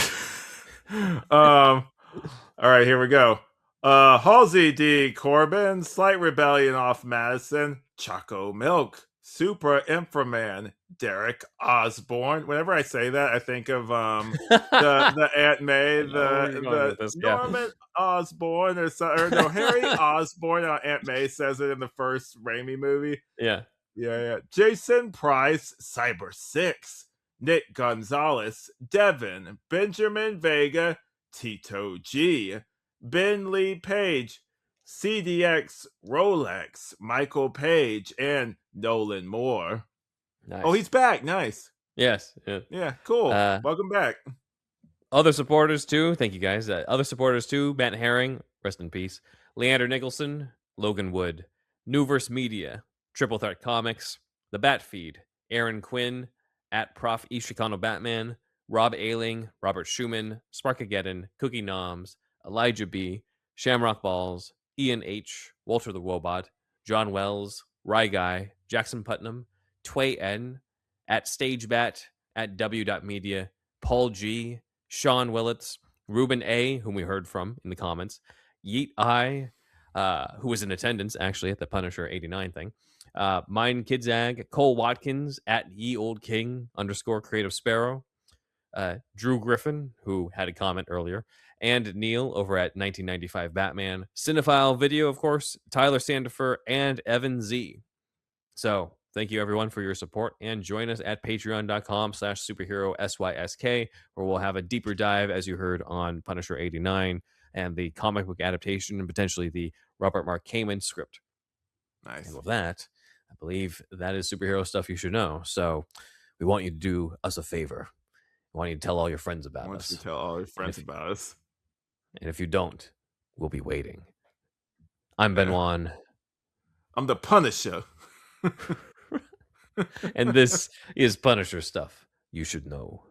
All right, here we go. Halsey D. Corbin, Slight Rebellion off Madison, Choco Milk, Super Inframan Derek Osborne. Whenever I say that, I think of the Aunt May, the Norman Osborn, or no, Harry Osborn. Aunt May says it in the first Raimi movie. Yeah. Jason Price, Cyber 6, Nick Gonzalez, Devin, Benjamin Vega, Tito G, Ben Lee Page, CDX Rolex, Michael Page, and Nolan Moore. Nice. Oh, he's back. Nice. Yes. Yeah, cool. Welcome back. Other supporters, too. Thank you, guys. Other supporters, too. Matt Herring, rest in peace. Leander Nicholson, Logan Wood, Newverse Media, Triple Threat Comics, The Bat Feed, Aaron Quinn, at Prof. Ishikano Batman, Rob Ailing, Robert Schumann, Sparkageddon, Cookie Noms, Elijah B., Shamrock Balls, Ian H., Walter the Wobot, John Wells, Rye Guy, Jackson Putnam, Tway N., at StageBat, at W.Media, Paul G., Sean Willits, Ruben A., whom we heard from in the comments, Yeet I., who was in attendance, actually, at the Punisher 89 thing, Mine Kidzag, Cole Watkins, at Ye Old King, _ Creative Sparrow, Drew Griffin, who had a comment earlier, and Neil over at 1995 Batman, Cinephile Video, of course, Tyler Sandifer, and Evan Z. So thank you, everyone, for your support, and join us at patreon.com/superheroSYSK, where we'll have a deeper dive, as you heard, on Punisher 89 and the comic book adaptation and potentially the Robert Mark Kamen script. Nice. And with that, I believe that is superhero stuff you should know. So we want you to do us a favor. We want you to tell all your friends about us. I want you to tell all your friends about us. And if you don't, we'll be waiting. I'm Ben Wan. I'm the Punisher. And this is Punisher Stuff You Should Know.